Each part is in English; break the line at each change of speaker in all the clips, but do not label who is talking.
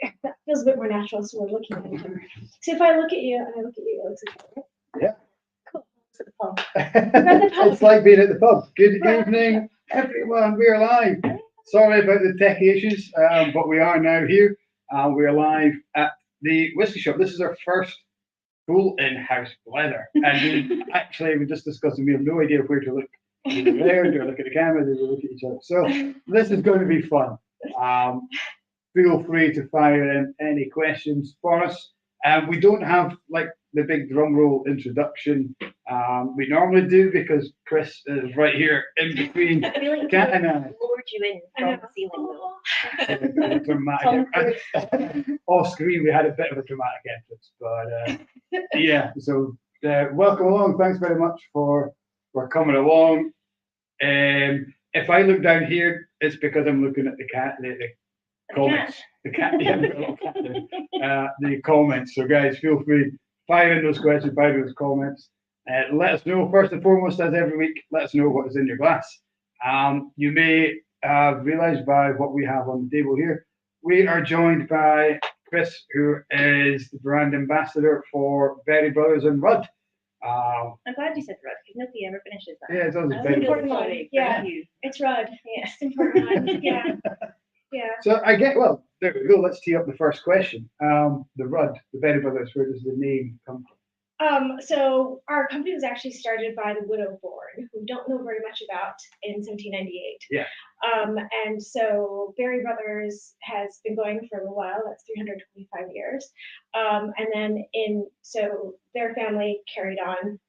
that feels a bit more natural, so we're looking at each other. So if I look at you and I look at you, it looks like
Yeah.
cool. It's at the pub.
It's like being at the pub. Good evening, everyone. We are live. Sorry about the tech issues, but we are now here. We are live at the whiskey shop. This is our first full in-house Blether, and we just discussed, and we have no idea where to look. Do we there? Do we look at the camera? Do we look at each other? So this is going to be fun. Feel free to fire in any questions for us. We don't have like the big drum roll introduction we normally do because Chris is right here in between Kat and I.
Lured you in from the ceiling though.
Dramatic. Off screen, we had a bit of a dramatic entrance, but yeah. So welcome along. Thanks very much for coming along. If I look down here, it's because I'm looking at the cat. The comments. The cat. Yeah, we've got a little cat there. The comments. So guys, feel free, fire in those questions, fire in those comments. Let us know, first and foremost, as every week, let us know what is in your glass. You may have realised by what we have on the table here, we are joined by Chris, who is the brand ambassador for Berry Brothers and Rudd.
I'm glad you said Rudd, because nobody ever finishes that.
Yeah, it's always
That's
Berry
an important
Brothers.
one. Yeah, it's Rudd. Yeah, it's an important one. Yeah, yeah.
So well, there we go. Let's tee up the first question. The Rudd, the Berry Brothers, where does the name come from?
So our company was actually started by the widow Bourne, who don't know very much about, in 1798.
Yeah.
And so Berry Brothers has been going for a little while. That's 325 years. And then so their family carried on.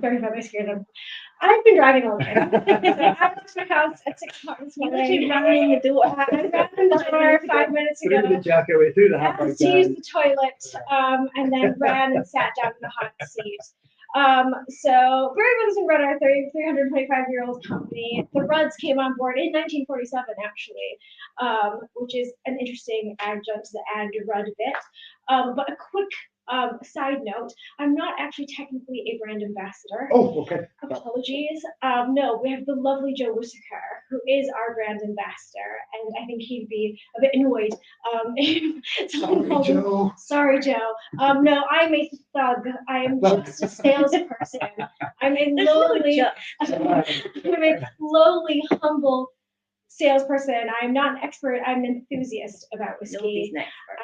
Berry Brothers carried on. I've been driving all day. So I left my house at 6 o'clock this morning.
You literally ran in the door.
I ran in the door 5 minutes ago.
Through the jacket way through the half
To use the toilet, and then ran and sat down in the hot seat. So Berry Brothers and Rudd are a 325-year-old company. The Rudds came on board in 1947, actually, which is an interesting adjunct to the and Rudd bit. But a quick side note, I'm not actually technically a brand ambassador.
Oh, okay.
Apologies. No, we have the lovely Joe Whittaker, who is our brand ambassador, and I think he'd be a bit annoyed if someone called him. Sorry, Joe. No, I'm a thug. I am just a salesperson. I'm a lowly, humble salesperson. I am not an expert. I'm an enthusiast about whiskey.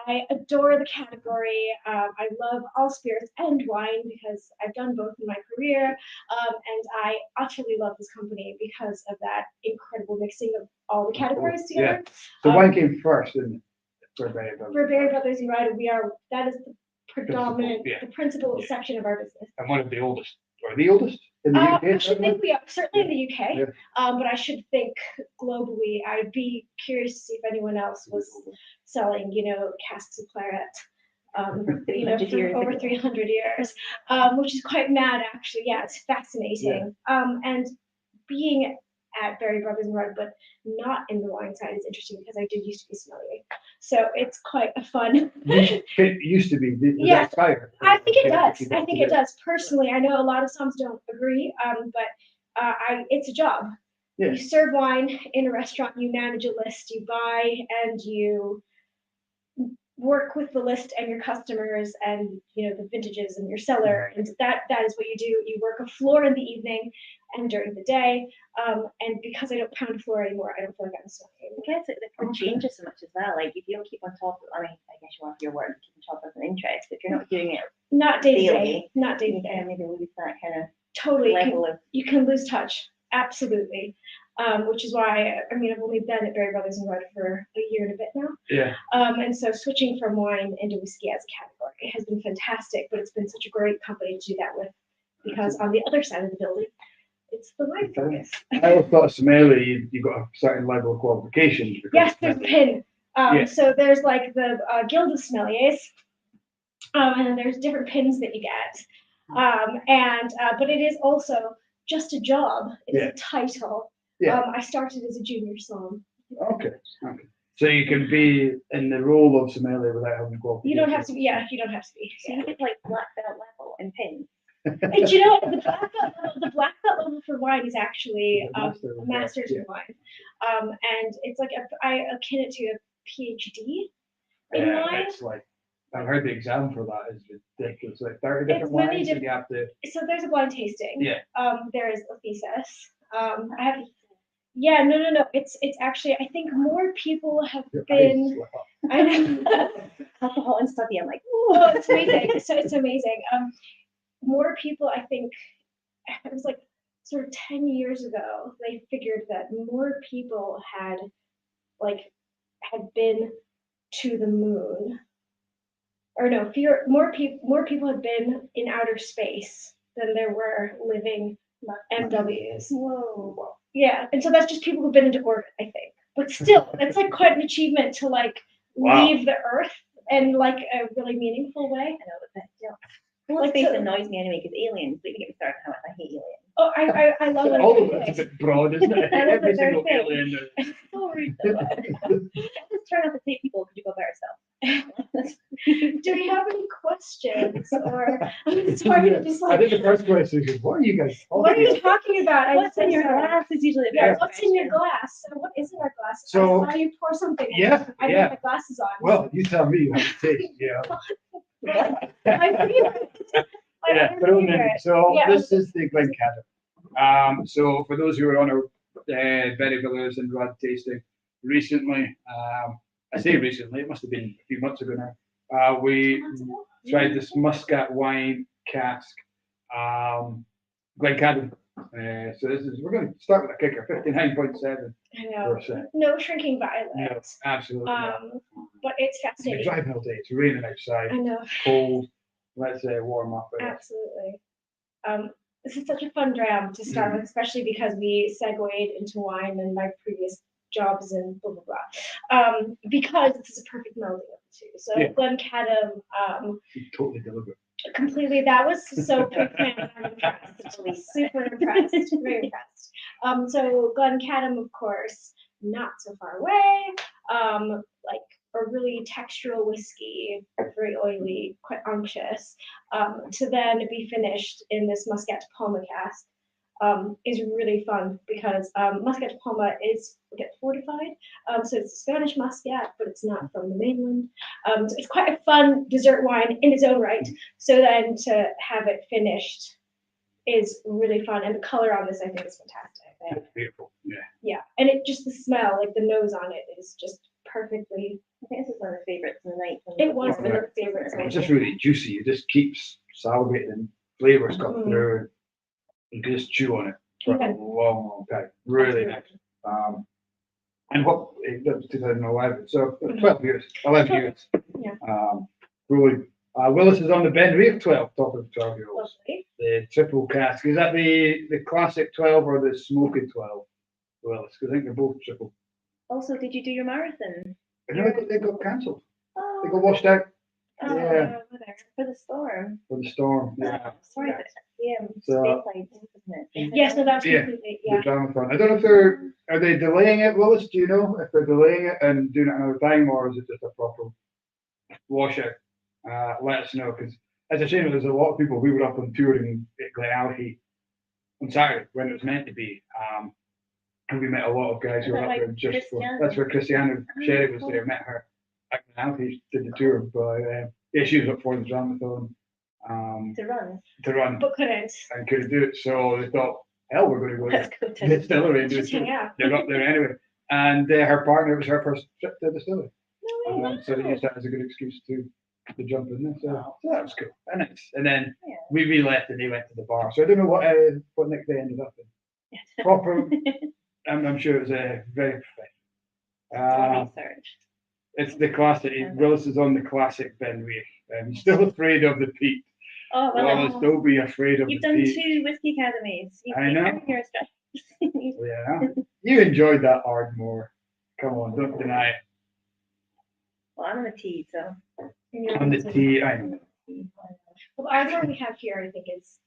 I adore the category. I love all spirits and wine because I've done both in my career, and I utterly love this company because of that incredible mixing of all the categories together.
Yeah. So wine came first, didn't it? For Berry Brothers.
For Berry Brothers and Rudd, that is the predominant, the principal section of our business.
And one of the oldest, or the oldest in the UK.
I should think we are certainly in the UK,
Yeah.
but I should think globally. I'd be curious to see if anyone else was selling, casks of claret, for over 300 years, which is quite mad, actually. Yeah, it's fascinating. Yeah. And being at Berry Brothers and Rudd, but not in the wine side, is interesting because I did used to be sommelier, so it's quite a fun.
It used to be.
Yes, I think it does. I think it does. Personally, I know a lot of Soms don't agree, but it's a job. Yeah. You serve wine in a restaurant, you manage a list, you buy, and you work with the list and your customers and the vintages and your cellar, and that is what you do. You work a floor in the evening and during the day, and because I don't pound floor anymore, I don't feel like I'm sweating.
I guess it changes so much as well. Like if you don't keep on top of, I guess you want your work to keep on top of an interest. If you're not doing it
not day to day,
maybe lose that kind of
totally
level of.
You can lose touch, absolutely. Which is why I've only been at Berry Brothers and Rudd for a year and a bit now.
Yeah.
And so switching from wine into whiskey as a category has been fantastic, but it's been such a great company to do that with, because on the other side of the building, it's the wine focus.
I always thought sommelier, you've got a certain level of qualification.
Yes, there's a pin. So there's like the Guild of Sommeliers, and then there's different pins that you get. But it is also just a job. It's a title. Yeah. I started as a junior somm.
Okay. So you can be in the role of sommelier without having qualification.
You don't have to be. Yeah, you don't have to be.
So you get like black belt level in pins.
And you know what? The black belt level for wine is actually a master's in wine, and it's like I akin it to a PhD. In wine,
it's like, I've heard the exam for that is ridiculous, like 30 different
It's many
wines, and you have to,
so there's a blind tasting.
yeah.
There is a thesis. I have. Yeah, no. It's actually. I think more people have
your eyes
been.
slip up.
I know.
Alcohol and study. I'm like,
Oh, it's amazing. So it's amazing. More people, I think, it was like sort of 10 years ago, they figured that more people had been to the moon. Or no, more people had been in outer space than there were living MWs.
whoa.
Yeah, and so that's just people who've been into orbit, I think. But still, that's like quite an achievement to like
Wow.
leave the Earth in like a really meaningful way.
I know, but still. Well,
Like,
space
so-
annoys me anyway because aliens. We get me started how much I hate aliens.
Oh, I love it.
All of it's a bit broad, isn't it?
I love
Every
that they're
single
fake.
alien.
So rude though. Just try not to say people because you go by yourself.
Do we have any questions? Or I'm sorry, just
I
like,
think the first question is, what are you guys talking
what are you
about?
talking about? I'm
What's
so
in your
sorry.
glass is usually the
Yeah,
first
what's in your
question.
glass? So what is in our glass?
So-
I saw you pour something. in.
Yeah,
I
yeah.
have my glasses on.
Well, you tell me how to taste, yeah.
My favorite. My
Yeah,
other
but only,
favorite.
so
Yeah.
this is the Glencairn. So for those who are on our Berry Villas and Rod tasting recently, I say recently, it must have been a few months ago now. We tried this Muscat wine cask, Glencairn. So we're going to start with a kicker, 59.7%.
I know. No shrinking violet.
No, absolutely not.
But it's
You're
fascinating.
driving all day, it's raining outside,
I know.
cold. Let's warm up.
Absolutely. This is such a fun dram to start with, especially because we segued into wine and my previous jobs and blah blah blah. Because this is a perfect melding of the two. So
Yeah.
Glencairn,
Totally deliberate.
completely. That was so profound. I'm impressed. Super impressed. Very impressed. So Glencairn, of course, not so far away. Like a really textural whiskey, very oily, quite unctuous, to then be finished in this Muscat de Palma cask, is really fun because Muscat de Palma is fortified, so it's a Spanish Muscat, but it's not from the mainland. So it's quite a fun dessert wine in its own right. So then to have it finished is really fun, and the color on this I think is fantastic.
It's beautiful. Yeah.
Yeah, and it just the smell, like the nose on it, is just perfectly.
I think this is one of the favorites in the night.
It was one
Yeah.
of the favorites.
It's just really juicy. It just keeps salivating and flavors come
Mhm.
through. And you can just chew on it for
Yeah.
a long, long time. Really nice. And what that was 2011, so 12 years, 11 years.
Yeah.
Really. Willis is on the Ben Reef 12, top of 12-year-olds.
Lovely.
The triple cask. Is that the classic 12 or the smoky 12? Willis, because I think they're both triple.
Also, did you do your marathon?
I know they got cancelled.
Oh,
They got washed out
oh,
yeah.
whatever. For the storm.
for the storm. Yeah.
Sorry,
Yeah.
but yeah,
So-
Bayside, isn't it?
Yes, no, that was
Yeah.
completely,
The
yeah.
dramathon. I don't know if are they delaying it, Willis? Do you know if they're delaying it and doing it another time, or is it just a proper washout? Let us know, because as I say, there's a lot of people who were up on touring at Glenallie on Saturday when it was meant to be. And we met a lot of guys who were up there just for.
Christiana?
That's where Christiana Sherry was
cool.
there. Met her at Glenallie, did the tour, but yeah, she was up for the dramathon
To run.
to run
But couldn't.
and couldn't do it, so they thought, hell, we're going to go
Let's go
to
to
the distillery and do
Just
it.
hang out.
They're up there anyway. And her partner, it was her first trip to the distillery. So they used that as a good excuse to jump in there. So that was cool. And then
Yeah.
we left and they went to the bar. So I don't know what next day ended up in. Proper, I'm sure it was a very professional.
Research.
It's the classic. Willis is on the classic Ben Reef. Still afraid of the peat.
Oh,
Willis,
well,
don't be afraid of
you've
the
done
peat.
2 whiskey academies.
I know.
earned your stripes.
Yeah, you enjoyed that Ardmore. Come on, don't deny it.
Well, I'm on the tea, so.
On the tea, I know.
Well, the Ardmore we have here, I think is.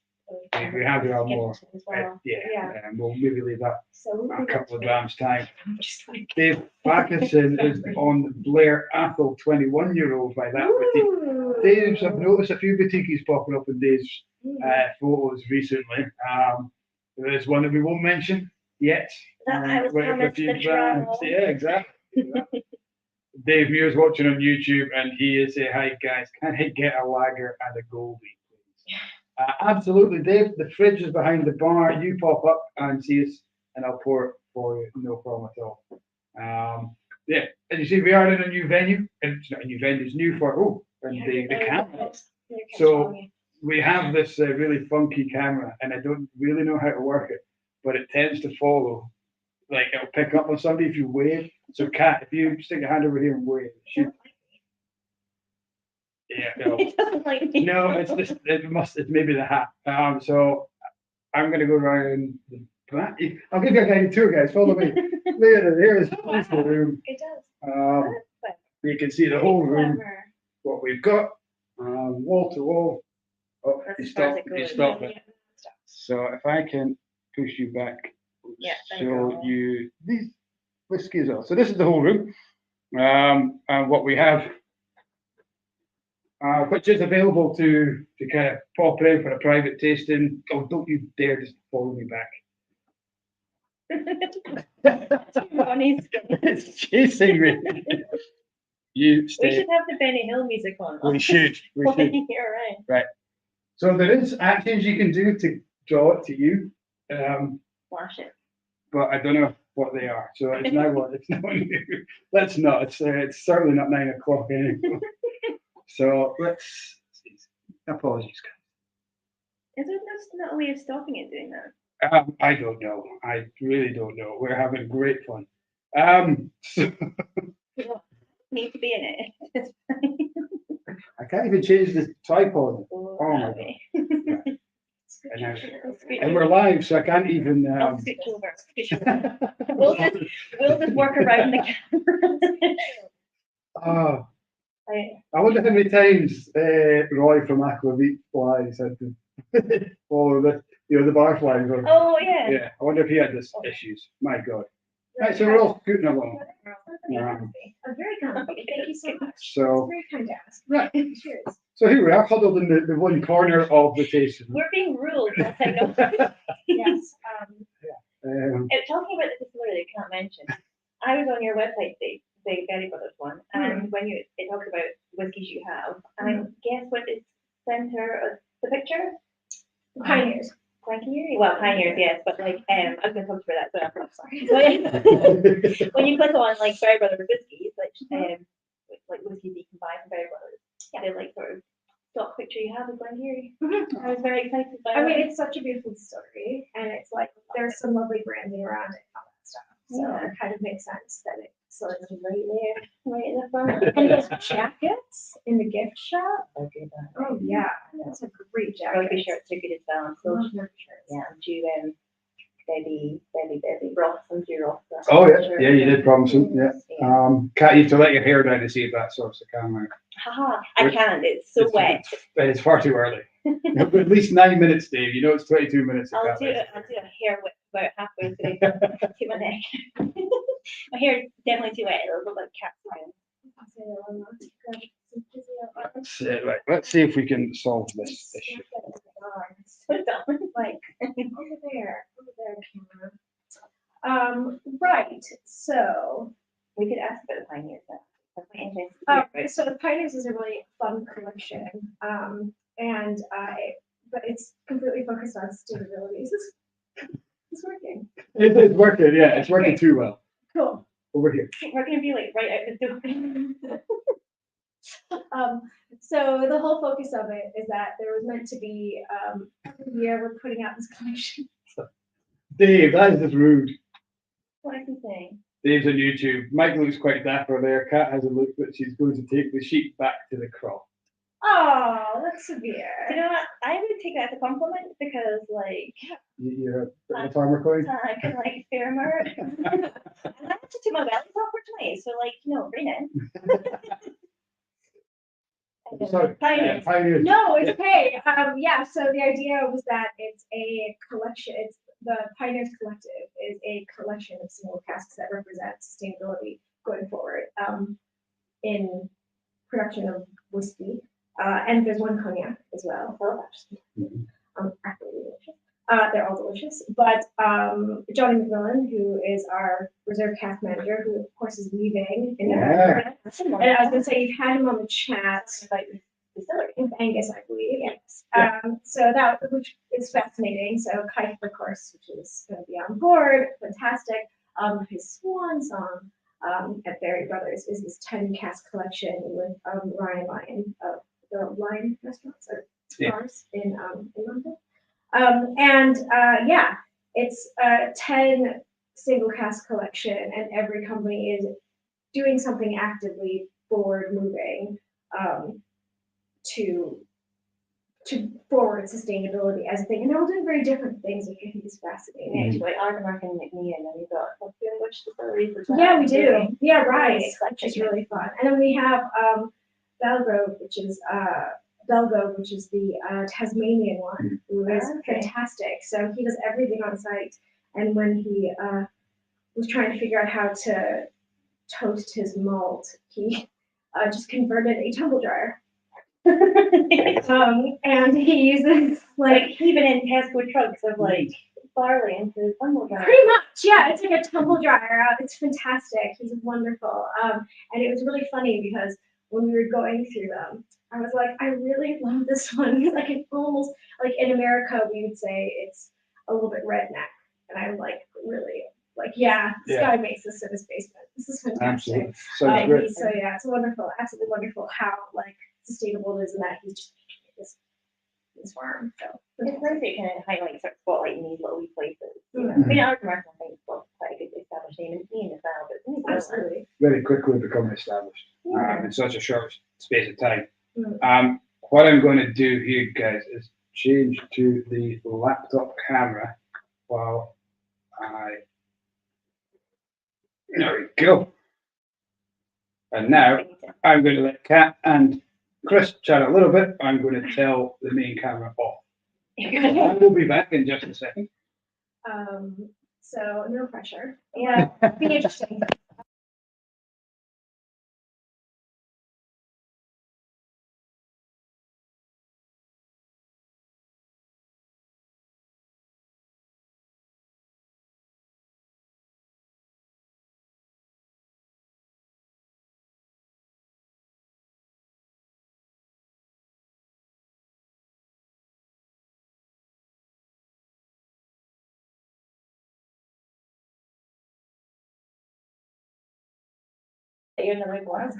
We have the Ardmore.
As well.
Yeah, and we'll maybe leave that
So we'll
a
leave
couple of
that
grams time.
to- Just like.
Dave Parkinson is on Blair Athol, 21-year-old by that boutique.
Ooh.
Dave's, I've noticed a few boutiques popping up in Dave's
Mm.
photos recently. There's one that we won't mention yet.
That I was
Waiting for a
promised
few
the
grams.
travel.
Yeah, exactly. Dave Muir's watching on YouTube, and he is saying, "Hi guys, can I get a lager and a Goldie, please?" Absolutely, Dave. The fridge is behind the bar. You pop up and see us, and I'll pour it for you. No problem at all. Yeah, as you see, we are in a new venue. And it's not a new venue; it's new for the camera. So we have this really funky camera, and I don't really know how to work it, but it tends to follow. Like it'll pick up on somebody if you wave. So, Kat, if you stick your hand over here and wave, it should. Yeah,
It doesn't like me.
no, it's just it's maybe the hat. So I'm gonna go around the back. I'll give you a guided tour, guys. Follow me. Here's the room.
It does.
You can see the whole room. What we've got, wall to wall. Oh,
That's
you
as far as
stop.
it
You
goes.
stop it. So if I can push you back,
Yeah, there
show
we go.
you these whiskies. So this is the whole room, and what we have, which is available to kind of pop in for a private tasting. Oh, don't you dare just follow me back. It's chasing me. You
We
stay.
should have the Benny Hill music on.
We should. We should.
You're right.
Right. So there is actions you can do to draw it to you,
Flash it.
but I don't know what they are. So it's now what? It's not new. Let's not. It's certainly not 9 o'clock anymore. So let's. Apologies,
Is there not a way of stopping it doing that?
guys. I don't know. I really don't know. We're having great fun. So
You don't need to be in it. It's fine.
I can't even change the tripod.
Oh
my God.
okay.
And, now-
Scooch
and we're live, so I can't even.
I'll scooch over. Scooch over. We'll just work around the camera.
Oh,
I
I wonder how many times Roy from Aquavit Flies had to follow the bar flies.
Oh yeah.
Yeah, I wonder if he had this issues. My God. Right, so we're all scooting along.
I'm very comfy. Thank you so much.
So,
It's very kind to ask.
right.
Cheers.
So here we are, huddled in the one corner of the tasting.
We're being ruled. Yes, I know.
Yes.
Talking about the distillery, I can't mention. I was on your website, the Berry Brothers one, and when it talks about whiskies you have, and guess what is center of the picture?
Pioneers.
Pioneers. Well, Pioneers, yes, but like I was going to talk about that, but I'm sorry. When you click on like Berry Brothers whiskies, like whiskies you can buy from Berry Brothers, they're like sort of stock picture you have of Glengarry. I was very excited by
I mean,
it.
it's such a beautiful story, and it's like there's some lovely branding around it and all that stuff. So it kind of makes sense that it's sort of right there, right in the front. And there's jackets in the gift shop.
Okay,
Oh yeah, that's a great jacket.
rugby shirts are good as well. I'm still,
Love rugby shirts.
yeah, I'm due baby Ross. I'm due Ross.
Oh yeah, you did promise him. Yeah. Kat, you have to let your hair down to see if that sorts the camera.
Haha, I can't. It's so wet.
It's far too early. At least 9 minutes, Dave. You know it's 22 minutes.
I'll do a hair whip about halfway through to my neck. My hair is definitely too wet. It'll look like cat skin.
Right. Let's see if we can solve this issue.
So dumb.
Like over there, camera. Right. So
We could ask about the Pioneers then. That's my interest.
so the Pioneers is a really fun collection, but it's completely focused on sustainability. It's working.
It's working. Yeah, it's working too well.
Cool.
Over here.
We're gonna be like right out the door.
So the whole focus of it is that there was meant to be every year we're putting out this collection.
Dave, that is just rude.
What is he saying?
Dave's on YouTube. Mike looks quite dapper there. Kat has a look, but she's going to take the sheep back to the crop.
Oh, that's severe.
You know what? I would take that as a compliment because, like,
You're a bit of a farmer coin.
I can like farmer. And I have to do my belly unfortunately, so like, bring it.
Sorry.
Pioneers.
Pioneers.
No, it's okay. Yeah, so the idea was that it's a collection. It's the Pioneers Collective is a collection of single casks that represent sustainability going forward in production of whiskey. And there's one cognac as well. Actually They're all delicious. But Johnny McMillan, who is our reserve cask manager, who of course is leaving in November. And I was going to say, you've had him on the chat. In Angus, I believe. Yes. So that, which is fascinating. So Kite, of course, which is going to be on board, fantastic. His swan song at Berry Brothers is this 10 cask collection with Ryan Lyon of the Lion restaurants or bars in London. Yeah, it's a 10 single cask collection, and every company is doing something actively forward moving to forward sustainability as a thing, and they're all doing very different things, which I think is fascinating.
Like Ardmark and McNean, and you've got which distilleries as well.
Yeah, we do. Yeah, right. Which is really fun. And then we have Belgrove, which is the Tasmanian one, who is fantastic. So he does everything on site. And when he was trying to figure out how to toast his malt, he just converted a tumble dryer. And he uses like
even in Tesco trucks of like barley into his tumble dryer.
Pretty much, yeah. It's like a tumble dryer. It's fantastic. He's wonderful. And it was really funny because when we were going through them, I was like, I really love this one because I can almost, like in America, we would say it's a little bit redneck, and I'm like, really, like, yeah, this guy makes this in his basement. This is fantastic.
Absolutely. Great.
So yeah, it's wonderful, absolutely wonderful how like sustainable it is, and that he's just this farm. So
it's nice that you kind of highlight sort of spotlight in these little wee places. You know? I mean, our commercial thing is quite a good established name, and Ian as well, but
absolutely
very quickly becoming established in such a short space of time. What I'm going to do here, guys, is change to the laptop camera while there we go. And now I'm going to let Kat and Chris chat a little bit. I'm going to tell the main camera off. I will be back in just a second.
So no pressure. Yeah, be interesting.
You're in the right one.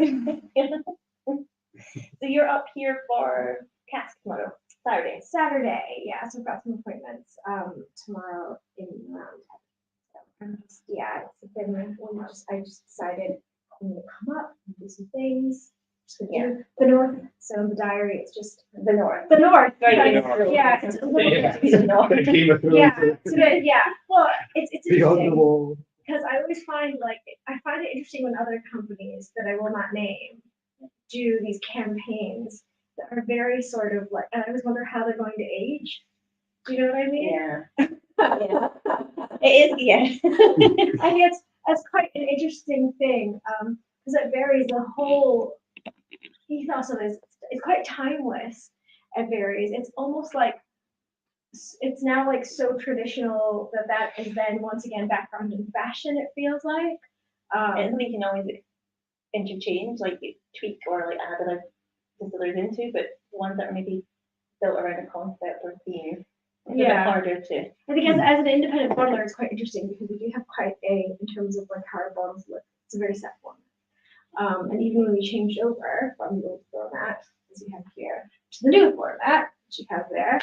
So you're up here for cask tomorrow, Saturday.
Saturday, yeah. So I've got some appointments tomorrow in around. So it's been I just decided I'm gonna come up and do some things. Just gonna do the north. So in the diary, it's just
the north.
The north.
Right.
Yeah, it's a little bit.
Yeah.
Well, it's
Beyond the
interesting.
wall.
Because I always find it interesting when other companies that I will not name do these campaigns that are very sort of like, and I always wonder how they're going to age. Do you know what I mean?
Yeah. Yeah. It is, yeah.
I think it's quite an interesting thing because it varies. The whole ethos of it is quite timeless at Berries. It's almost like it's now like so traditional that is then once again background in fashion, it feels like.
And we can always interchange, like tweak or like add other distillers into, but ones that are maybe built around a concept or theme, it's a bit harder to.
I think as an independent bottler, it's quite interesting because we do have quite in terms of like how our bottles look, it's a very set format. And even when we changed over from the old format, as you have here, to the new format, which you have there,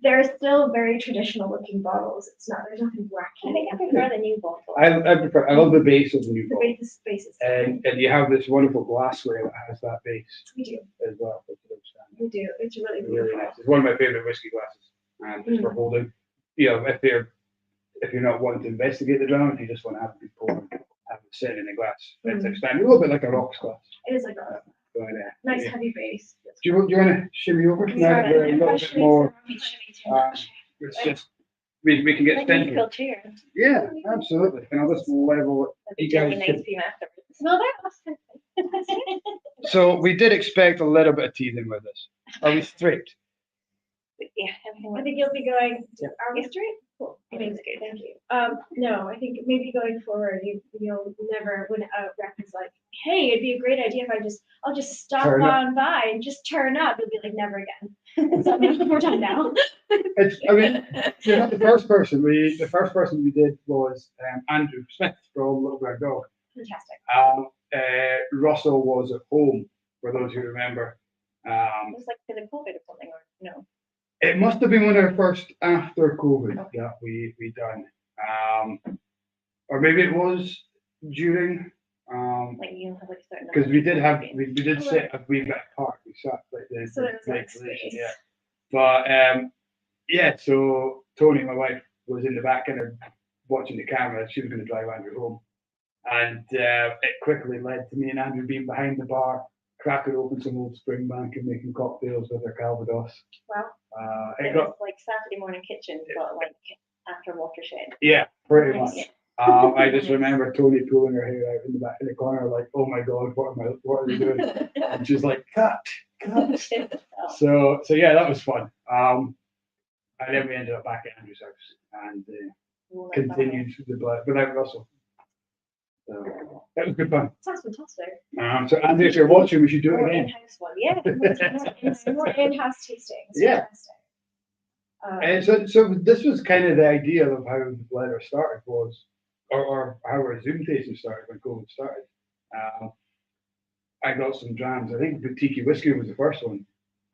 they're still very traditional looking bottles. There's nothing wacky.
I think I prefer the new bottle.
I love the base of the new bottle.
The bases.
And you have this wonderful glassware that has that base.
We do.
As well.
We do. It's really beautiful.
Really nice. It's one of my favorite whiskey glasses. Just for holding. You know, if you're not wanting to investigate the dram, if you just want to have it poured, have it sitting in a glass. It's outstanding. A little bit like a rocks glass.
It is like a nice heavy base.
Do you want to shimmy over? Now we're a little bit more. It's just we can get steady. Yeah, absolutely. And I'll just level it. You guys can.
Smell that?
So we did expect a little bit of teething with this. Are we strict?
yeah, everything.
I think you'll be going.
Yeah.
Are we straight?
Cool.
Amazing. Thank you. No, I think maybe going forward, you'll never, when a rep is like, hey, it'd be a great idea if I'll just stop
Turn up.
on by and just turn up. You'll be like, never again. So we're done now.
I mean, you're not the first person. The first person we did was Andrew Smith from Little Black Dog.
Fantastic.
Russell was at home, for those who remember.
It was like because of COVID or something, or no?
It must have been one of our first after COVID that we done. Or maybe it was during.
Like you don't have like a certain.
Because we did sit a wee bit apart. We sat like the
So there was like
isolation,
space.
yeah. But yeah, so Tony, my wife, was in the back kind of watching the camera. She was going to drive Andrew home, and it quickly led to me and Andrew being behind the bar, cracking open some old Springbank and making cocktails with our Calvados.
Wow.
It was like Saturday morning kitchen, but like after Watershed.
Yeah, pretty much.
Yeah.
I just remember Tony pulling her hair out in the back in the corner, like, "Oh my God, what are they doing?" And she's like, "Cut." So yeah, that was fun. And then we ended up back at Andrew's house and continued without Russell. So that was good fun.
Sounds fantastic.
So Andrew, if you're watching, we should do it
More
again.
in-house one, yeah.
More in-house tastings.
Yeah.
Fantastic.
So this was kind of the idea of how the Blether started was, or how our Zoom tasting started when COVID started. I got some drams. I think Boutique Whiskey was the first one,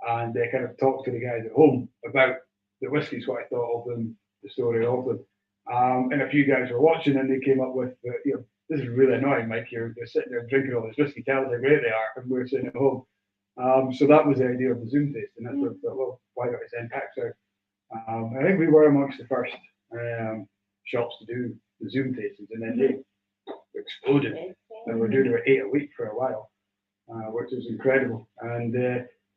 and they kind of talked to the guys at home about the whiskies, what I thought of them, the story of them. And a few guys were watching, and they came up with, this is really annoying, Mike. You're sitting there drinking all this whiskey, tell us how great they are, and we're sitting at home. So that was the idea of the Zoom tasting. That's what I thought, well, why don't I send packs out? I think we were amongst the first shops to do the Zoom tastings, and then they exploded, and we're doing about 8 a week for a while, which is incredible. And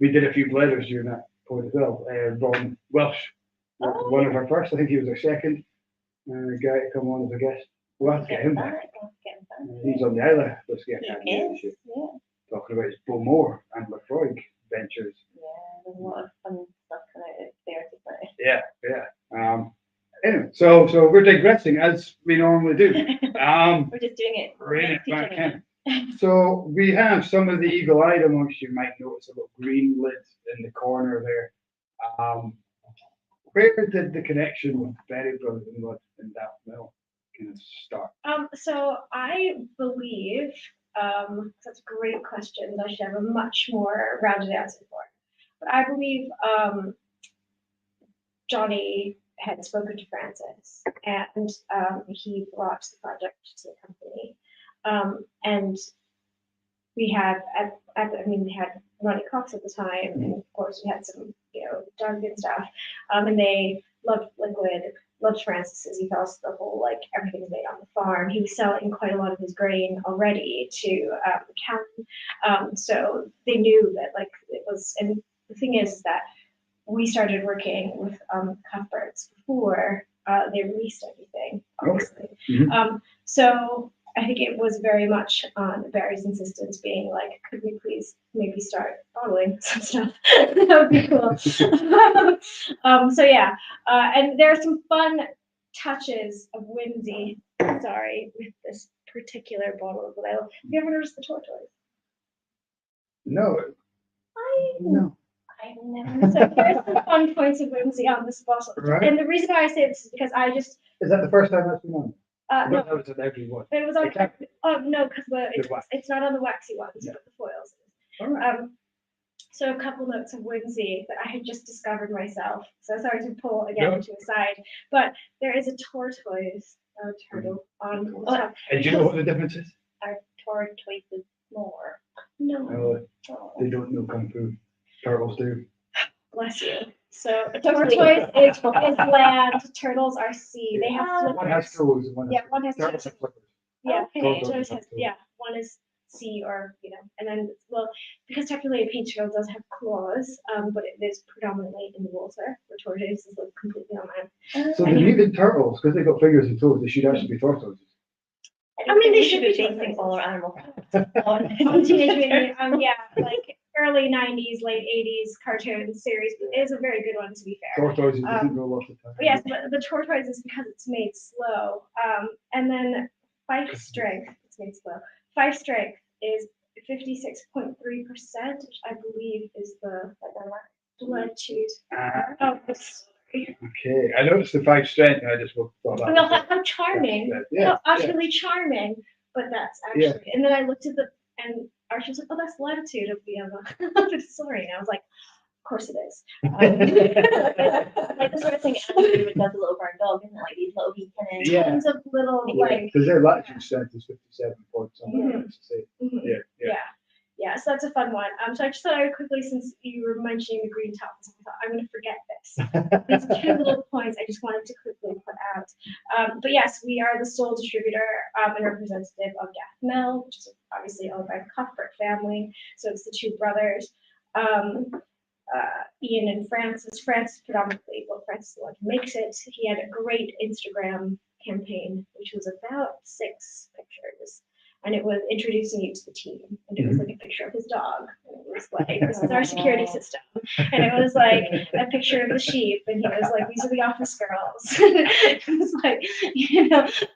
we did a few Blethers during that point as well. Ron Welsh was one of our first. I think he was our second guy to come on as a guest. We'll have to get him back. He's on the Isla Whiskey Academy this year, talking about his Bowmore and Lafroig ventures.
Yeah, there's a lot of fun stuff coming out there today.
Yeah. Anyway, so we're digressing as we normally do.
We're just doing it.
Rein it back in. So we have some of the eagle-eyed amongst you might notice a little green lid in the corner there. Where did the connection with Berry Brothers and that mill kind of start?
So I believe that's a great question that I should have a much more rounded answer for. But I believe Johnny had spoken to Francis, and he brought the project to the company. And we had we had Ronnie Cox at the time, and of course we had some, dodgy and stuff. And they loved liquid, loved Francis's ethos, the whole everything's made on the farm. He was selling quite a lot of his grain already to Callan. So they knew that it was, and the thing is that we started working with Cuthbert's before they released anything, obviously.
Mm-hmm.
So I think it was very much on Barry's insistence, being like, could we please maybe start bottling some stuff? That would be cool. So yeah, and there are some fun touches of whimsy, with this particular bottle of Blether. Have you ever noticed the tortoise?
No.
I've never. So here's the fun points of whimsy on this bottle.
Right.
And the reason why I say this is because
Is that the first time that's been on?
no,
That was an every one.
it was on. No, because it's not on the waxy ones, but the foils.
All right.
So a couple notes of whimsy that I had just discovered myself. So sorry to pull again to a side, but there is a tortoise, turtle on the top.
And do you know what the difference is?
Our tortoise is more.
No.
They don't know Kung Fu. Turtles do.
Bless you. So a tortoise is land, turtles are sea. They have flippers.
One has toes and one has
one has
turtles
toes.
have flippers.
Yeah,
Okay.
tortoise has, one is sea, or and then because technically a paint turtle does have claws, but it is predominantly in the water. The tortoise is completely on land.
So the mutant turtles, because they got fingers and toes, they should actually be tortoises.
I mean, they should be chasing all our animal products on
Teenage Mutant, early 90s, late 80s cartoon series. It is a very good one, to be fair.
Tortoises doesn't go a lot of time.
Yes, but the tortoise is because it's made slow. And then five strength, it's made slow. Five strength is 56.3%, which I believe is the blood tooth.
Okay, I noticed the 5 strength, and I just thought that.
Well, how charming!
Yeah,
How utterly charming! But that's actually. And then I looked at and Archie was like, "Oh, that's latitude of the distillery," and I was like, "Of course it is."
Like the sort of thing Andrew would love a little burn dog, isn't it? Like these little wee kind of
Tons of little like.
Because their latitude strength is 57 points.
Yeah, so that's a fun one. So I just thought I would quickly, since you were mentioning the green tops, I thought I'm going to forget this. These 2 little points I just wanted to quickly put out. But yes, we are the sole distributor and representative of Dathmel, which is obviously owned by the Cuthbert family. So it's the 2 brothers, Ian and Francis. Francis predominantly, well, Francis is the one who makes it. He had a great Instagram campaign, which was about 6 pictures. And it was introducing you to the team. And it was like a picture of his dog. And it was like, this is our security system. And it was like a picture of the sheep. And he was like, these are the office girls. It was like,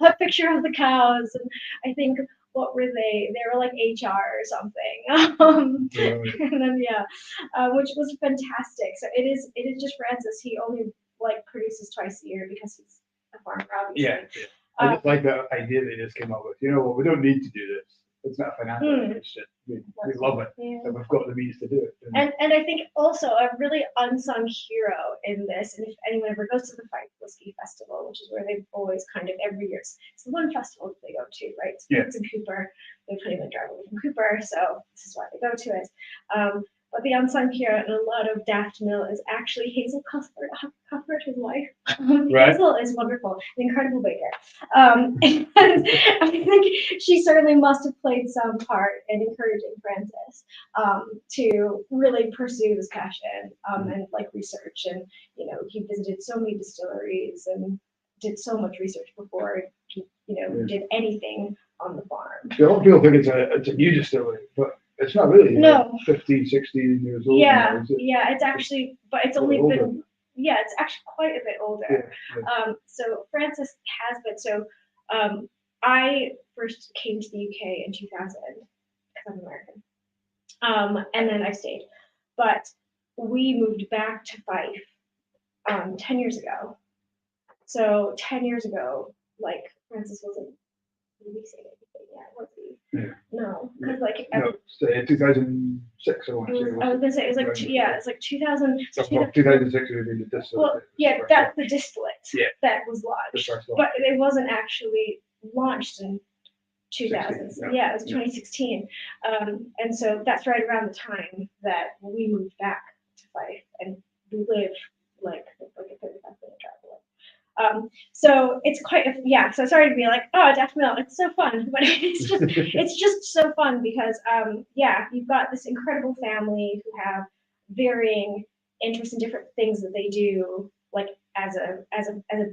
a picture of the cows. And I think, what were they? They were like HR or something. And then, which was fantastic. So it is just Francis. He only like produces twice a year because he's a farmer, obviously.
Yeah. I just like the idea they just came up with. You know what? We don't need to do this. It's not financial. It's just we love it, and we've got the means to do it.
And I think also a really unsung hero in this. And if anyone ever goes to the Fife Whiskey Festival, which is where they've always kind of every year, it's the one festival that they go to, right? It's in Cooper. They put him in drive away from Cooper, so this is why they go to it. But the unsung hero in a lot of Dathmel is actually Hazel Cuthbert, his wife.
Right.
Hazel is wonderful, an incredible baker. And I think she certainly must have played some part in encouraging Francis to really pursue this passion and like research. And, he visited so many distilleries and did so much research before he, did anything on the farm.
A lot of people think it's a new distillery, but it's not really.
No.
15, 16 years old.
Yeah,
now, is it?
yeah, it's actually, but it's only been, it's actually quite a bit older.
Yeah.
So Francis has been, so I first came to the UK in 2000 because I'm American. And then I stayed, but we moved back to Fife 10 years ago. So 10 years ago, like Francis wasn't releasing anything yet, was he?
Yeah.
No, because like
no, 2006 I want to say.
I was gonna say it was like it's like 2000.
2006 would have been the distillate.
Well, yeah, that's the distillate.
Yeah.
That was launched, but it wasn't actually launched in 2000. Yeah, it was 2016. And so that's right around the time that we moved back to Fife, and we live like a 35-minute drive away. So it's quite so sorry to be like, oh, Dathmel, it's so fun, but it's just so fun because you've got this incredible family who have varying interests in different things that they do, like as a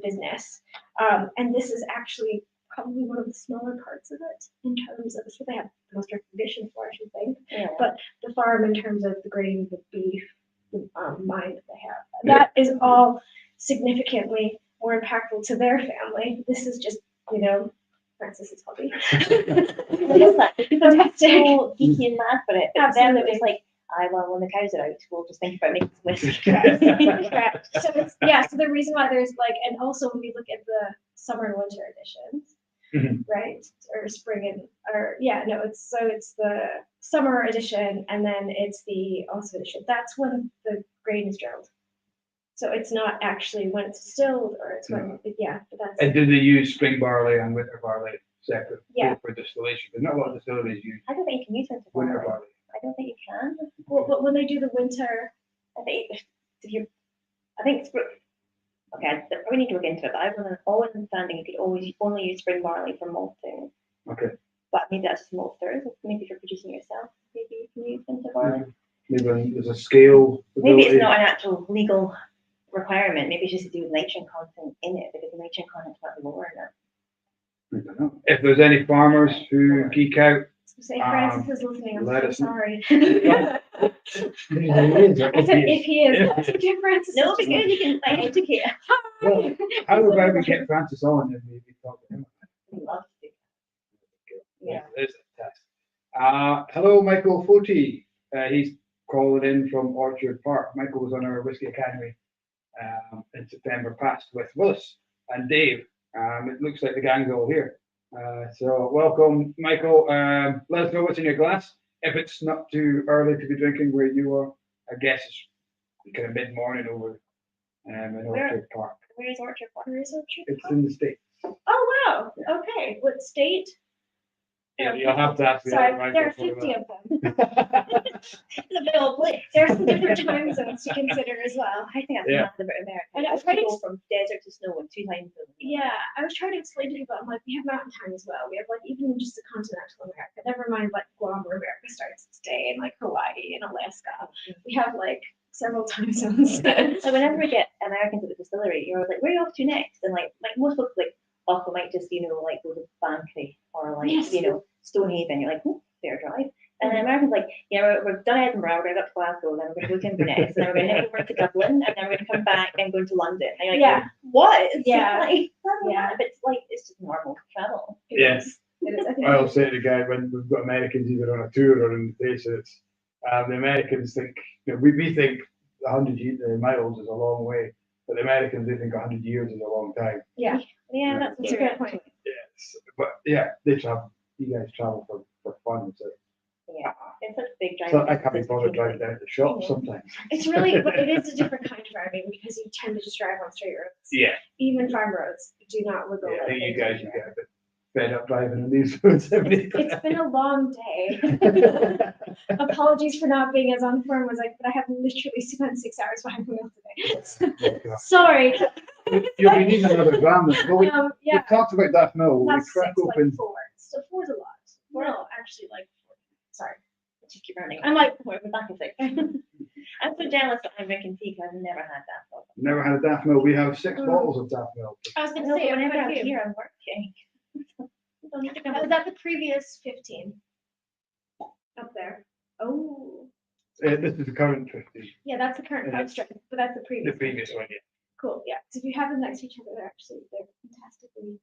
business. And this is actually probably one of the smaller parts of it in terms of what they have the most recognition for, I should think. Yeah. But the farm in terms of the grain, the beef, the mine that they have, that is all significantly more impactful to their family. This is just, Francis's hobby.
Fantastic. So geeky and mad for it. But then it was like, when the cows are out, we'll just think about making some whiskey.
Correct. So so the reason why there's and also when we look at the summer and winter editions, right? Or spring it's the summer edition, and then it's the autumn edition. That's when the grain is drilled. So it's not actually when it's distilled, or it's when, but that's.
And do they use spring barley and winter barley separate for distillation? But not a lot of distilleries use.
I don't think you can use winter barley. I don't think you can.
Well, but when they do the winter,
I think it's okay. I probably need to look into it. But I have always understanding you could only use spring barley for malting.
Okay.
But maybe that's just maltsters. Maybe if you're producing yourself, maybe you can use winter barley.
Maybe there's a scale.
Maybe it's not an actual legal requirement. Maybe it's just to do with nitrogen content in it, because the nitrogen content might be lower in it.
I don't know. If there's any farmers who geek out,
say Francis is listening, I'm
let
so
us know.
sorry. I said if he is, that's the difference.
No, because you can like, educate.
Well, how about we get Francis on and maybe talk to him?
Love to. Yeah.
There's a test. Hello, Michael Foti. He's calling in from Orchard Park. Michael was on our Whisky Academy in September past with Willis and Dave. It looks like the gang's all here. So welcome, Michael. Let us know what's in your glass. If it's not too early to be drinking where you are, I guess it's kind of mid-morning over in Orchard Park.
Where is Orchard Park?
Where is Orchard
It's
Park?
in the States.
Oh, wow. Okay. What state?
Yeah, you'll have to ask the
Sorry,
other
there are
Michael
50 of them.
It's a big old place.
There are some different time zones to consider as well.
I think that's
Yeah.
mad about America.
And I was
I
trying to
go from desert to snow in 2 times a week.
Yeah, I was trying to explain to people, I'm like, we have mountain time as well. We have like even just the continental America. Never mind like Guam where America starts its day and like Hawaii and Alaska. We have like several time zones.
So whenever we get Americans at the distillery, you're always like, where are you off to next? And like most folks like, oh, we might just, like go to Bankery or like,
Yes.
Stonehaven. You're like, fair drive. And then Americans like, yeah, we've done Edinburgh, we're going to go to Glasgow, then we're going to go to Inverness, and then we're going to head over to Dublin, and then we're going to come back and go to London. And you're like,
Yeah.
what? It's
Yeah.
like,
Yeah.
but it's like, it's just normal travel.
Yes.
It is, I think
I'll say to the guy when we've got Americans either on a tour or in the States, the Americans think, we think 100 miles is a long way, but the Americans, they think 100 years is a long time.
yeah,
Yeah,
that's a
true.
good point.
Yes, but yeah, they travel. You guys travel for fun, so
Yeah, it's such a big drive.
I can't be bothered driving down to the shop sometimes.
It's really, but it is a different kind of driving because you tend to just drive on straight roads.
Yeah,
Even farm roads do not wiggle.
I
like
think
they
you
do
guys
here.
get a bit fed up driving on these roads every day.
It's been a long day. Apologies for not being as on form as but I have literally spent 6 hours behind the wheel today. Sorry.
You'll be needing another dram. Well, we
Yeah,
talked about that mill. We
that's
crack
6,
open.
like 4. So 4 is a lot. No, actually, like 4. Sorry.
Just keep running.
I'm like,
We're back in 6. I'm so jealous that I'm drinking tea because I've never had that before.
Never had a daft mill. We have 6 bottles of daft mill.
I was
I
going
know,
to say,
but whenever I'm
quite a few.
here, I'm working. Don't need to come
Was that the previous 15? Up there. Oh,
This is the current 50.
yeah, that's the current
Yeah.
strength, but that's the previous.
The previous one, yeah.
Cool, yeah. So if you have them next to each other, they're fantastically.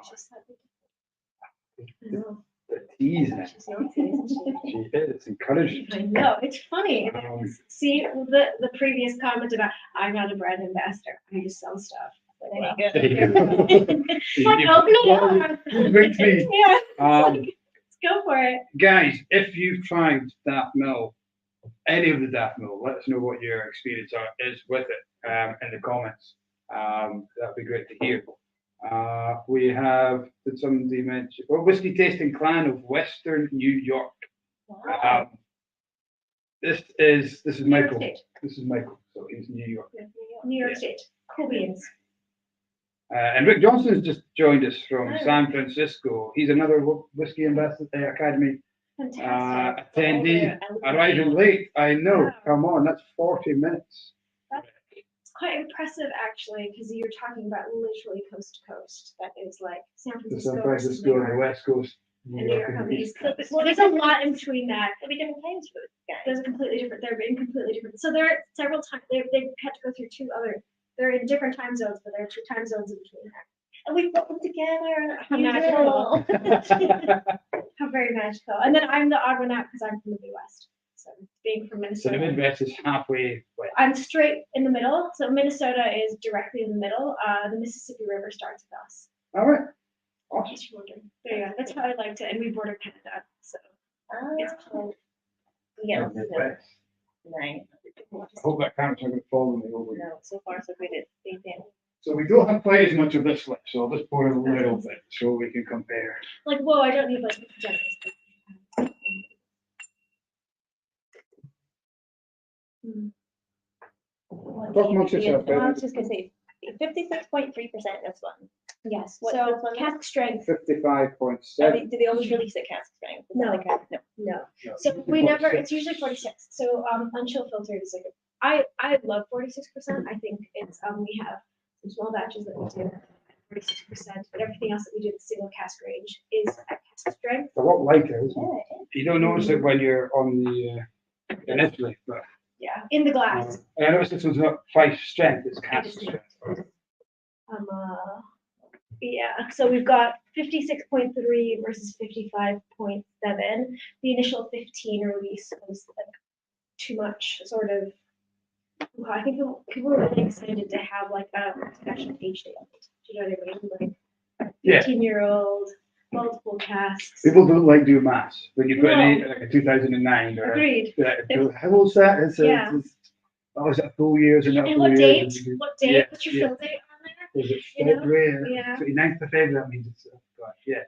Just slightly different. I know.
The teas in it.
She's naughty, isn't she?
She is encouraging.
I know, it's funny. See, the previous comment about, I'm not a brand ambassador, I just sell stuff.
There you
There you go.
Like, open it up.
Drink tea.
Yeah,
Um,
let's go for it.
Guys, if you've tried Daft Mill, any of the Daft Mill, let us know what your experience is with it in the comments. That'd be great to hear. We have, did somebody mention, Whiskey Tasting Clan of Western New York.
Wow.
This is
New York
Michael.
State.
This is Michael, so he's New York.
New York
Yeah.
State. Cool beans.
And Rick Johnson's just joined us from
Oh.
San Francisco. He's another Whiskey Ambassador Academy
Fantastic.
attendee. Arriving late, I know.
Wow.
Come on, that's 40 minutes.
It's quite impressive, actually, because you're talking about literally coast to coast. That is like San
The
Francisco.
San
versus
Francisco
New
and the
York,
West Coast,
and New York on the East
Coast.
Coast. Well, there's a lot in between that.
There'll be different times for this guy.
There's a completely different. They're in completely different. So there are several times they've had to go through 2 other. They're in different time zones, but there are 2 time zones in between there.
And we put them together.
How
You
magical.
will.
How very magical. And then I'm the odd one out because I'm from the Midwest. So being from
So the
Minnesota.
Midwest is halfway west.
I'm straight in the middle. So Minnesota is directly in the middle. The Mississippi River starts with us.
All right.
In
Awesome.
case you're wondering. There you go. That's how I liked it. And we border Canada. So it's cool.
Yeah.
Midwest.
Nice.
I hope that camera's not going to follow me over.
No, so far so good. It's decent.
So we don't have quite as much of this left, so I'll just pour in a little bit so we can compare.
Like, whoa, I don't need like generous.
Talk amongst yourself,
I
baby.
was just gonna say 56.3% this one.
Yes.
What's
So
this one?
cask strength.
55.7.
Do they always release it cask strength? Is that
No.
like a- no.
No.
No,
So we never.
46.
It's usually 46. So unchill filtered is like I love 46%. I think it's we have some small batches that we do at 46%, but everything else that we do in the single cask range is at cask strength.
It's a lot lighter, isn't it?
Yeah, it is.
You don't notice it when you're on the in Italy, but
Yeah, in the glass.
I noticed this one's not Fife strength, it's cask strength.
Yeah, so we've got 56.3 versus 55.7. The initial 15 release was like too much, sort of. Well, I think people were really excited to have like a special age date. Do you know what I mean? Like 15-year-old, multiple casks.
People don't like doing maths, but you've got
No.
like a 2009 or
Agreed.
how old's that? It's,
Yeah.
Is it a full years or not
And
full
what
years?
date? What date? What's your fill date on there?
Is it
You know?
February?
Yeah.
29th of February, that means it's, yeah.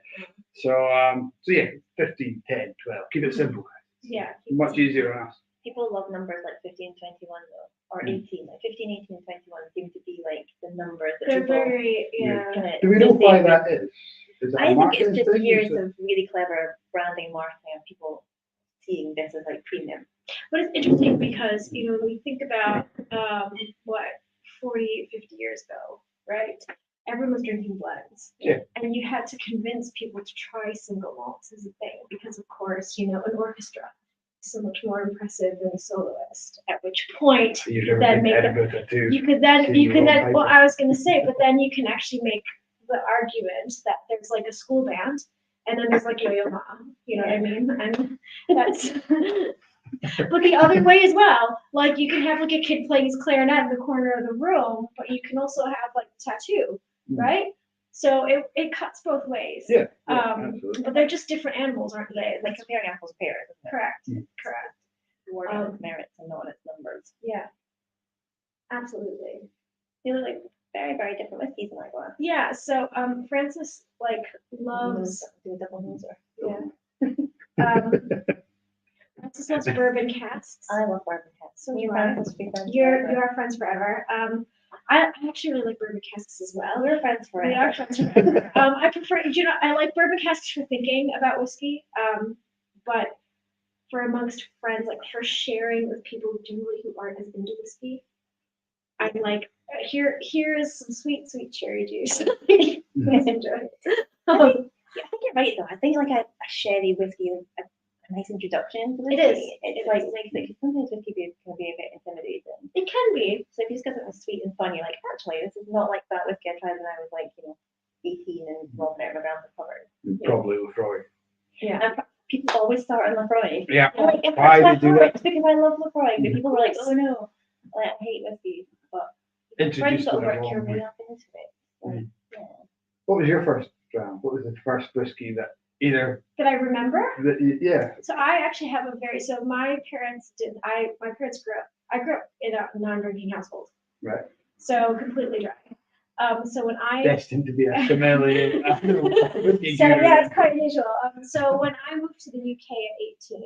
So yeah, 15, 10, 12, keep it simple.
Yeah.
Much easier on us.
People love numbers like 15, 21 though, or 18. Like 15, 18, 21 seem to be like the numbers that
They're
people
very,
kinda
Do we know why
associate
that
with.
is? Is that a
I think
marketing
it's just
thing?
years
Is it-
of really clever branding, marketing, and people seeing this as like premium.
but it's interesting because, when you think about, 40, 50 years ago, right? Everyone was drinking blends.
Yeah.
And you had to convince people to try single malts as a thing because, of course, an orchestra is so much more impressive than a soloist, at which point
You've
then
never been
make
to
it-
Edinburgh too.
you could then,
Single
well,
piper.
I was going to say, but then you can actually make the argument that there's like a school band and then there's like Yo-Yo Ma, you know what I mean? And that's, but the other way as well, like you can have like a kid playing his clarinet in the corner of the room, but you can also have like a tattoo, right? So it cuts both ways.
Yeah, absolutely.
But they're just different animals, aren't they?
It's like comparing apples to pears, isn't it?
Correct,
Mm.
correct.
Rewarding its merits and not its numbers.
Yeah, absolutely.
These are like very, very different whiskeys in my glass.
Yeah, so Francis loves
Do a double moser.
Francis loves bourbon casks.
I love bourbon casks.
So
You
do I.
friends, be friends.
You
forever.
are friends forever. I actually really like bourbon casks as well.
We're friends
We
forever.
are friends forever. I prefer, I like bourbon casks for thinking about whiskey, but for amongst friends, like for sharing with people generally who aren't as into whiskey, I'm like, here is some sweet, sweet cherry juice. Please enjoy.
I think you're right though. I think like a sherry whiskey is a nice introduction to
It
whiskey.
is.
It's like sometimes whiskey can be a bit intimidating.
It can be.
So if you just get something sweet and fun, you're like, actually, this is not like that whiskey I tried when I was like, 18 and robbing out my grandma's cupboard.
Probably Lefroy.
Yeah.
And people always start on Lefroy.
Yeah.
I'm like, if
Why
that's
they do
Lefroy,
that?
it's because I love Lefroy. But people were like, oh no, like, I hate whiskey. But trying
Introduced
to
in the
work your
wrong
way
way.
up into it. Like, yeah.
What was your first dram? What was the first whiskey that either?
That I remember.
Yeah.
So I actually have so my parents I grew up in a non-drinking household.
Right.
So completely dry. So when I
Destined to be a sommelier. Whiskey
So
guru.
yeah, it's quite unusual. So when I moved to the UK at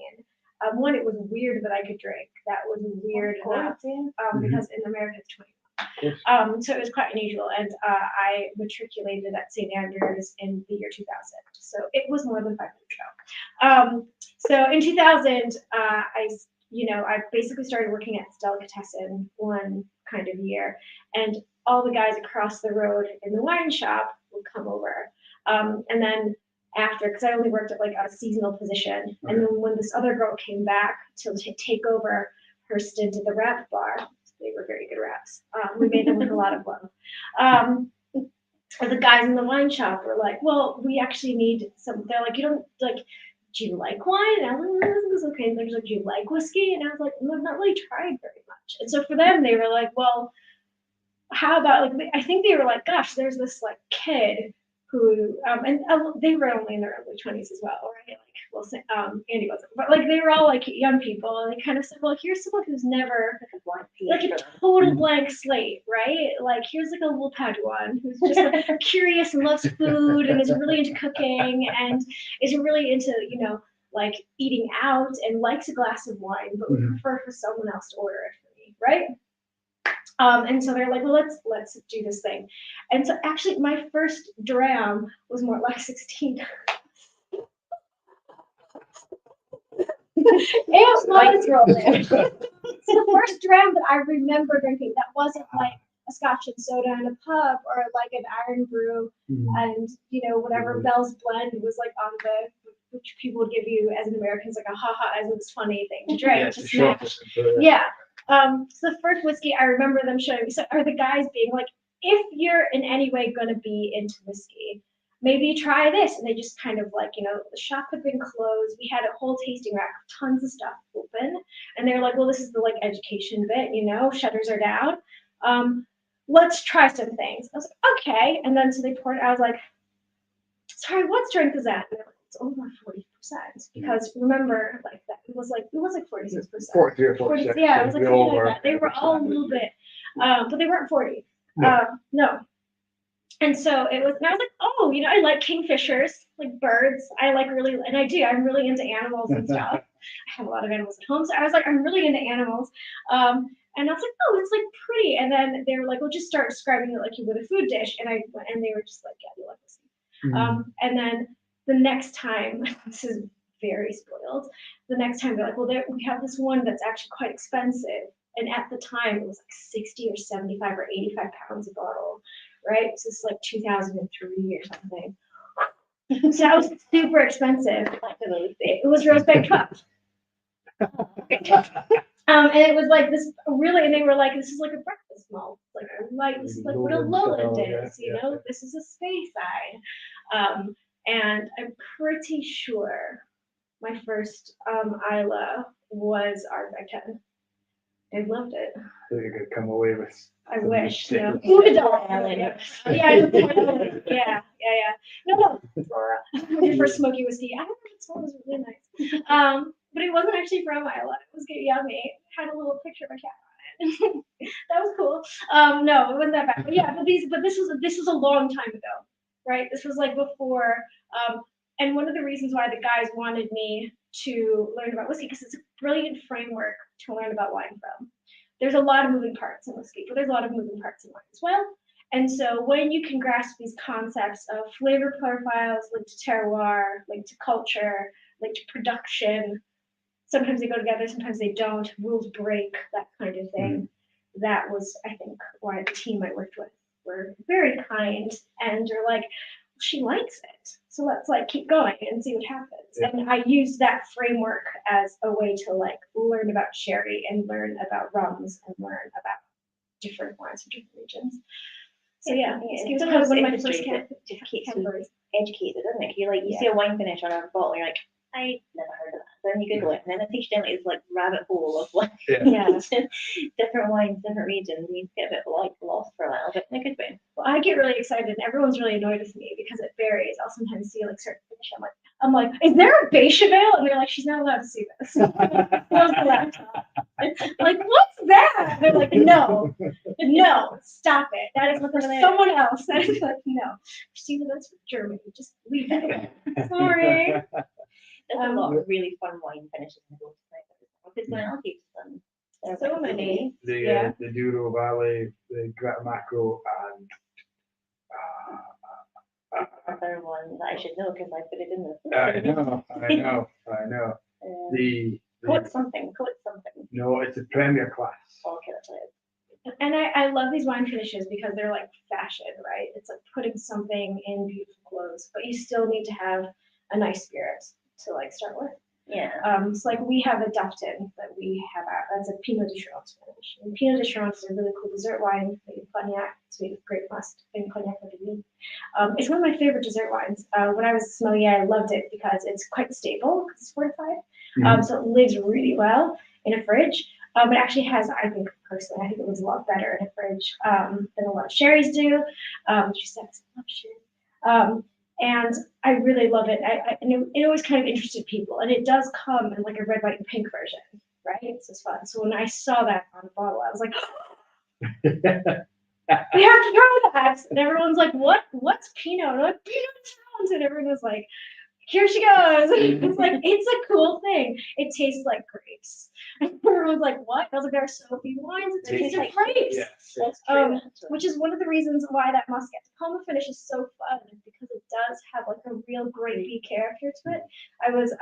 18, one, it was weird that I could drink. That was weird
Of course,
enough,
yeah.
because in America it's 21.
Yes.
So it was quite unusual, and I matriculated at St. Andrews in the year 2000. So it was more than 5 years ago. So in 2000, I basically started working at Delicatessen one kind of year, and all the guys across the road in the wine shop would come over. And then after, because I only worked at like a seasonal position, and then when this other girl came back to take over her stint at the rap bar, they were very good raps. We made them with a lot of love. The guys in the wine shop were like, well, we actually need some, they're like, you don't like, do you like wine? And I was like, this is okay. And they're just like, do you like whiskey? And I was like, no, I've not really tried very much. And so for them, they were like, well, how about like, I think they were like, gosh, there's this like kid who, and they were only in their early 20s as well, right? Like, well, Andy wasn't, but like they were all like young people, and they kind of said, well, here's someone who's never like a total blank slate, right? Like here's like a little Padawan who's just like, curious and loves food and is really into cooking and is really into like eating out and likes a glass of wine, but would prefer for someone else to order it for me, right? And so they're like, well, let's do this thing. And so actually my first dram was more like 16. It was not a draw there. It's the first dram that I remember drinking that wasn't like a scotch and soda in a pub or like an iron brew and whatever Bell's blend was like on which people would give you as an American, is like a haha, as it's funny thing to drink.
Yeah,
to
to
snack.
shop.
Yeah. So the first whiskey I remember them showing me, so are the guys being like, if you're in any way going to be into whiskey, maybe try this. And they just kind of like, you know, the shop had been closed. We had a whole tasting rack of tons of stuff open. And they were like, well, this is the like education bit, you know, shutters are down. Let's try some things. I was like, okay. And then so they poured, I was like, sorry, what strength is that? And they're like, it's over 40%. Because remember, like that, it was like 46%.
43 or 46.
Yeah, it was like something
over.
like that. They were all a little bit, but they weren't 40.
No.
No. And so it was, and I was like, oh, you know, I like kingfishers, like birds. I like really, and I do, I'm really into animals and stuff. I have a lot of animals at home. So I was like, I'm really into animals. And I was like, oh, it's like pretty. And then they were like, well, just start describing it like you would a food dish. And they were just like, yeah, you like this. And then the next time, this is very spoiled. The next time they're like, well, we have this one that's actually quite expensive. And at the time it was like 60 or 75 or 85 pounds a bottle, right? So it's like 2003 or something. So that was super expensive. It was rose bag cup. And it was like this really, and they were like, this is like a breakfast malt, like a light, this is like what a Lowland is, you know, this is a space side. And I'm pretty sure my first Isla was our bag 10. I loved it.
So you could come away with.
I wish. No.
Yeah.
Yeah. No. Your first smoky whiskey. I don't know, it was really nice. But it wasn't actually from Iowa. It was yummy. It had a little picture of a cat on it. That was cool. No, it wasn't that bad. But yeah, but this was a long time ago, right? This was like before. And one of the reasons why the guys wanted me to learn about whiskey, because it's a brilliant framework to learn about wine from. There's a lot of moving parts in whiskey, but there's a lot of moving parts in wine as well. And so when you can grasp these concepts of flavor profiles linked to terroir, linked to culture, linked to production, sometimes they go together, sometimes they don't, rules break, that kind of thing. That was, I think, why the team I worked with were very kind and they're like, she likes it. So let's like keep going and see what happens. Yeah. And I used that framework as a way to like learn about sherry and learn about rums and learn about different wines from different regions. So yeah, it's kind of one of my first categories.
Educated, isn't it? You see a wine finish on a bottle, you're like, I never heard of that. Then you Google it, and then it takes you down this like rabbit hole of like different wines, different regions, and you get a bit like lost for a while, but in a good way.
Well, I get really excited, and everyone's really annoyed with me because it varies. I'll sometimes see like certain finish. I'm like, is there a bechamel? And they're like, she's not allowed to see this. Close the laptop. Like, what's that? They're like, no, stop it. That is for someone else. That is like, no, Christina, that's for Germany. Just leave that. Sorry.
There's a lot of really fun wine finishes in the book tonight. Because when I'll keep them,
so many.
The Douro Valley, the Greta Macro, and
other one that I should know because I put it in the.
I know.
Quote something.
No, it's a premier class.
Okay, that's it.
And I love these wine finishes because they're like fashion, right? It's like putting something in beautiful clothes, but you still need to have a nice spirit to like start with.
Yeah.
So like we have a Dufton that we have out. That's a Pinot de Charente finish. And Pinot de Charente is a really cool dessert wine made in Cognac. It's made of grape must and Cognac Martini. It's one of my favorite dessert wines. When I was a sommelier, I loved it because it's quite stable because it's fortified. So it lives really well in a fridge. It actually has, I think personally, it lives a lot better in a fridge than a lot of sherries do. Which is I love sherry. And I really love it. It always kind of interested people, and it does come in like a red, white, and pink version, right? So it's fun. So when I saw that on the bottle, I was like, we have to try that. And everyone's like, what's Pinot? And I'm like, Pinot, and everyone was like, here she goes. It's like, it's a cool thing. It tastes like grapes. And everyone's like, what? I was like, there are so few wines that taste like grapes.
Yes,
which is one of the reasons why that Muscat Tacoma finish is so fun, because it does have like a real grapey character to it. I was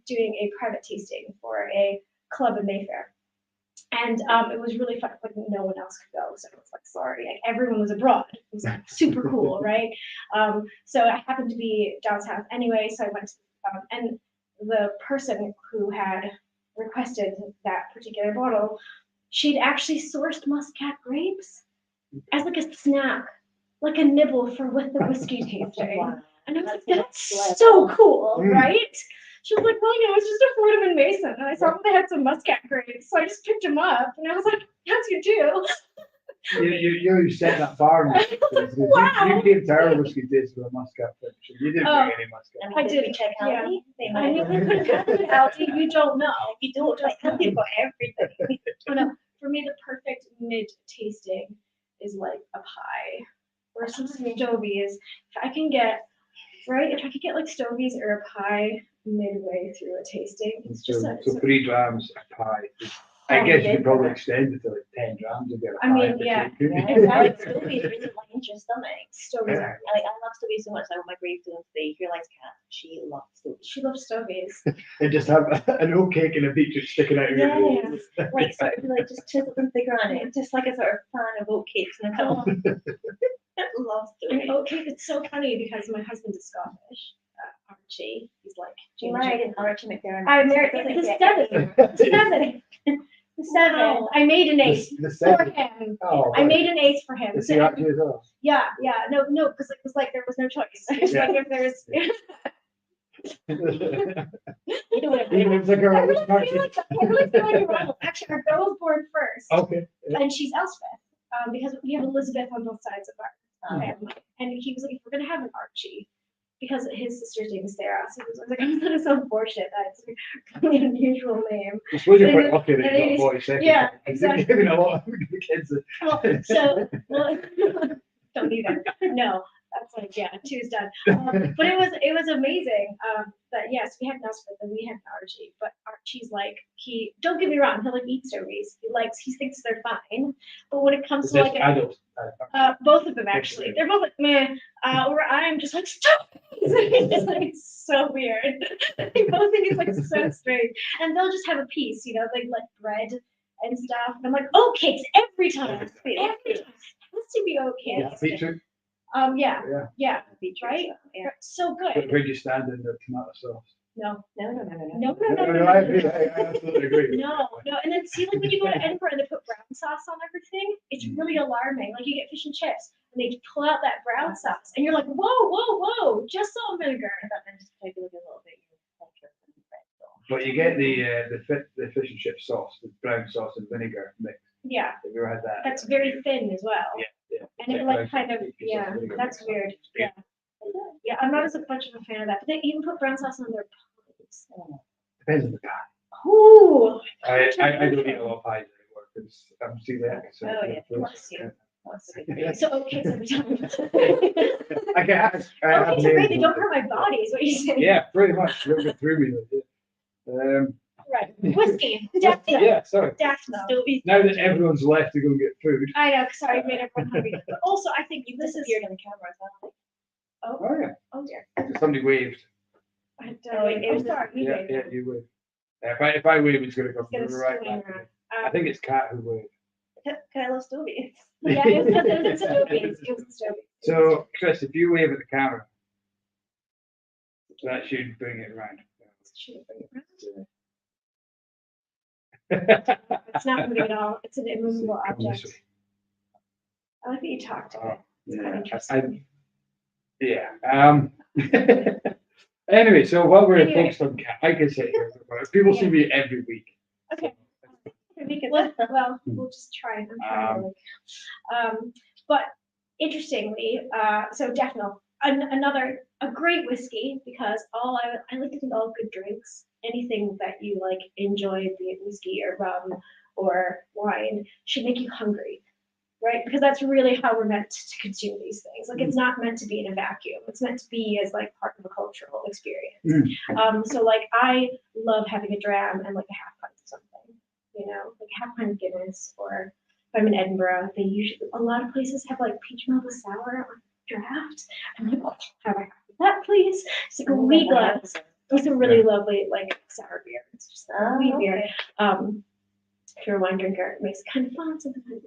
doing a private tasting for a club in Mayfair. And it was really fun. Like no one else could go, so I was like, sorry. Like everyone was abroad. It was like super cool, right? So I happened to be down south anyway, so I went to And the person who had requested that particular bottle, she'd actually sourced Muscat grapes as like a snack, like a nibble for with the whiskey tasting.
Wow.
And I was like, that's so cool, right? She was like, well, you know, it's just a Fordham and Mason. And I saw that they had some Muscat grapes, so I just picked them up. And I was like, that's you do.
You set that bar.
Wow.
You gave terrible whiskey taste with a Muscat fiction. You didn't bring any Muscat.
And
I
did we
did,
check
yeah.
Aldi? They
I
might
mean,
have.
they could have had it at Aldi, you don't know.
You don't like Aldi got everything.
Oh, no. For me, the perfect mid-tasting is like a pie or some stovies. If I can get, right, if I could get like stovies or a pie midway through a tasting, it's just
So 3 drams a pie. I guess you could probably extend it to like 10 drams and get a pie.
I mean, yeah.
Like Stovies really lighten your stomach.
Stovies
Yeah.
are.
I love Stovies so much. I want my gravestone today. If your line's cat, she loves Stovies.
She loves stovies.
And just have an oat cake and a beetroot sticking out of your
Yeah.
nose.
Like sort of like just chisel them thicker on it. Just like a sort of fan of oat cakes and a
Oh,
love
and
Stovies.
oat cake, it's so funny because my husband is Scottish. Archie, he's like,
You married an Archie McDiarmid.
I married the 7. I made an 8
The
for
second.
him.
Oh,
I made an 8 for him.
Is he actually as well?
Yeah, no, because it was like there was no choice. It's
Yeah.
like if there's.
You don't have
Even if it's a girl, which part
I really feel like a rebel. Actually, our girl was born first,
Okay.
and she's Elspeth, because we have Elizabeth on both sides of our family. And he was like, if we're gonna have an Archie, because his sister's name is Sarah, so he was like, I'm gonna so fortunate that it's a really unusual name.
I suppose you're quite
And
lucky that
it
you
is-
got a boy second.
yeah,
Because they're
exactly.
giving a lot of kids.
Well, don't even. No, that's like, yeah, 2's done. But it was amazing. That yes, we had an Elspeth and we had an Archie. But Archie's like, don't get me wrong, he'll like eat stories. He thinks they're fine. But when it comes
It's
to
just
like
adults.
both of them actually, they're both like meh. Or I'm just like stop. It's like so weird. They both think it's like so strange, and they'll just have a piece, you know, like bread and stuff. And I'm like, oat cakes every time. Every time. It has to be oat
Yeah,
cakes.
feature.
Yeah,
Yeah.
right?
Yeah.
So good.
Where do you stand in the tomato sauce?
No.
No.
No, I agree. I absolutely agree.
No. And then see, like when you go to Edinburgh and they put brown sauce on everything, it's really alarming. Like you get fish and chips and they pull out that brown sauce and you're like, whoa, just salt and vinegar.
That then just take a little bit of culture and bread.
But you get the fish and chip sauce, the brown sauce and vinegar mix.
Yeah,
Have you ever had that?
that's very thin as well.
Yeah.
And it like kind of, yeah, that's weird. Yeah. Yeah, I'm not as much of a fan of that. But they even put brown sauce on their pies.
Depends on the pie.
Ooh.
I don't eat a lot of pies anymore because I'm celiac. So
Oh, yeah,
bless you.
What's the big
So okay, every time.
I can have.
Okay, so great. They don't hurt my body, is what you're saying.
Yeah, pretty much. They'll get through me.
Right. Whiskey. Definitely.
Yeah, sorry.
Definitely.
Now that everyone's left to go and get food.
I know, sorry, I made everyone hungry. But also, I think
You
this is.
disappeared on the camera as well.
Oh yeah.
Oh dear.
Somebody waved.
I'm sorry. You
Yeah,
did.
yeah, you waved. Yeah, if I wave, it's gonna come
It's gonna
right
swing
back. to me.
around.
I think it's Cat who waved.
Kylo Stovies.
Yeah, it was the stovies. It was the stovies.
So, Chris, if you wave at the camera, that should bring it around.
Should I bring it around? It's not moving at all. It's an immovable
Come this
object.
way.
I like that you talked to it. It's kind of
Yeah,
interesting.
yeah. Anyway, so while we're
Anyway.
focused on Cat, I can sit here. People see me every week.
Okay. Well, we'll just try. I'm trying to but interestingly, so Deathmill, a great whiskey because I like to think all good drinks, anything that you like enjoy, be it whiskey or rum or wine, should make you hungry, right? Because that's really how we're meant to consume these things. Like it's not meant to be in a vacuum. It's meant to be as like part of a cultural experience. So like I love having a dram and like a half pint of something, you know, like a half pint of Guinness, or if I'm in Edinburgh, a lot of places have like peach melba sour on draft. I'm like, oh, have I that please? It's like a wee glass. It's a really lovely like sour beer. It's just a wee beer. If you're a wine drinker, it makes it kind of fun, something kind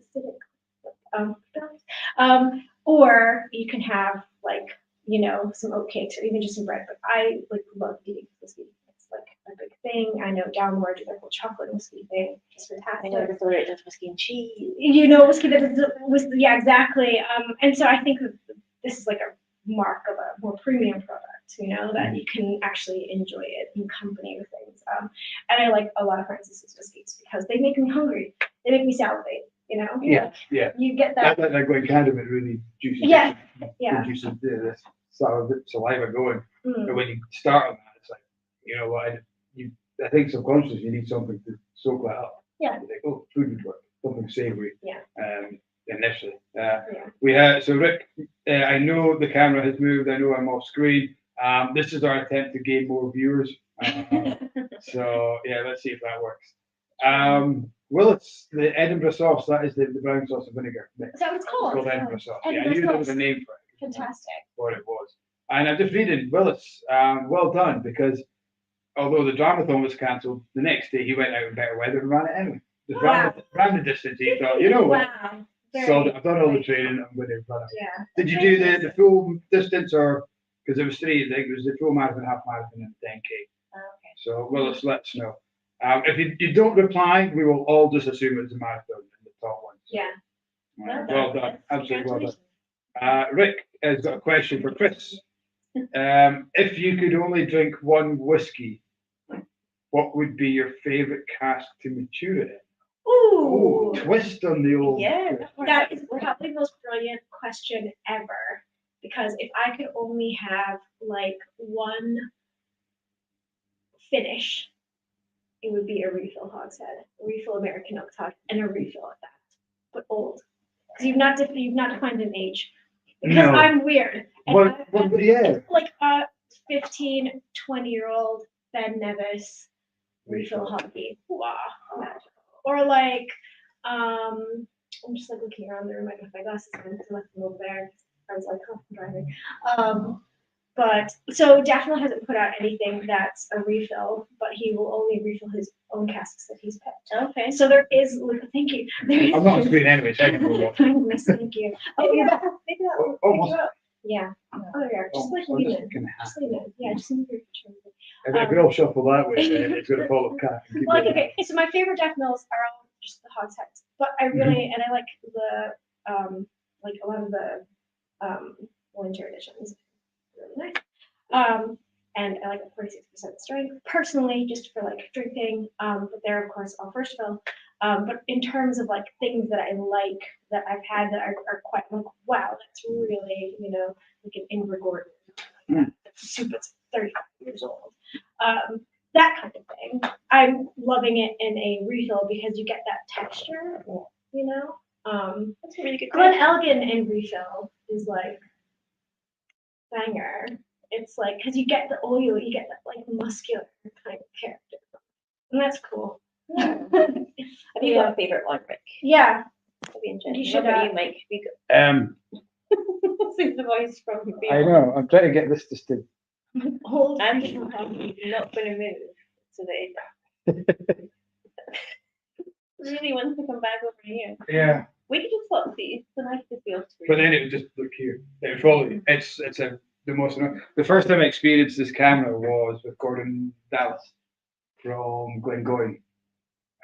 of acidic. Or you can have like you know, some oatcakes or even just some bread. But I like love eating whiskey. It's like a big thing. I know Downward do their whole chocolate whiskey thing. It's fantastic.
I know Inverurie it does whiskey and cheese.
You know, whiskey that is whiskey, yeah, exactly. And so I think that this is like a mark of a more premium product, you know, that you can actually enjoy it in company with things. And I like a lot of Francis's whiskeys because they make me hungry. They make me salivate, you know?
Yeah, yeah.
You get that.
Like when cannabis really juices.
Yeah, yeah.
Produces this saliva going.
Mm.
But when you start on that, it's like, you know what, I think subconsciously you need something to soak that up.
Yeah.
You think, oh, food would work, something savoury.
Yeah.
Initially.
Yeah.
We had, so Rick, I know the camera has moved, I know I'm off screen. This is our attempt to gain more viewers. So yeah, let's see if that works. Willis, the Edinburgh sauce, that is the brown sauce and vinegar mix.
Is that what it's called?
It's called Edinburgh sauce.
Edinburgh
Yeah, I knew there was a
sauce.
name for it.
Fantastic.
What it was. And I'm just reading, Willis, well done, because although the dramathon was cancelled, the next day he went out in better weather and ran it anyway. Just ran the distance, he thought, you know what?
Wow.
So I've done all the training, I'm going to run it.
Yeah.
Did you do the full distance, or, because there was three, I think it was the full marathon, half marathon, and 10K.
Oh, okay.
So Willis, let us know. If you don't reply, we will all just assume it's a marathon in the top one. So,
Yeah.
well done, absolutely well done. Rick has got a question for Chris. If you could only drink one whiskey, what would be your favourite cask to mature it in?
Ooh.
Twist on the old.
Yeah.
That is probably the most brilliant question ever. Because if I could only have like one finish, it would be a refill hogshead, a refill American oak tart, and a refill at that. But old. Because you've not defined an age. Because
No.
I'm weird. And
What, yeah.
like a 15, 20-year-old Ben Nevis refill hoggy. Wow. Magical. Or like, I'm just like looking around the room. I got my glasses on because I left them over there. I was like, oh, I'm driving. But so definitely hasn't put out anything that's a refill, but he will only refill his own casks that he's picked.
Okay.
So there is, thank you.
I'm not on screen anyway, so I can go watch.
Kindness, thank you. Oh,
Maybe
yeah.
that will
Oh,
pick you up.
Yeah. Oh, yeah. Just like
I'm
leave
just
it.
gonna
Just leave it. Yeah, just leave it.
If we all shuffle that way, then it's going to fall apart.
Well, okay. So my favorite Jack Mills are all just the hogsheads, but I really and I like the like a lot of the winter editions. Really nice. And I like a 46% strength personally, just for like drinking. But they're of course all first fill. But in terms of like things that I like that I've had that are quite like, wow, that's really, you know, like an Ingrid Gordon. Super 35 years old. That kind of thing. I'm loving it in a refill because you get that texture, you know.
That's a really good
Glen
question.
Elgin in refill is like banger. It's like because you get the oil, you get that like muscular kind of character, and that's cool.
I think you have a favorite one, Rick.
Yeah.
That'd be interesting.
You should,
What about you, Mike? Sing the voice from
I know, I'm trying to get this to stick.
Hold.
I'm not going to move today. Really wants to come back over here.
Yeah,
We could just swap these, then I could just be off screen.
but then it would just look here. It would follow you. It's the most. The first time I experienced this camera was with Gordon Dallas from Glengoyne,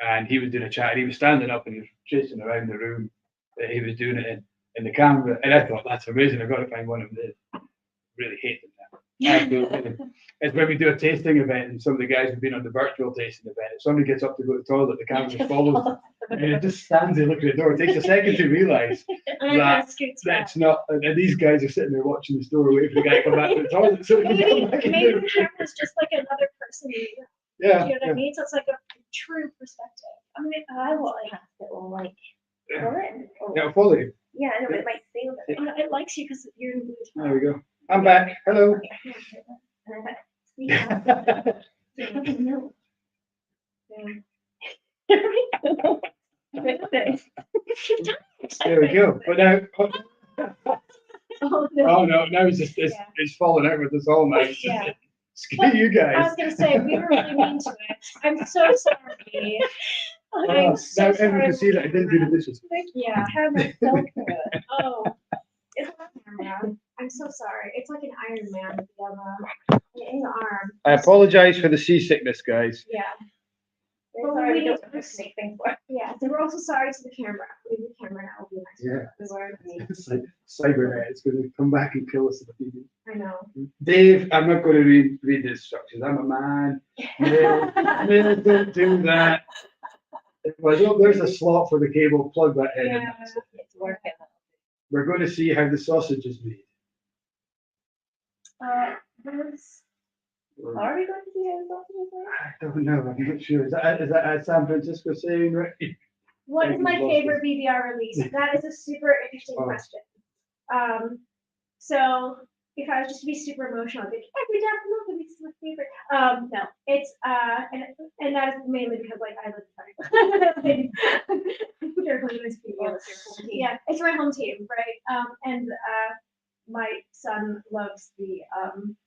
and he was doing a chat. And he was standing up and he was chasing around the room that he was doing it in the camera, and I thought that's amazing. I've got to find one of these. Really hated that. Absolutely. It's when we do a tasting event and some of the guys have been on the virtual tasting event. If somebody gets up to go to the toilet, the camera just follows them. And it just stands there looking at the door. It takes a second to realise that it's not. And these guys are sitting there watching the store waiting for the guy to come back to the toilet. So
Maybe the camera's just like another person.
yeah,
You know what I mean? So it's like a true perspective. I mean, I will like
Cast it on like,
yeah.
or it. Or,
It'll follow you.
yeah, I know, it might stay over there.
it likes you because you're in blue.
There we go. I'm back. Hello. There we go. But now,
Oh,
oh no, now it's falling out with us all now. It's just,
Yeah.
screw you
I
guys.
was gonna say we were really mean to it. I'm so sorry. I'm
Now
so
everyone
sorry.
can see that I didn't do the dishes.
Yeah.
How myself to it.
Oh, it's on camera. I'm I'm so sorry. It's like an Iron Man in the arm.
I apologise for the seasickness, guys.
Yeah.
It's
But
already
we
don't
need
have to make things work.
Yeah, so we're also sorry to the camera. Leave the camera now. It'll be nice.
Yeah.
We were,
It's like Cybernet is going to come back and kill us in the TV.
I know.
Dave, I'm not going to read the instructions. I'm a man. No, don't do that. Well, there's a slot for the cable. Plug that in. And
Yeah.
that's it.
it's working.
We're going to see how the sausage is made.
There's
Are we going to see how the sausage is made?
I don't know. I'm not sure. Is that a San Francisco saying, right?
what is my favorite BBR release? That is a super interesting
Oh.
question. So if I was just to be super emotional, I'd be like, every Japanese release is my favorite. No, it's and that is mainly because like I live in They're really nice people.
Yeah, it's your home team.
Yeah, it's my home team, right? And my son loves the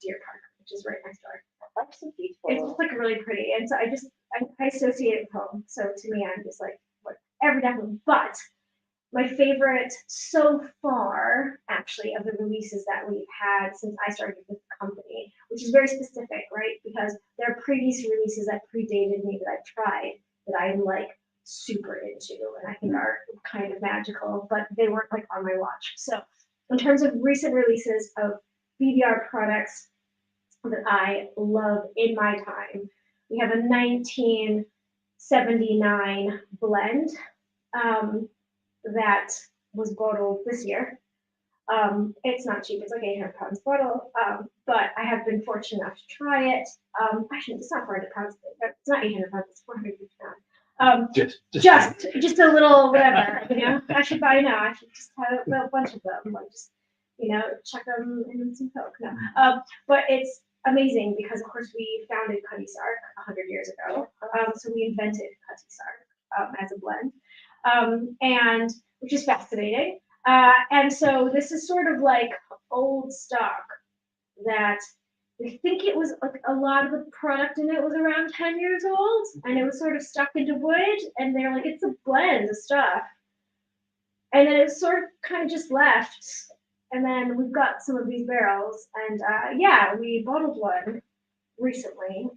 deer park, which is right next door.
That's so beautiful.
It's just like really pretty, and so I associate it with home. So to me, I'm just like what every Japanese. But my favorite so far, actually, of the releases that we've had since I started with the company, which is very specific, right? Because there are previous releases that predated me that I've tried that I'm like super into and I think are kind of magical, but they weren't like on my watch. So in terms of recent releases of BBR products that I love in my time, we have a 1979 blend. That was bottled this year. It's not cheap, it's like 800 pounds bottle, but I have been fortunate enough to try it. Actually, it's not 400 pounds, it's not 800 pounds, it's 450 pounds. Just a little whatever, you know. I should buy now. I should just have a bunch of them, like just, you know, chuck them in some Coke. No, but it's amazing because of course we founded Cutty Sark 100 years ago. So we invented Cutty Sark as a blend. And which is fascinating. And so this is sort of like old stock that we think it was like a lot of the product in it was around 10 years old and it was sort of stuck into wood and they're like, it's a blend of stuff. And then it sort of kind of just left. And then we've got some of these barrels and yeah, we bottled one recently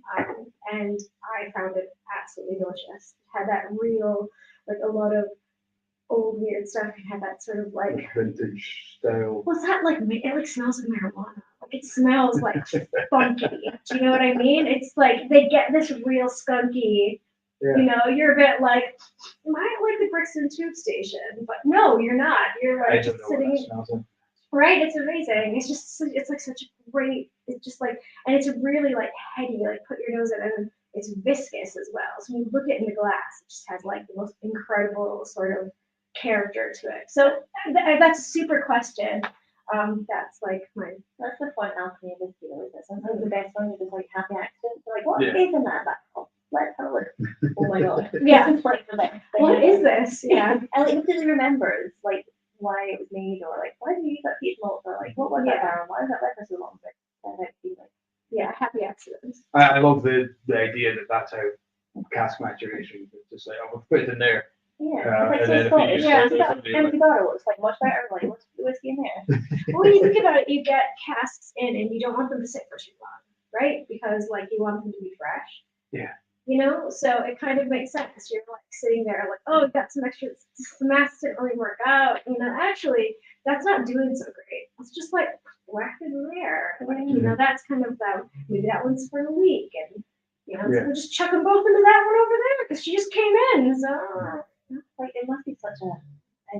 and I found it absolutely delicious. It had that real, like a lot of old weird stuff. It had that sort of like
vintage style.
what's that like? It like smells like marijuana. Like it smells like funky. Do you know what I mean? It's like they get this real skunky.
Yeah.
You know, you're a bit like, am I at like the Brixton Tube Station? But no, you're not. You're
I
like
don't
just
know what that
sitting.
smells like.
Right? It's amazing. It's like such a great. It's just like, and it's really like heady. Like put your nose in, and it's viscous as well. So when you look at it in the glass, it just has like the most incredible sort of character to it. So that's a super question. That's like
That's the fun alchemy of whiskey, though, isn't it? Sometimes the best ones are just like happy accidents. They're like, what
Yeah.
is in that bottle? Let's have a look. Oh my god.
Yeah.
This is like the best thing.
what is this? Yeah.
And like completely remembers like why it was made or like why did you use that peat malt or like what was that barrel? Why is that record so long?
Yeah, happy accidents.
I love the idea that that's how cask maturation is. Just like, oh, we'll put it in there.
Yeah,
And
it's
then
like
a few
so Scottish.
years
Yeah,
later,
that
somebody
empty bottle looks like much better. Like what's the whiskey in there?
Well, when you think about it, you get casks in and you don't want them to sit for too long, right? Because like you want them to be fresh.
Yeah.
You know, so it kind of makes sense. You're like sitting there like, oh, we got some extra, the mass didn't really work out. You know, actually, that's not doing so great. It's just like whack it in there. Like, you know, that's kind of maybe that one's for a week. And, you know, so we'll just chuck them both into that one over there because she just came in. So,
Like it must be such a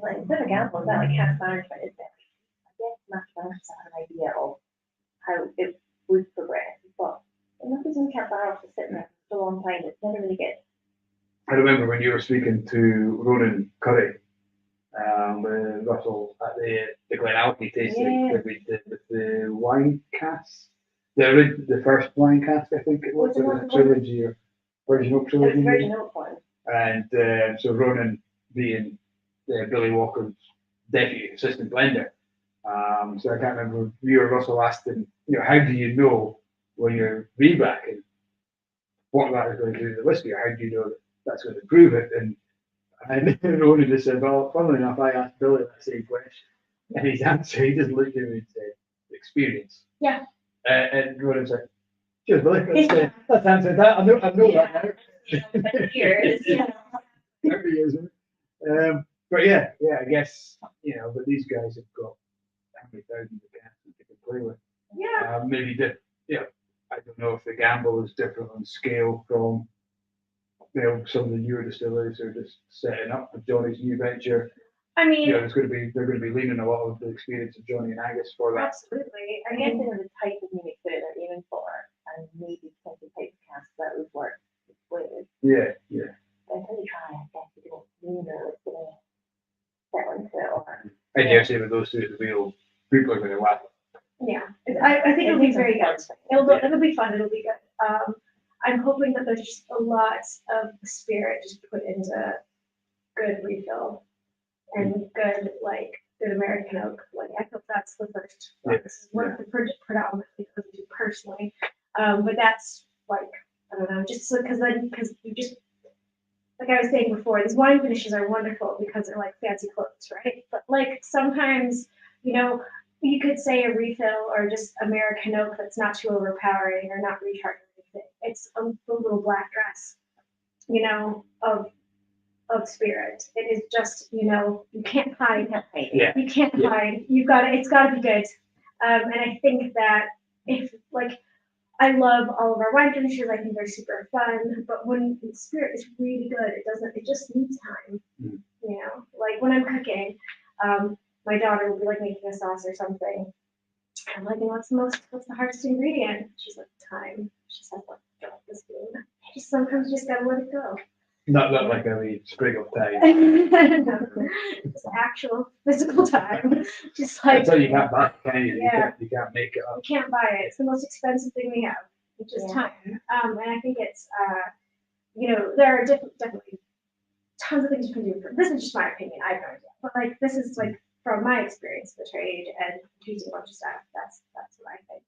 like it's a bit of a gamble. Is that like cask management? Is it? I guess master managers have an idea of how it would progress, but it must be some cask barrels just sitting there for a long time. It's never really good.
I remember when you were speaking to Ronan Curry with Russell at the Glenalpine tasting with the wine cask. The first wine cask, I think it was,
Was it
the
not
trilogy or original
It
trilogy.
was Virgin Oak one.
And so Ronan being Billy Walker's deputy assistant blender. So I can't remember if you or Russell asked him, you know, how do you know when you're rebacking what that is going to do to the whiskey, or how do you know that that's going to improve it? And Ronan just said, well, funnily enough, I asked Billy that same question. And his answer, he just looked at me and said, experience.
Yeah.
And what is it? Cheers, Billy. That's answered that. I know that now.
Years.
Yeah.
30 years. But yeah, I guess, but these guys have got how many thousands of cans that they can play with.
Yeah.
Maybe I don't know if the gamble is different on scale from some of the newer distilleries who are just setting up with Johnny's new venture.
I mean,
they're going to be leaning a lot of the experience of Johnny and Angus for that.
absolutely.
I guess there was a type of music that they're aiming for, and maybe potentially type of cast that would work with.
Yeah.
Until you try, I guess you don't really know what's going to settle into it.
I dare say with those two at the wheel, people are going to laugh.
Yeah, I think it'll be very good. It'll be fun. It'll be good. I'm hoping that there's just a lot of spirit just put into good refill and good American oak. Like I hope that's the first. What the predominantly goes to personally. But that's like I don't know, just because you just like I was saying before, these wine finishes are wonderful because they're like fancy clothes, right? But like sometimes you could say a refill or just American oak that's not too overpowering or not recharging. It's a little black dress, of spirit. It is just, you can't hide.
Yeah.
You can't hide. It's got to be good. And I think that if I love all of our wine finishes. I think they're super fun. But when the spirit is really good, it just needs time.
Mm.
Like when I'm cooking, my daughter will be like making a sauce or something. I'm like, what's the hardest ingredient? She's like, time. She says, like, drop the spoon. Sometimes you just gotta let it go.
Not like a wee sprig of time.
No, just actual physical time. Just like
That's how you can't buy it, can you?
Yeah.
You can't make it up.
You can't buy it. It's the most expensive thing we have, which is time. And I think it's there are definitely tons of things you can do. This is just my opinion. I have no idea. But this is from my experience in the trade and choosing a bunch of stuff. That's what I think.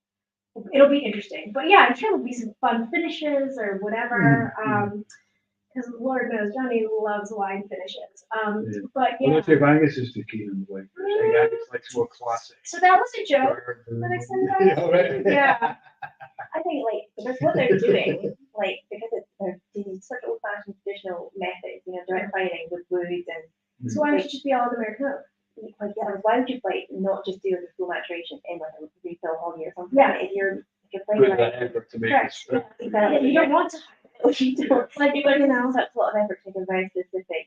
It'll be interesting. But yeah, I'm sure there'll be some fun finishes or whatever. Because Lord knows Johnny loves wine finishes. But yeah.
Well, if Angus is too keen on the wine finish, Angus likes more classic.
So that was a joke that I said that. Yeah.
I think because what they're doing, because they're using such old-fashioned traditional methods, direct firing with wood and.
So why don't you just be all American oak?
Why would you not just do the full maturation in a refill hoggy or something?
Yeah.
If you're
putting that effort to make it.
Exactly.
You don't want to.
You don't. Such a lot of effort to take a very specific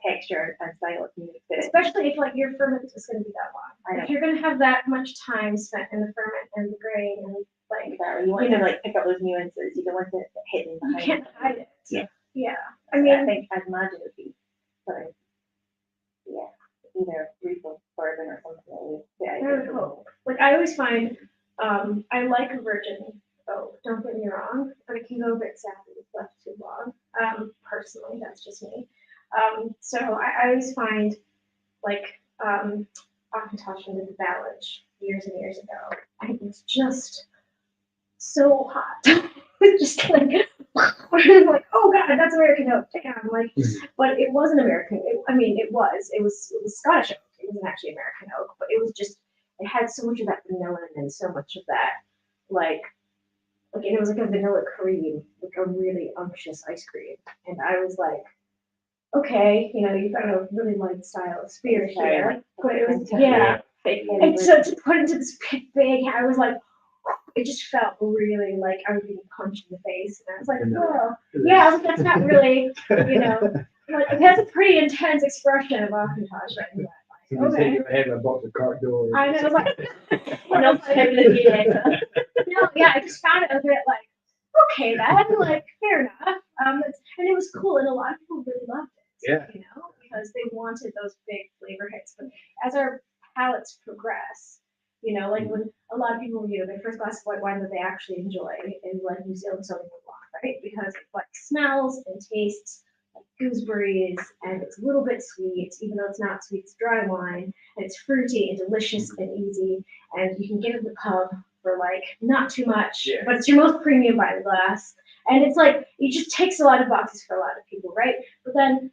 texture and style of music.
Especially if your ferment is going to be that long. If you're going to have that much time spent in the ferment and the grain and
exactly. You want to pick up those nuances. You don't want to hit them behind.
You can't hide it.
Yeah.
Yeah.
I think I'd imagine it would be either refill bourbon or something.
I would hope. I always find I like a virgin oak. Don't get me wrong, but it can go a bit sappy if left too long. Personally, that's just me. So I always find Auchentoshan did the Ballage years and years ago. And it was just so hot. Just oh god, that's American oak. Damn, but it wasn't American. It was Scottish oak. It wasn't actually American oak, but it had so much of that vanilla and so much of that and it was like a vanilla cream, a really unctuous ice cream. And I was like, okay, you've got a really light style of spirit here, but it was And so to put into this big, I was like, it just felt really like I was being punched in the face. And I was like, oh, yeah, that's not really, it has a pretty intense expression of Auchentoshan.
Okay. Your head above the car door.
I know, I just found it a bit okay, then, fair enough. And it was cool, and a lot of people really loved it.
Yeah.
Because they wanted those big flavor hits. But as our palates progress, when a lot of people, their first glass of white wine that they actually enjoy in New Zealand Sauvignon Blanc, right? Because it smells and tastes like gooseberries, and it's a little bit sweet, even though it's not sweet, it's dry wine, and it's fruity and delicious and easy, and you can get it in the pub for not too much, but it's your most premium by the glass, and it's it just takes a lot of boxes for a lot of people, right? But then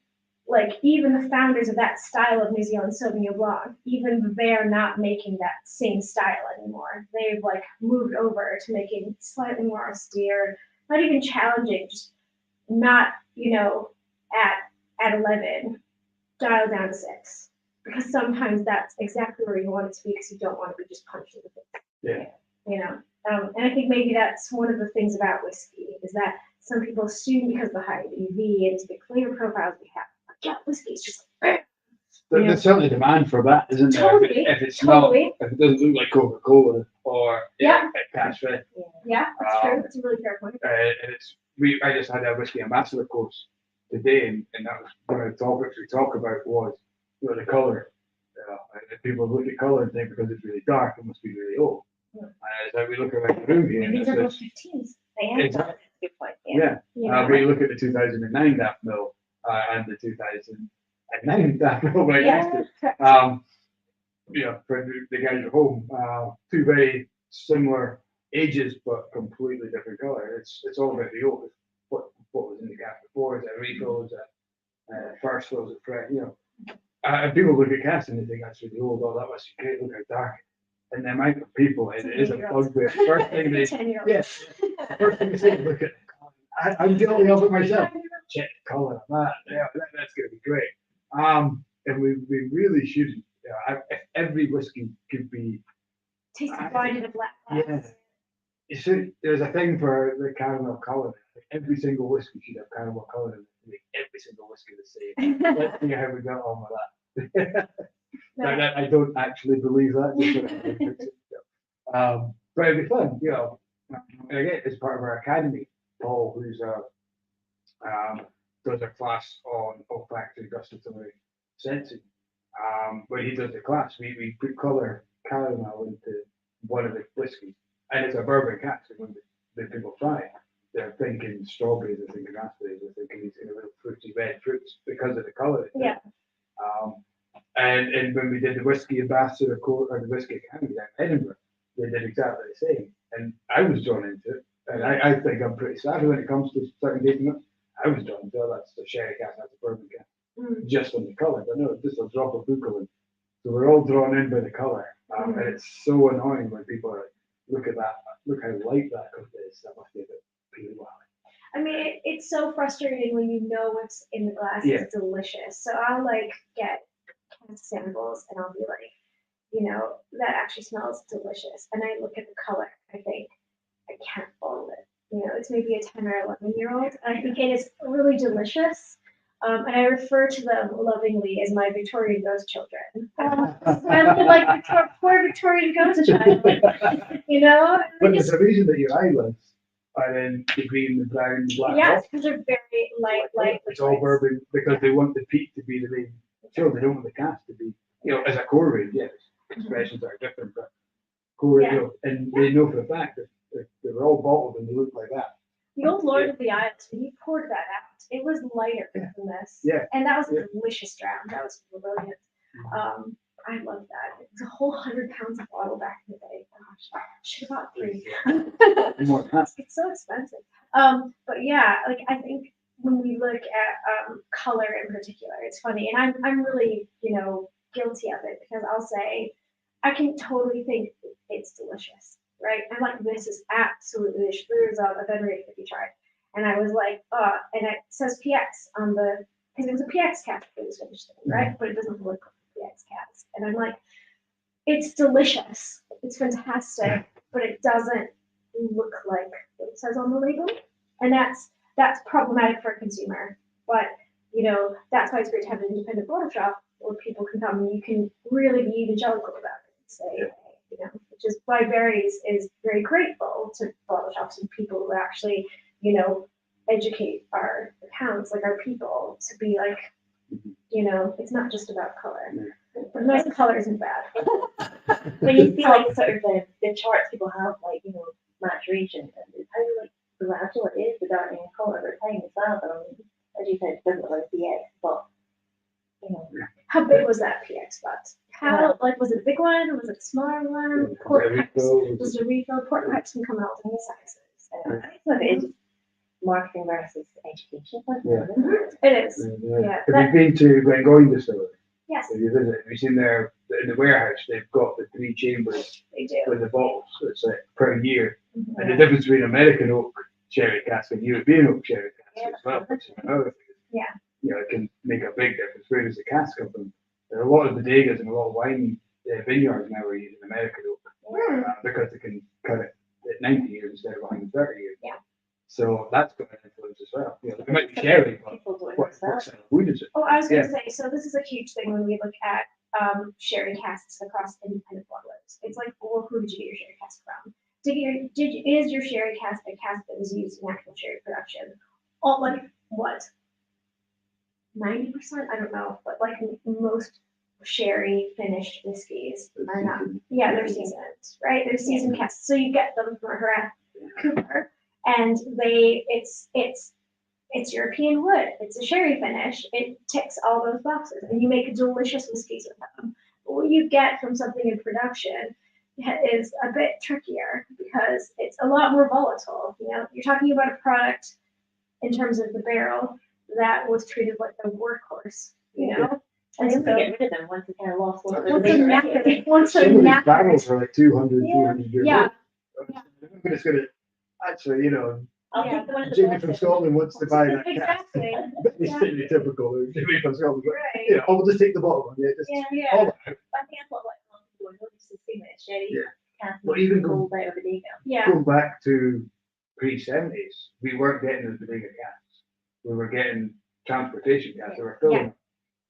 like even the founders of that style of New Zealand Sauvignon Blanc, even they're not making that same style anymore. They've like moved over to making slightly more austere, not even challenging, just not, at 11, dial down to 6. Because sometimes that's exactly where you want it to be, because you don't want to be just punched in the face.
Yeah.
And I think maybe that's one of the things about whiskey, is that some people assume because of the high ABV and the flavor profiles we have, yeah, whiskey is just like,
There's certainly demand for that, isn't there?
Totally,
If it's
totally.
not, if it doesn't look like Coca-Cola or cash red.
Yeah, that's true. That's a really fair point.
And I just had a whiskey ambassador course today, and that was one of the topics we talk about was the colour. And people look at colour and think because it's really dark, it must be really old.
Yeah.
And it's like we look around the room here.
And these are both 15s.
Exactly.
Good point.
Yeah. We look at the 2009 DAF mill and the 2009 DAF mill right next to it. For the guys at home, two very similar ages but completely different colour. It's all about the oak. What was in the cask before? Is it refill? Is it first fill? Is it fresh? And people look at casks and they think that's really old. Oh, that must be great. Look how dark. And the amount of people, it is a bugbear. First thing they say, look at. I'm guilty of it myself. Check the colour of that. Yeah, that's going to be great. And we really shouldn't. If every whiskey could be
tasted wine in a black glass.
Yeah. You see, there's a thing for the caramel colour. Every single whiskey should have caramel colour in it. Make every single whiskey the same. Let's see how we got on with that. I don't actually believe that. But it'd be fun, And again, it's part of our academy. Paul, who's does a class on olfactory gustatory sensing. When he does the class, we put colour caramel into one of the whiskies, and it's a bourbon cask. When the people try it, they're thinking strawberries, they're thinking raspberries, they're thinking these kind of little fruity red fruits because of the colour.
Yeah.
And when we did the whiskey ambassador course or the whiskey academy in Edinburgh, they did exactly the same, and I was drawn into it. And I think I'm pretty savvy when it comes to certain dating notes. I was drawn into that's the sherry cask, that's the bourbon cask, just on the colour. But no, it's just a drop of buccal. So we're all drawn in by the colour, and it's so annoying when people are like, look at that, look how light that cup is. That must be a bit peely.
I mean, it's so frustrating when you know what's in the glass is delicious. So I'll get samples and I'll be like, that actually smells delicious. And I look at the color, I think, I can't follow it. It's maybe a 10 or 11-year-old. And I think it is really delicious. And I refer to them lovingly as my Victorian ghost children. I look like poor Victorian ghost child,
But there's a reason that your eyelids are in the green, the brown, the black.
Yes, because they're very light.
It's all bourbon because they want the peat to be the main show. They don't want the cask to be, as a core range, yes, expressions are different, but core, and they know for a fact that they're all bottled and they look like that.
The old Lord of the Isles, when you poured that out, it was lighter than this.
Yeah.
And that was a delicious dram. That was brilliant. I love that. It was a whole 100 pounds of bottle back in the day. Gosh, I should have bought 3. It's so expensive. But yeah, I think when we look at color in particular, it's funny, and I'm really guilty of it because I'll say I can totally think it's delicious, right? I'm like, this is absolutely delicious. There's a Inverurie that we tried, and I was like, and it says PX on the because it was a PX cask that was finished, right? But it doesn't look like a PX cask, and I'm like, it's delicious, it's fantastic, but it doesn't look like what it says on the label, and that's problematic for a consumer. But that's why it's great to have an independent bottle shop where people can come and you can really be evangelical about it and say, which is why Barry's is very grateful to bottle shops and people who actually, educate our accounts, like our people, to be like, it's not just about color. But nice color isn't bad.
When you see sort of the charts people have, maturation, and it's how gradual it is, the darkening of color over time as well. But as you said, it doesn't look like PX, but
how big was that PX box? How was it a big one? Was it a smaller one? Port pipes. Was it a refill? Port pipes can come out in all sizes.
So it is marketing versus education.
Yeah.
It is.
Have you been to Glengoyne Distillery?
Yes,
Have you visited? Have you seen their in the warehouse? They've got the 3 chambers
they do.
with the bottles. So it's like per year.
Mhm.
And the difference between American oak sherry cask and European oak sherry cask as well, which is another thing.
Yeah.
You know, it can make a big difference. Where does the cask come from? There are a lot of bodegas and a lot of wine vineyards now are using American oak because they can cut it at 90 years instead of 130 years.
Yeah.
So that's got an influence as well. You know, it might be sherry, but what kind of wood is it?
Oh, I was going to say, so this is a huge thing when we look at sherry casks across independent bottlers. It's like, well, who did you get your sherry cask from? Is your sherry cask a cask that was used in actual sherry production? All like what? 90%? I don't know, but like most sherry finished whiskeys are not. Yeah, they're seasoned, right? They're seasoned casks. So you get them from Harath Cooper, and it's European wood. It's a sherry finish. It ticks all those boxes, and you make delicious whiskeys with them. But what you get from something in production is a bit trickier because it's a lot more volatile. You know, you're talking about a product in terms of the barrel that was treated like a workhorse. You know,
And
and
then we
so
get rid of them once they kind of lost one.
once they're knackered, once
Some
they're
of these
knackered,
barrels are like 200 years
yeah,
old. I'm just gonna actually, you know,
I'll
Yeah.
take the one of the
Jimmy from
boxes.
Scotland wants to buy that cask.
exactly.
It's stereotypical. Jimmy from Scotland.
Right.
Yeah, I'll just take the bottom one. Yeah, just
Yeah.
all that.
I think that's what like most people are used to seeing it. Sherry
Yeah.
can't
Well, even
rolled out of a bodega.
Yeah.
Going back to pre-70s, we weren't getting the bodega casks. We were getting transportation casks. They were filling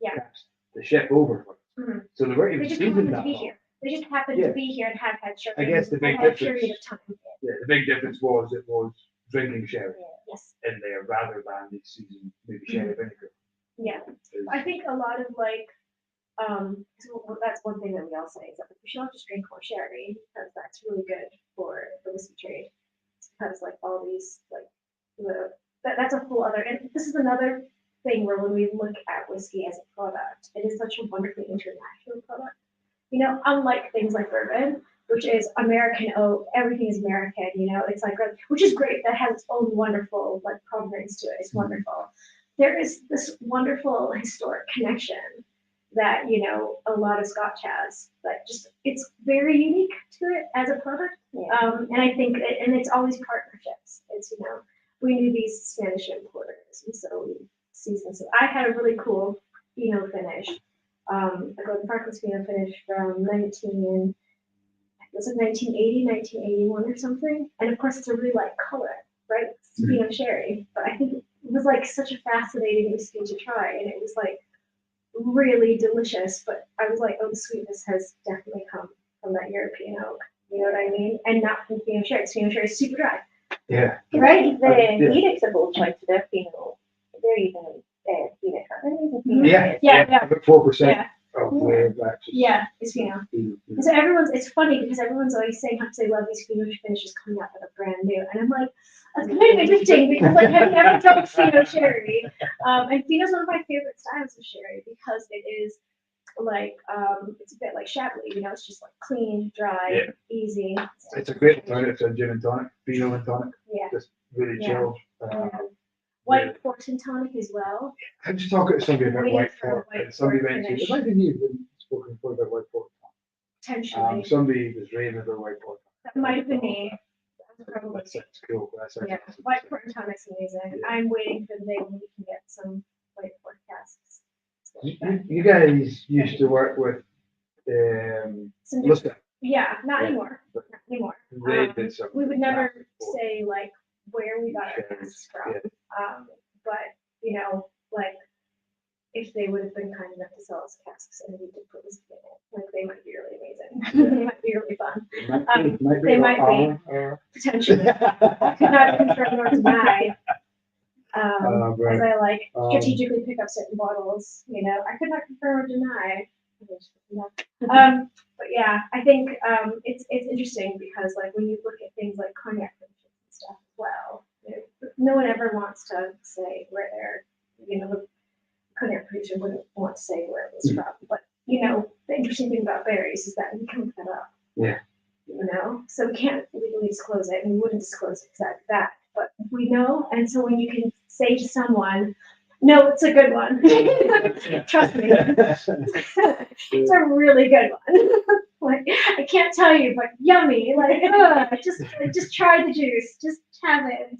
Yeah.
casks to ship over for us.
Mhm.
So they weren't
They
even
just
seasoned
happened to
that
be
long.
here. They just happened
Yeah.
to be here and have had sherry.
I guess the big
and had a
difference-
period of time.
Yeah, the big difference was it was drinking sherry
Yes.
in there rather than the seasoned maybe sherry vinegar.
Yeah.
Is-
I think a lot of like, so that's one thing that we all say is that we should all just drink more sherry because that's really good for the whiskey trade. It's because like all these like that's a whole other, and this is another thing where when we look at whiskey as a product, it is such a wonderfully international product. You know, unlike things like bourbon, which is American oak, everything is American, you know, it's like, which is great, that has its own wonderful, like, provenance to it, it's wonderful. There is this wonderful historic connection that, you know, a lot of Scotch has, that just, it's very unique to it as a product. And I think, and it's always partnerships, it's, you know, we knew these Spanish importers, and so we seasoned, so I had a really cool Pinot finish. A Golden Farkless Pinot finish from 1980, 1981 or something. And of course, it's a really light color, right? It's Pinot Sherry. But I think it was like such a fascinating whiskey to try. And it was like really delicious. But I was like, oh, the sweetness has definitely come from that European oak. You know what I mean? And not from Pinot Sherry. Pinot Sherry is super dry.
Yeah.
Right? The
Yeah.
Edicts have all tried to their Pinot. They're using Pinot.
Yeah. About 4%
Yeah.
of the batches.
Yeah, it's Pinot. And so it's funny because everyone's always saying how much they love these Pinot finishes coming out that are brand new. And I'm like, that's kind of interesting because like, have you ever drunk Pinot Sherry? And Pinot's one of my favorite styles of sherry because it is like, it's a bit like Chablis, you know, it's just like clean, dry, easy.
It's a great alternative to gin and tonic, Pinot and tonic.
Yeah.
Just really
Yeah.
chilled.
White port and tonic as well.
I was talking to somebody about
Waiting
white
for
port,
white
and somebody
port
mentioned,
finish.
it might be you been spoken before about white port.
Potentially.
Somebody was raving about white port.
That might have been me. Probably.
That sounds cool. That sounds
Yeah,
awesome.
white port and tonic's amazing.
Yeah.
I'm waiting for the day when we can get some white port casks.
You guys used to work with
Some
Lister.
Yeah, not
Yeah.
anymore. Not anymore.
They did some.
We would never
before.
say like where we got our
Shares,
casks from.
yeah.
But you know, like if they would have been kind enough to sell us casks and we did put whiskey in it, like they might be really amazing. They might be really fun. They might be. Potentially. I could not confirm nor deny.
Right.
As I like strategically pick up certain bottles, you know, I could not confirm or deny. But yeah, I think it's interesting because like when you look at things like cognac finishes and stuff as well, you know, no one ever wants to say where they're, you know, the cognac producer wouldn't want to say where it was from. But you know, the interesting thing about berries is that we can look that up.
Yeah.
You know, so we can't legally disclose it, and we wouldn't disclose exactly that. but we know. And so when you can say to someone, no, it's a good one. Trust me. It's a really good one. Like, I can't tell you, but yummy. Like, just try the juice. Just have it.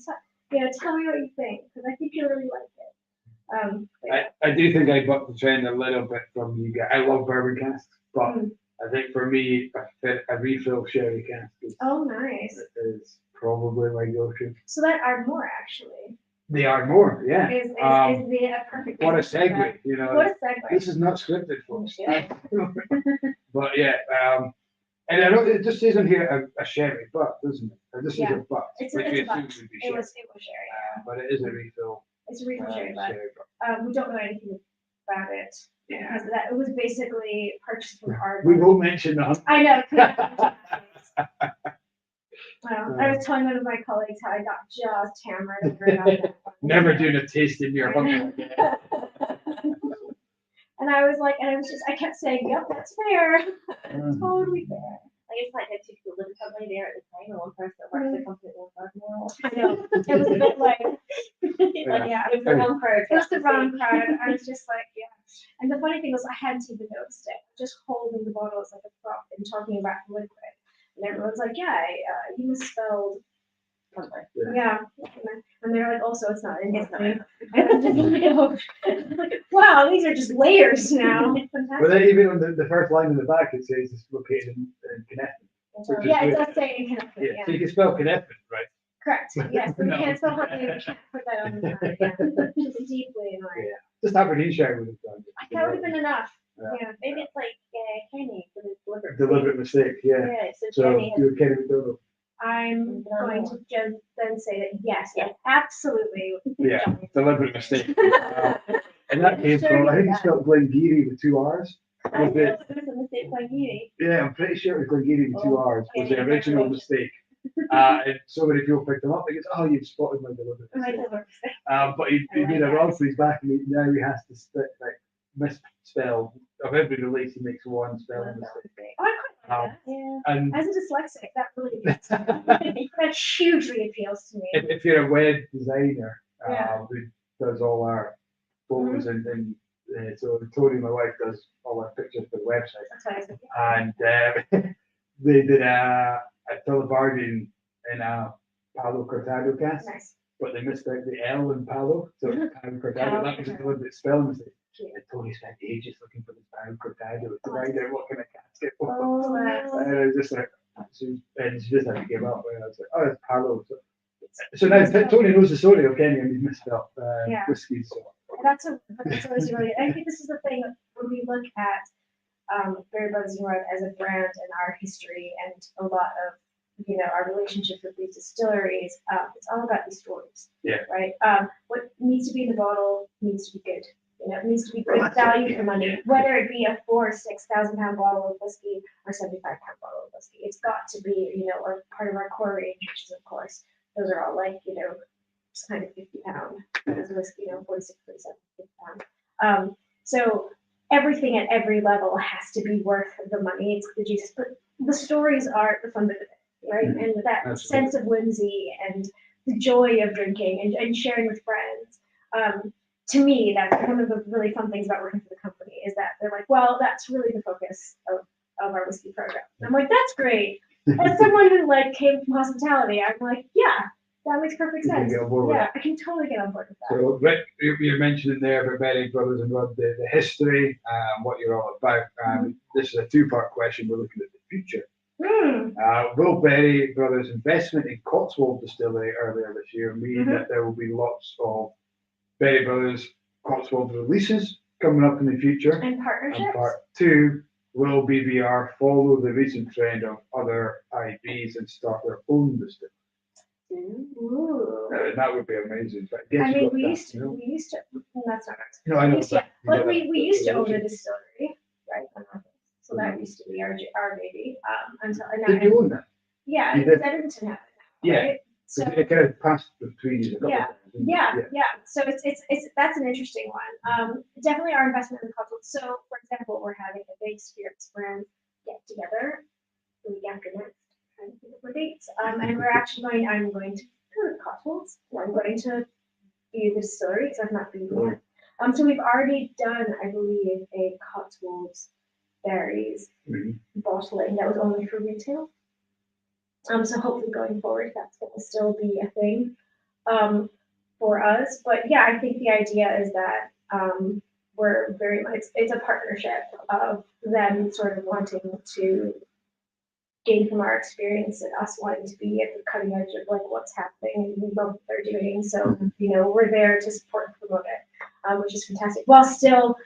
And tell me what you think, because I think you'll really like it.
I do think I got the trend a little bit from you guys. I love bourbon casks, but I think for me, a refill sherry cask
nice.
is probably my go-to.
So that are more actually.
They are more, yeah.
Is the perfect.
What a segue, you know.
What a segue.
This is not scripted, folks. But yeah, and I know it just says on here a sherry butt, doesn't it? It just says a butt,
it's
which we
a butt.
assumed would be
It
sherry.
was sherry.
But it is a refill.
It's a refill sherry butt.
Sherry butt.
We don't know anything about it.
Yeah.
Because it was basically purchased from our.
We won't mention that.
I know. Well, I was telling one of my colleagues how I got just hammered over that.
Never doing a taste in your home.
And I kept saying, yep, that's fair. Totally fair.
Like it's like I took the liver company there at the time, and one person that works at the company at one time more.
I know. It was a bit like,
It was the wrong crowd.
It was the wrong crowd. I was just like, yeah. And the funny thing was, I hadn't even noticed it. Just holding the bottle as like a prop and talking about the liquid. And everyone's like, yeah, you misspelled. Yeah. And they're like, also, it's not in it. And I'm just like, wow, these are just layers now.
Well, then even on the first line in the back, it says it's located in Connecticut.
Yeah, it does say in Connecticut.
Yeah, so you can spell Connecticut, right?
Correct. Yes, but
No.
you can't spell hunting. You can't put that on the side. Yeah. Just deeply annoying.
Yeah. Just Aberdeenshire would have done it.
That would have been enough.
Yeah.
Yeah.
Maybe it's like Kenny for the deliberate.
Deliberate mistake, yeah.
Yeah,
So
Kenny
you're Kenny McDonald.
I'm going to just then say that yes, absolutely.
Yeah, deliberate mistake. And that came from, I think it's spelled Glengeary with 2 R's.
I
Was
know,
it?
it was a mistake by you.
Yeah, I'm pretty sure it was Glengeary with 2 R's was the
yeah,
original
right.
mistake. And so many people picked them up. They go, oh, you've spotted my deliberate
My
mistake.
deliberate mistake.
But he made a run for his back, and now he has to misspell. Of every release, he makes one spelling mistake.
Oh, I quite like that.
Yeah.
And
As a dyslexic, that really appeals to me. That hugely appeals to me.
if you're a web designer
Yeah.
who does all our photos and so Tony, my wife, does all our pictures for the website,
That's what I said.
and they did a Telebardian in a Palo Cortado cast,
Nice.
but they misspelled the L in Palo, so it's Palo Cortado. That was a deliberate spelling mistake.
Yeah.
And Tony spent ages looking for this Palo Cortado to find out what kind of cast it was.
Oh, wow.
And I was just like, and she just had to give up. And I was like, oh, it's Palo. So now Tony knows the story of Kenny and he's misspelled
Yeah.
whiskey. So
That's always really. I think this is the thing when we look at Berry Brothers and Road as a brand and our history and a lot of our relationships with these distilleries. It's all about these stories.
Yeah.
Right. What needs to be in the bottle needs to be good. It needs to be good value for money, whether it be a 4,000 or 6,000 pound bottle of whiskey or 75-pound bottle of whiskey. It's got to be, or part of our core range, which is of course, those are all like, just kind of 50-pound whiskey, 46, 47, 50 pound. So everything at every level has to be worth the money. It's the juice, but the stories are the fun bit of it, right? And that
Absolutely.
sense of whimsy and the joy of drinking and sharing with friends. To me, that's one of the really fun things about working for the company is that they're like, well, that's really the focus of our whiskey program. And I'm like, that's great. As someone who came from hospitality, I'm like, yeah, that makes perfect
you can
sense.
get on board with
Yeah,
that.
I can totally get on board with that.
So Rick, you're mentioning there about Berry Brothers and Rudd, the history, what you're all about. This is a 2-part question. We're looking at the future. Will Berry Brothers' investment in Cotswold Distillery earlier this year mean that there will be lots of Berry Brothers Cotswold releases coming up in the future?
And partnerships?
And part 2, will BBR follow the recent trend of other IBs and start their own distillery?
Ooh.
That would be amazing. But
I mean, we used to, that's not right.
No, I know.
But we used to own a distillery, right? So that used to be our baby.
Did you own that?
Yeah,
You
because
did?
Edmonton had it.
Yeah.
Right? So
It kind of passed between you.
yeah. So it's that's an interesting one. Definitely our investment in the Cotswolds. So for example, we're having a big spirits brand get together the week after next. Trying to think of the dates. And we're actually I'm going to Cotswolds. I'm going to be the distillery because I've not been there. So we've already done, I believe, a Cotswolds berries bottling that was only for retail. So hopefully going forward, that's going to still be a thing for us. But yeah, I think the idea is that we're very much, it's a partnership of them sort of wanting to gain from our experience and us wanting to be at the cutting edge of like what's happening and we love what they're doing. So, you know, we're there to support and promote it, which is fantastic, while still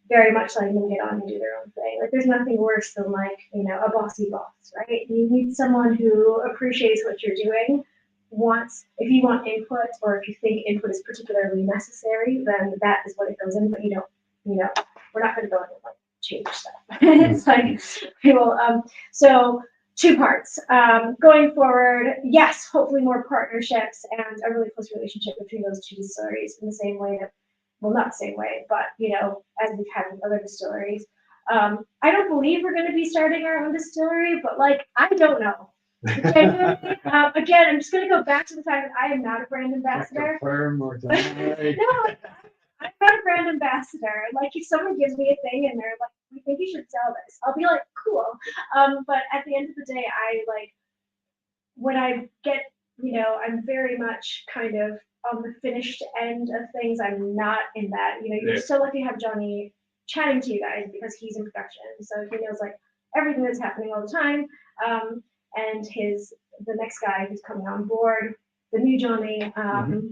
very much letting them get on and do their own thing. Like there's nothing worse than like, you know, a bossy boss, right? You need someone who appreciates what you're doing, wants, if you want input or if you think input is particularly necessary, then that is what it goes in, but you don't, you know, we're not going to go in and like change stuff. It's like, we will, so 2 parts. Going forward, yes, hopefully more partnerships and a really close relationship between those 2 distilleries in the same way that, well, not the same way, but, you know, as we've had with other distilleries. I don't believe we're going to be starting our own distillery, but like, I don't know. Genuinely, again, I'm just going to go back to the fact that I am not a brand ambassador. No, I'm not a brand ambassador. Like, if someone gives me a thing and they're like, we think you should sell this, I'll be like, cool. But at the end of the day, I like, when I get, you know, I'm very much kind of on the finished end of things. I'm not in that, you know, you're so lucky to have Johnny chatting to you guys because he's in production. So he knows like everything that's happening all the time. And the next guy who's coming on board, the new Johnny,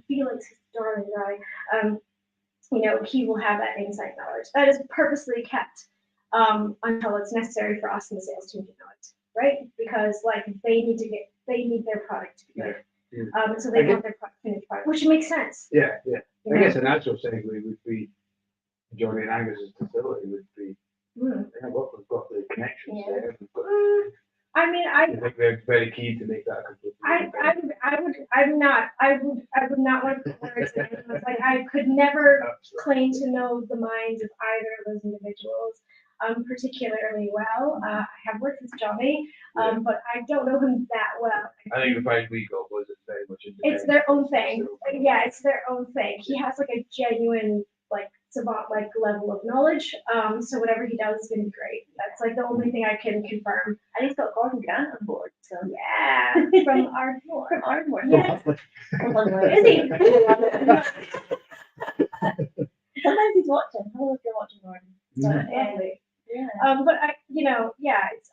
Felix, his darling guy, you know, he will have that insight knowledge. That is purposely kept until it's necessary for us in the sales team to know it, right? Because like they need their product to be good. So they want their finished product, which makes sense.
Yeah. I guess a natural segue would be Johnny and Angus's distillery would be. You know, we've got the connections there.
I mean,
I think they're very keen to make that a complete.
I would not want to put words in it. Like I could never claim to know the minds of either of those individuals particularly well. I have worked with Johnny, but I don't know him that well.
I think the fight we got was very much independent.
It's their own thing. Yeah, it's their own thing. He has like a genuine like savant like level of knowledge. So whatever he does is gonna be great. That's like the only thing I can confirm.
And he's got Gordon Grant on board, so
yeah, from Ardmore.
from Ardmore.
Yeah.
Is he? Sometimes he's watching. I always go watching Gordon. But I, you know, yeah, it's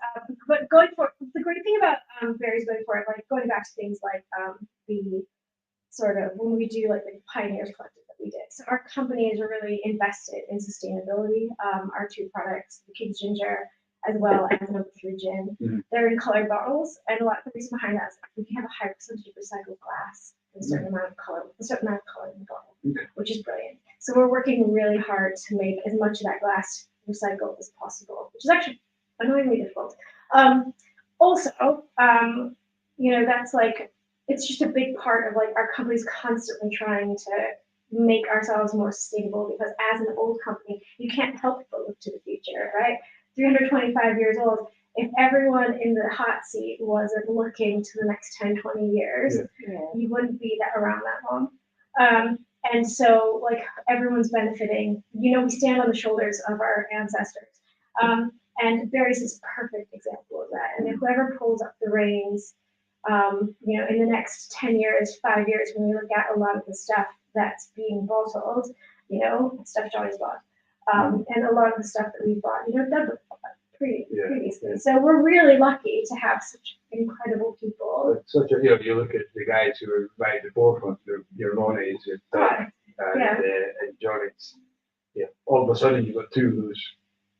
but going for the great thing about berries going forward, like going back to things like the sort of when we do like the Pioneers Collective that we did. So our company is really invested in sustainability. Our 2 products, the King's Ginger as well as number 3 gin, they're in colored bottles, and a lot of the reason behind that is we can have a high percentage of recycled glass and a certain amount of color, in the bottle, which is brilliant. So we're working really hard to make as much of that glass recycled as possible, which is actually annoyingly difficult. Also, you know, that's like, it's just a big part of like our company's constantly trying to make ourselves more sustainable because as an old company, you can't help but look to the future, right? 325 years old, if everyone in the hot seat wasn't looking to the next 10, 20 years, you wouldn't be around that long. And so like everyone's benefiting, you know, we stand on the shoulders of our ancestors. And berries is a perfect example of that. And if whoever pulls up the reins, you know, in the next 10 years, 5 years, when we look at a lot of the stuff that's being bottled, you know, stuff Johnny's bought, and a lot of the stuff that we bought, you know, Doug bought previously. So we're really lucky to have such incredible people.
Such a, you know, you look at the guys who are right at the forefront, your Ronnie's, your Doug, and Johnny's. Yeah, all of a sudden you've got 2 of those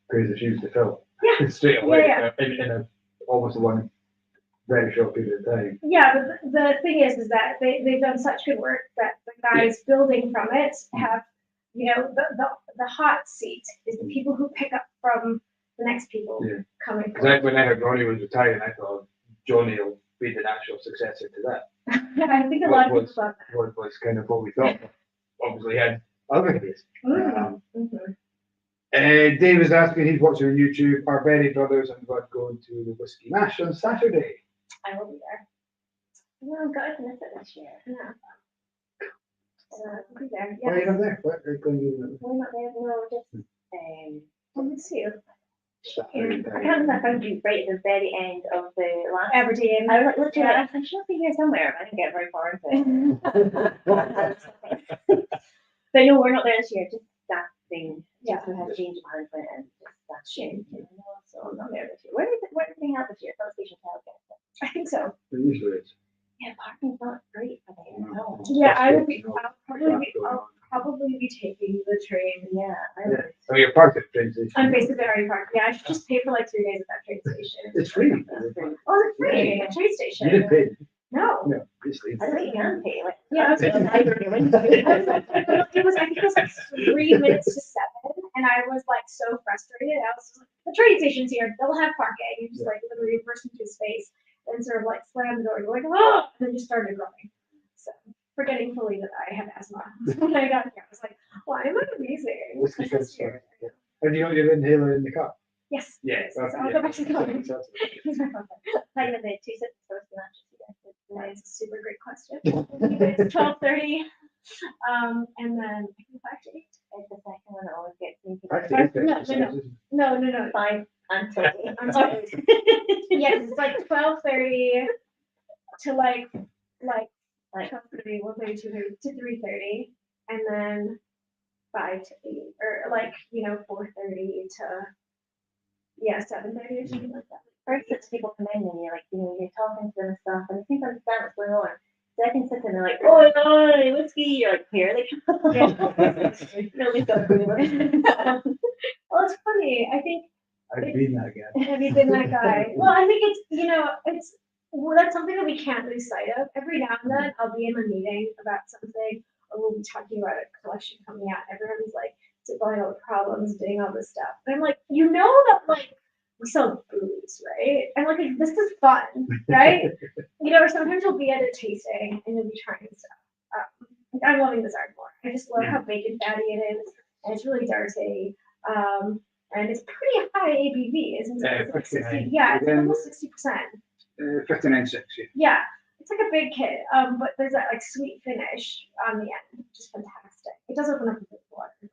pairs of shoes to fill. Straight away in a almost one very short period of time.
Yeah, but the thing is that they've done such good work that the guys building from it have, you know, the hot seat is the people who pick up from the next people coming.
Because when I heard Ronnie was retiring, I thought Johnny will be the natural successor to that.
I think a lot of people thought that.
Was kind of what we thought. Obviously, had other ideas. Dave is asking, he's watching on YouTube, our Berry brothers and going to the Whiskey Mash on Saturday.
I will be there.
No, I'm glad to miss it this year.
Yeah. Be there.
Why are you
Yeah.
not there? What are you going to do?
We're not there, no, just,
Let me see you.
I can't remember if I found you right at the very end of the last.
Aberdeen.
I was like, literally,
Yeah.
I should be here somewhere, but I didn't get very far into it. But no, we're not there this year, just staffing.
Yeah.
We have change of management and just staff change. So I'm not there this year. Where is it, where is it held this year? South Station Health.
I think so.
It usually is.
Yeah, parking's not great for there. No.
Yeah, I'll
Probably
probably be taking the train.
Yeah, I
Yeah.
would.
So you're parked at the train station.
I'm basically already parked. Yeah, I should just pay for like 3 days at that train station.
It's free.
Oh, it's free. A train station.
You didn't pay.
No.
No, just leave.
I don't think you can pay. Like,
Yeah,
it was
I think it was like 3 minutes to 7, and I was like so frustrated. I was just like, the train station's here, they'll have parking. You just like literally burst into space and sort of like slam the door, you're like, oh, and then just started growing. So forgetting fully that I have asthma. When I got here, I was like, why am I amazing?
Whiskey
This
Shops
is weird.
Tasting. And you know your inhaler in the car?
Yes.
Yeah.
So I'll go back to the comment.
Here's my phone. Time of the 2 sips first and that's
That is a super great question. It's 12:30, and then I can go back to 8.
And the second one always gets me.
No.
5 until 8.
I'm sorry. Yeah, 'cause it's like 12:30 to like 12:30, 1:30, 2:30 to 3:30, and then 5 to 8, or like 4:30 to 7:30 or something like that.
First, it's people come in and you're like, you're talking to them and stuff, and they seem to understand what's going on. Second, sit and they're like, oh no, whiskey. You're like, here they come. Nobody's got a clue.
Well, it's funny. I think.
I've been that guy.
Have you been that guy? Well, I think it's that's something that we can't lose sight of. Every now and then I'll be in a meeting about something, or we'll be talking about a collection coming out. Everyone's like going all the problems, doing all this stuff. And I'm like, that like we sell booze, right? And like this is fun, right? Or sometimes you'll be at a tasting and you'll be trying stuff. I'm loving this art more. I just love how bacon fatty it is, and it's really dirty. And it's pretty high ABV, isn't it? It's like 60, yeah, it's almost 60%.
59.6.
Yeah, it's like a big kit, but there's that like sweet finish on the end, which is fantastic. It does open up a bit of water.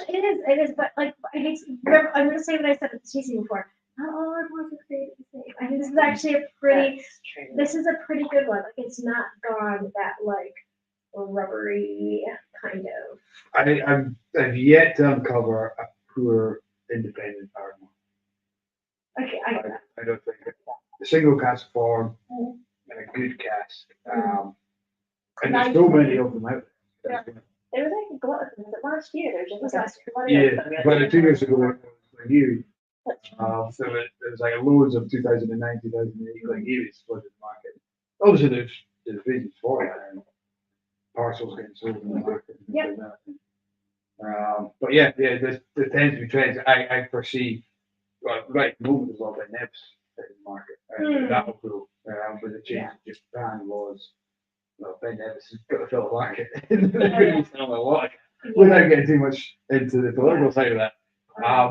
It is, but like I hate. I'm gonna say what I said at the tasting before. Not all our boards are created the same. I think this is actually a pretty. This is a pretty good one. Like it's not gone that like rubbery kind of.
I've yet to uncover a poor independent artwork.
Okay, I get that.
I don't think a single cask form and a good cask. And there's so many of them out there.
There was like a glut of them. Was it last year? There was just
last
year.
Yeah, but 2 years ago it was new. So there was like loads of 2009, 2008 like years flooded the market. Obviously there's reasons for it. And parcels getting sold in the market. And things like that. But yeah, there tends to be trends. I perceive, right at the moment there's a lot of nebs in the market. And that will grow with the change of just ban laws. Well, Ben Nevis has got to fill the market. Without getting too much into the political side of that,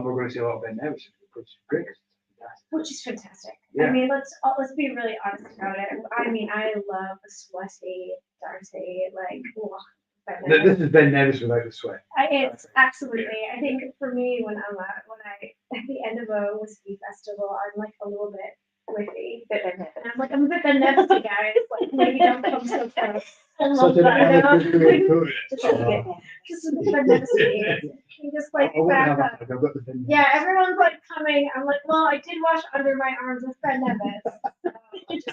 we're going to see a lot of Ben Nevis, which is great.
Which is fantastic.
Yeah.
I mean, let's be really honest about it. I mean, I love a sweaty, dirty, like.
This is Ben Nevis without the sweat.
It's absolutely. I think for me, when I at the end of a whiskey festival, I'm like a little bit whippy. And I'm like, I'm a bit Ben Nevis, guys. Like, maybe don't come so close. I love that. Just a bit Ben Nevis. You just like back up. Yeah, everyone's like coming. I'm like, well, I did wash under my arms with Ben Nevis. It's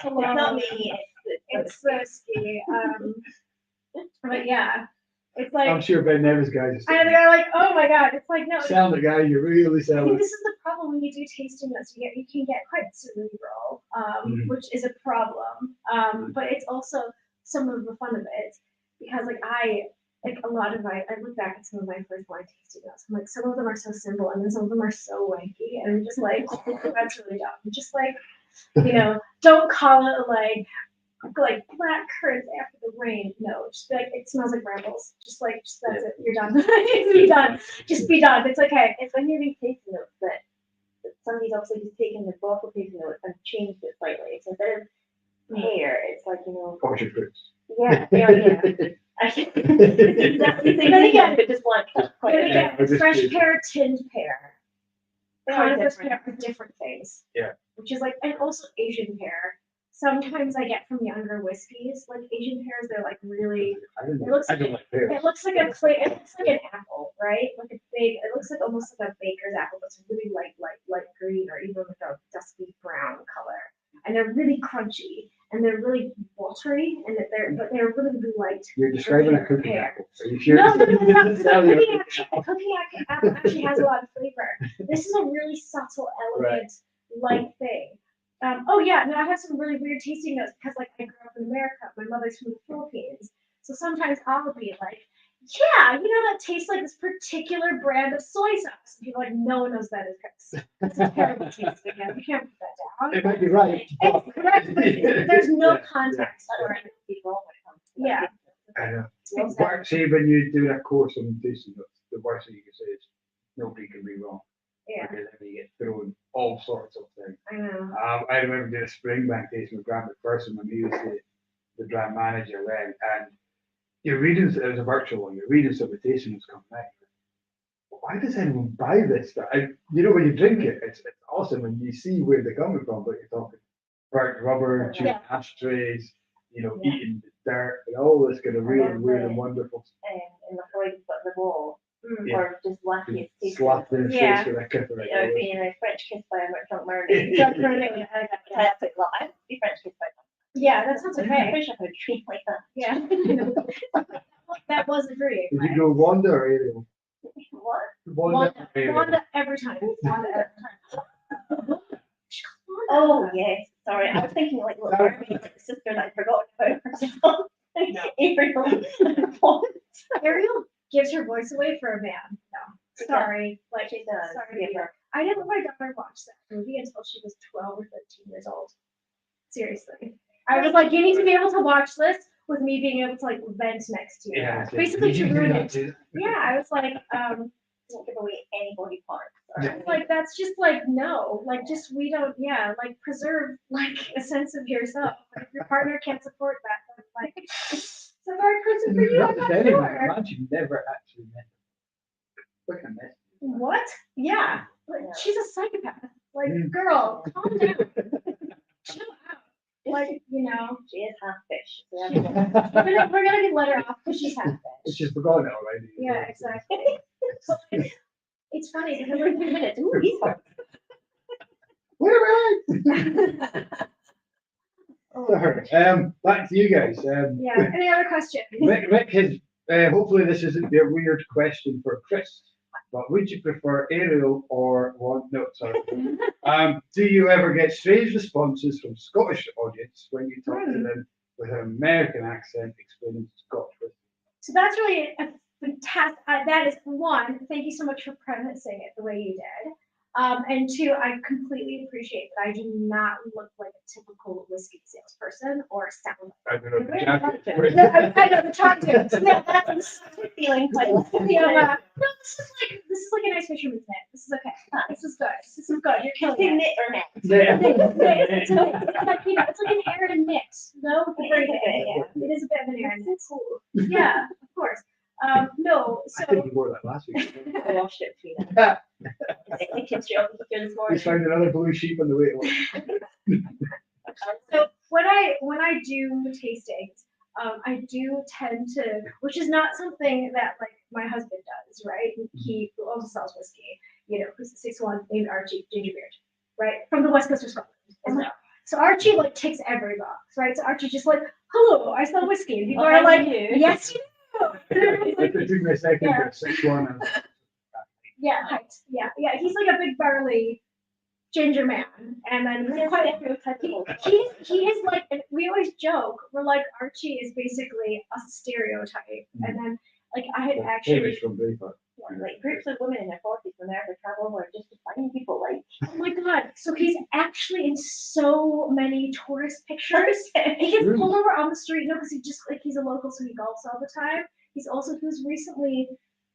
not me.
It's whiskey. But yeah, it's like
I'm sure Ben Nevis guys.
And they're like, oh my god, it's like no.
Sound the guy, you really
I
sound.
think this is the problem when you do tasting notes. You can get quite cerebral, which is a problem. But it's also some of the fun of it because I look back at some of my first wine tasting notes. I'm like, some of them are so simple, and then some of them are so wanky, and I'm just like, that's really dumb. Just like, don't call it like black currants after the rain. No, just like it smells like brambles. Just that's it. You're done. Be done. Just be done. It's okay.
It's when you read tasting notes that somebody's obviously just taken the bottle tasting notes and changed it slightly. So instead of pear, it's like,
Orchard fruits.
yeah. Exactly the same thing again, but just like
But again,
Yeah,
fresh pear, tinned pear,
they are
coniferous
different.
pear are different things.
Yeah.
Which is like, and also Asian pear. Sometimes I get from younger whiskeys, like Asian pears, they're like really,
I don't
It
know.
looks
I don't like pears.
it looks like a clay, it looks like an apple, right? Like a big, it looks like almost like a baker's apple, but it's really light green or even like a dusky brown color. And they're really crunchy and they're really watery and but they're really light.
You're describing a cooking
Pear.
apple. Are you sure?
No, it's not.
Tell you.
A cooking apple actually has a lot of flavor. This is a really subtle, elegant, light thing. Oh yeah, no, I have some really weird tasting notes because like I grew up in America. My mother's from the Philippines, so sometimes I'll be like, yeah, that tastes like this particular brand of soy sauce. And people are like, no one knows that is Chris. That's a terrible taste again. You can't put that down.
It might be right.
It's correct, but there's no
Yeah,
context for it. Yeah.
I know.
Exactly.
But see, when you do that course on tasting notes, the worst thing you can say is nobody can be wrong.
Yeah,
Because then you get thrown all sorts of things.
I know.
I remember doing a Springbank tasting with Grant McPherson when he was the dram manager then, and you're reading, it was a virtual one, you're reading some of the tasting notes coming out. Why does anyone buy this stuff? When you drink it, it's awesome and you see where they're coming from, but you're talking burnt rubber, chewing ashtrays, eating dirt, and all this kind of really weird and wonderful.
In the Freud but the wall,
Yeah.
or just wacky tasting.
Slapped in the
Yeah.
face with a kipper.
French kiss by a drunk mermaid.
Drunk mermaid, I got that.
That's like, well, I would be French kiss by a
Yeah, that sounds
drunk
okay.
I wish I could treat like that.
Yeah. That was a dream.
Did you go Wanda or Ariel?
What?
Wanda. Ariel.
Wanda every time. Wanda every time.
Oh, yes. Sorry, I was thinking like little mermaid, like the sister that I forgot about herself. Ariel.
Ariel gives her voice away for a man. No, sorry. Like,
She does.
sorry.
Give her.
I didn't let my daughter watch that movie until she was 12 or 13 years old. Seriously. I was like, you need to be able to watch this with me being able to like vent next to you.
Yeah.
Basically,
Did you
to
do
ruin
that
it.
too?
Yeah, I was like,
Don't give away any body parts.
Yeah.
I was like, that's just like, no, like just, we don't, like preserve like a sense of yourself. Like, if your partner can't support that, then like, it's a hard person for you, I'm not
Anyway,
sure.
man, you never actually met her. Look at this.
What? Yeah, like,
Yeah.
she's a psychopath. Like,
Mm.
girl, calm down. Chill out. Like,
She is half fish. So
She- we're gonna let her off because she's half fish.
She's forgotten it already.
Yeah, exactly. So, like, it's funny because like,
2 minutes. Ooh, he's hot.
Where am I? Sorry. Back to you guys.
yeah. Any other questions?
Rick has, hopefully this isn't a weird question for Chris, but would you prefer Ariel or one? No, sorry. Do you ever get strange responses from Scottish audience when you talk to them with an American accent explaining Scottish whiskey?
So that's really a fantastic. That is one. Thank you so much for prefacing it the way you did. And two, I completely appreciate that I do not look like a typical whiskey salesperson or sound.
I don't know.
Like
Jack-
I know the talk to. Yeah, that's
Feeling quite
no, this is like a nice fisherman's net. This is okay. This is good. This is good. You're killing it.
knit or net.
It's like, it's like an Aaron knit. No, with the braid. Yeah, it is a bit of an Aaron knit. Yeah, of course. No,
I
so
think you wore that last week.
I washed it between them. I came straight up here this
We
morning.
found another blue sheep on the way to work.
so when I do tastings, I do tend to, which is not something that like my husband does, right? He also sells whiskey, who's the 6'1" named Archie Gingerbeard, right? From the West Coast of Scotland as well. So Archie like ticks every box, right? So Archie's just like, hello, I sell whiskey. And people are like, yes, you do.
It took me a second,
Yeah.
but 6'1" and
Yeah, height. Yeah. He's like a big burly ginger man, and then he's quite. He is like, and we always joke. We're like, Archie is basically a stereotype, and then like I had actually.
David's from Braveheart.
Like groups of women in their 40s from there to travel over just to find people like.
Oh my god! So he's actually in so many tourist pictures. He gets pulled over on the street, because he's a local, so he golfs all the time. He was recently,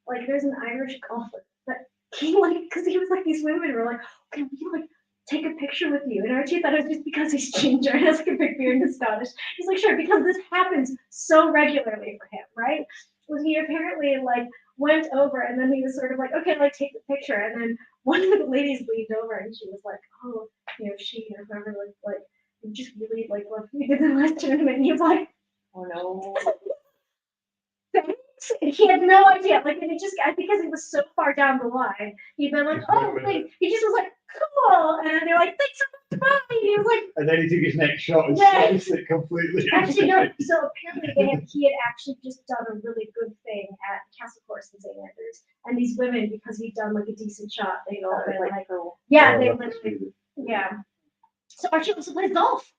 like, there's an Irish golfer that he because he was like, these women were like, can we like take a picture with you? And Archie thought it was just because he's ginger and has like a big beard and is Scottish. He's like, sure, because this happens so regularly for him, right? Well, he apparently like went over and then he was sort of like, okay, like take the picture. And then one of the ladies leaned over and she was like, oh, you know, she or whoever like just really like what we did the last tournament. And he was like,
Oh no.
thanks. And he had no idea. Like, and it just, I think because he was so far down the line, he'd been like, oh, thanks. He just was like, cool. And then they're like, thanks so much, bye. And he was like,
And then he took his next shot and
Yeah.
sliced it completely.
actually, no. So apparently he had actually just done a really good thing at Castle Course in St. Andrews. And these women, because he'd done like a decent shot, they'd all been like, yeah, they literally, yeah. So Archie also plays golf.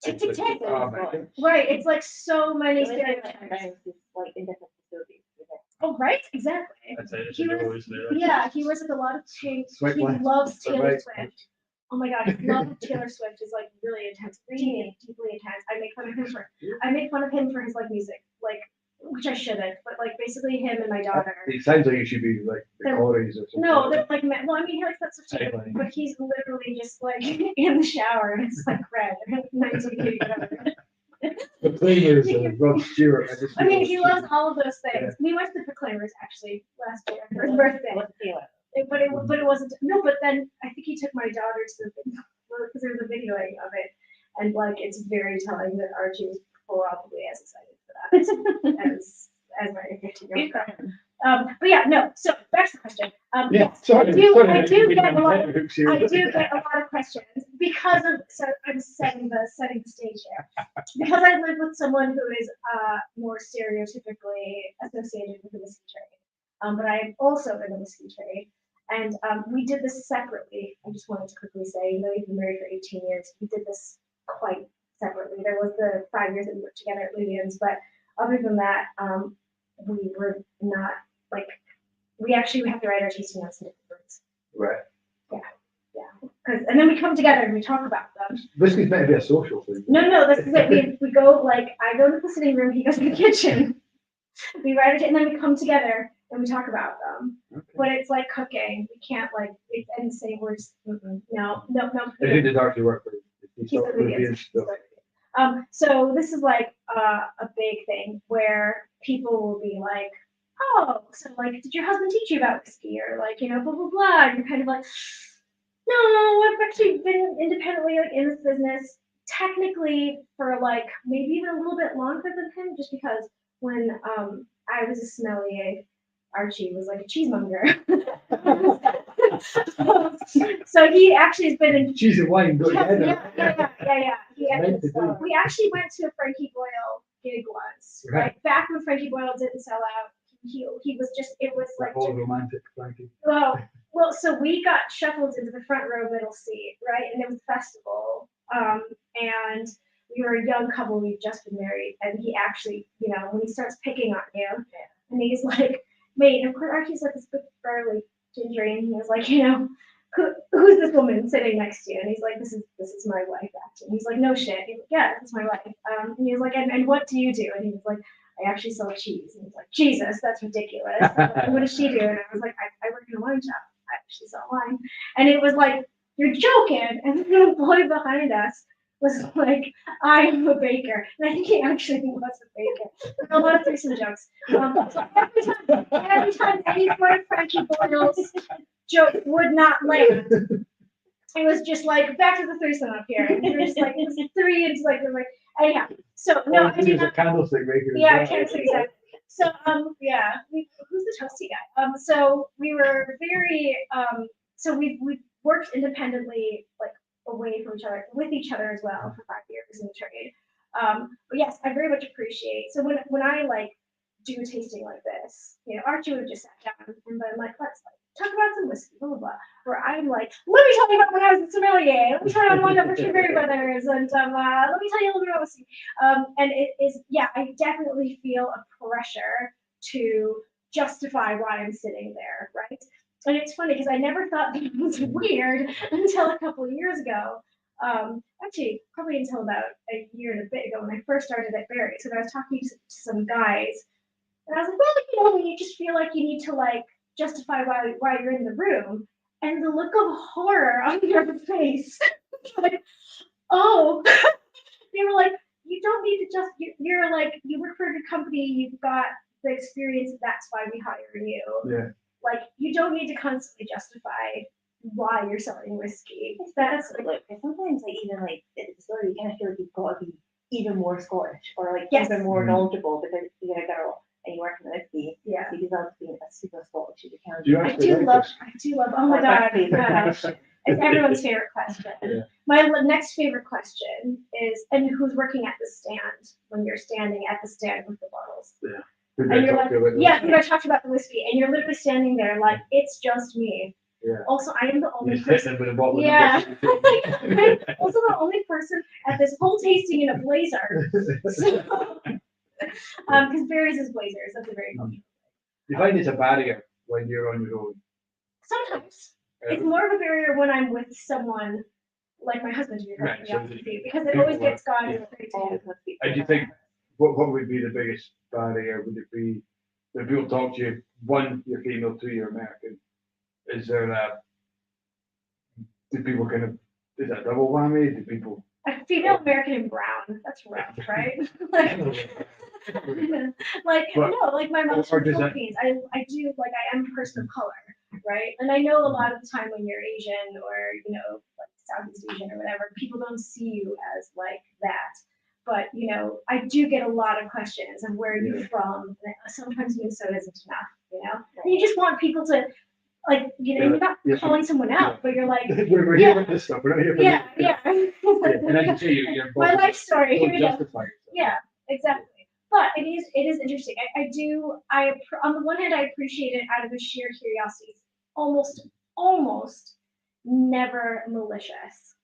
Tick, tick, tick.
Oh, my God.
Right, it's like so many
Like
stereotypes.
in different facilities.
Oh, right, exactly.
That's it. It's
He
a
was-
go, isn't it?
Yeah, he wears like a lot of change.
Swipe
He
left,
loves
swipe
Taylor
right.
Swift. Oh my God, his love of Taylor Swift is like really intense, deeply intense. I make fun of him for his like music, like which I shouldn't, but like basically him and my daughter.
It sounds like it should be like the Corys or something.
No, they're like well, I mean he likes that stuff too,
Totally.
but he's literally just like in the shower and it's like red, 1980 whatever.
The Proclaimers and Rod Stewart.
I mean, he loves all of those things. We went to the Proclaimers actually last year for his birthday. But it wasn't, no, but then I think he took my daughter to the, because there was a videoing of it. And like, it's very telling that Archie was probably as excited for that as my 15-year-old girl. But yeah, no, so back to the question.
Yeah,
Yes,
sorry.
I do get a lot of
Here.
I do get a lot of questions because of, so I'm setting the stage here. Because I live with someone who is more stereotypically associated with the whiskey trade. But I'm also in the whiskey trade. And we did this separately. I just wanted to quickly say, even though we've been married for 18 years, we did this quite separately. There was the 5 years that we worked together at Luvian's, but other than that, we were not, like, we actually have to write our tasting notes in different words.
Right.
Yeah. And then we come together and we talk about them.
Whiskey's meant to be a social thing.
No, this is it. We go, like, I go to the sitting room, he goes to the kitchen. We write it, and then we come together and we talk about them.
Okay.
But it's like cooking. We can't, like, it's in the same words. No.
And who did Archie work for?
He's the Luvian's. So this is like a big thing where people will be like, oh, so like, did your husband teach you about whiskey? Or like, you know, blah, blah, blah. And you're kind of like, no, I've actually been independently like in this business technically for like maybe even a little bit longer than him, just because when I was a sommelier, Archie was like a cheesemonger. So he actually has been in.
Cheese and wine, go together.
Yeah. We actually went to a Frankie Boyle gig once, right? Back when Frankie Boyle didn't sell out, he was just, it was like.
All romantic, Frankie.
Well, so we got shuffled into the front row middle seat, right? And it was a festival. And we were a young couple, we'd just been married, and he actually, you know, when he starts picking on you, and he's like, mate, of course, Archie's like this big burly ginger, and he was like, you know, who's this woman sitting next to you? And he's like, this is my wife, actually. And he's like, no shit. He's like, yeah, this is my wife. And he was like, and what do you do? And he was like, I actually sell cheese. And he's like, Jesus, that's ridiculous. Like, what does she do? And I was like, I work in a wine shop. I actually sell wine. And it was like, you're joking. And the boy behind us was like, I am a baker. And I think he actually was a baker. There were a lot of threesome jokes. So every time any one of Frankie Boyle's joke would not land, it was just like, back to the threesome up here. And we were just like, it's three, and it's like, we're like, anyhow. So, no, I mean,
a candlestick maker.
yeah, candlestick, exactly. So, yeah, who's the toasty guy? So we were very, so we worked independently, like, away from each other, with each other as well for 5 years in the trade. But yes, I very much appreciate. So when I like do a tasting like this, you know, Archie would have just sat down and been like, let's like talk about some whiskey, blah blah blah. Where I'm like, let me tell you about when I was a sommelier. Let me tell you about when I worked for Inverurie Brothers, and let me tell you a little bit about whiskey. And it is, yeah, I definitely feel a pressure to justify why I'm sitting there, right? And it's funny because I never thought that it was weird until a couple of years ago. Actually, probably until about a year and a bit ago when I first started at Barry. So I was talking to some guys, and I was like, well, you know, when you just feel like you need to like justify why you're in the room, And the look of horror on your face, like, oh, they were like, you don't need to just, you're like, you work for a good company, you've got the experience, that's why we hire you.
Yeah.
Like, you don't need to constantly justify why you're selling whiskey. That's like,
Look, sometimes like even like at the distillery, you kind of feel like you've got to be even more Scottish or like
Yes.
even more knowledgeable because you're a girl and you work in the whiskey.
yeah.
You deserve to be as super Scottish as you can.
Do you
I
actually
do
like
love,
this?
I do love, oh my God, gosh. It's everyone's favorite question.
Yeah.
My next favorite question is, and who's working at the stand when you're standing at the stand with the bottles?
Yeah.
And you're like, yeah, we talked about the whiskey, and you're literally standing there like, it's just me.
Yeah.
Also, I am the
You
only
just hit
person.
them with a bottle.
Yeah. I'm also the only person at this whole tasting in a blazer. So, because Barry's is blazers. That's a very comfortable.
You find it's a barrier when you're on your own.
Sometimes it's more of a barrier when I'm with someone like my husband, to be
Right,
perfectly
so
honest with
the
you, because it
people
always gets gone.
yeah.
And
do you think what would be the biggest barrier? Would it be when people talk to you? One, you're female. Two, you're American. Is there a? Do people kind of? Is that double whammy? Do people?
A female American and brown. That's rough, right? Like
But-
no, like my mom's
or
from
does that-
Philippines. I do like I am a person of color, right? And I know a lot of the time when you're Asian or like Southeast Asian or whatever, people don't see you as like that. But I do get a lot of questions of where are you from. And sometimes Minnesota isn't enough, And you just want people to like you're not calling someone out, but you're like,
we're here for this stuff. We're not here for
yeah,
this.
yeah.
And as you say, you're
My life story. Here
don't
we go.
justify yourself.
Yeah, exactly. But it is interesting. On the one hand, I appreciate it out of a sheer curiosity. It's almost never malicious.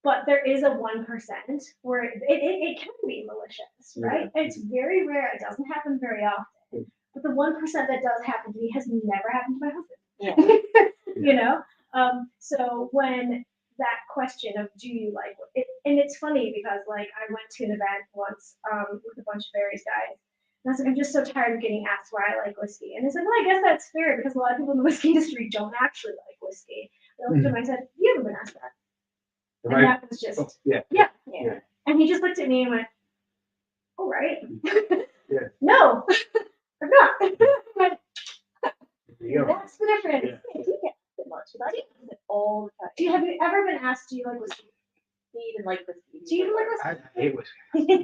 But there is a 1% where it can be malicious, right?
Yeah.
It's very rare. It doesn't happen very often. But the 1% that does happen to me has never happened to my husband.
Yeah.
So when that question of do you like it, and it's funny because like I went to an event once with a bunch of various guys, and I was like, I'm just so tired of getting asked why I like whiskey. And they said, well, I guess that's fair because a lot of people in the whiskey industry don't actually like whiskey. I looked at him and I said, you haven't been asked that. And that was just
Yeah.
And he just looked at me and went, all right.
Yeah.
No, I'm not.
There you go.
That's the difference.
Yeah.
I do get a bit much, but I get it all the time.
Have you ever been asked, do you like whiskey?
Do you even like whiskey?
Do you even like whiskey?
I hate whiskey.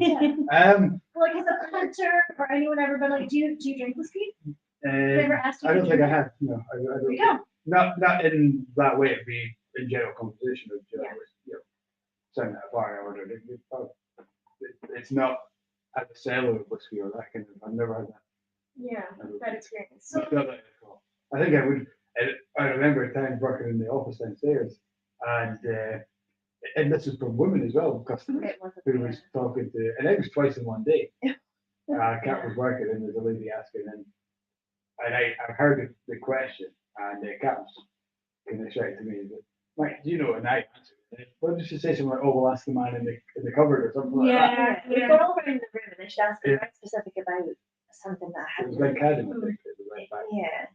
Yeah. Like, has a hunter or anyone ever been like, do you drink whiskey? They ever asked you?
I don't
to
think I
drink?
have. No, I
There
don't.
you go.
Not in that way. It'd be in general conversation of
Yeah.
send that bar and order. It's not at the cellar of whiskey or that kind of. I've never had that.
Yeah,
I don't
that
think.
experience. So,
Not that at all. I think I would. I remember a time working in the office downstairs, and this was from women as well, customers
It wasn't
who
fair.
was talking to, and it was twice in one day. Kat was working, and there's a lady asking, and I heard the question, and Kat was kind of shouting to me, Mike, do you know? And I answered. What did she say? Something like, "Oh, we'll ask the man in the cupboard or something like that."
We got all around the room and she asked me very specific about something that I
It was
hadn't.
like Cadden, I think. It was like that.
Yeah.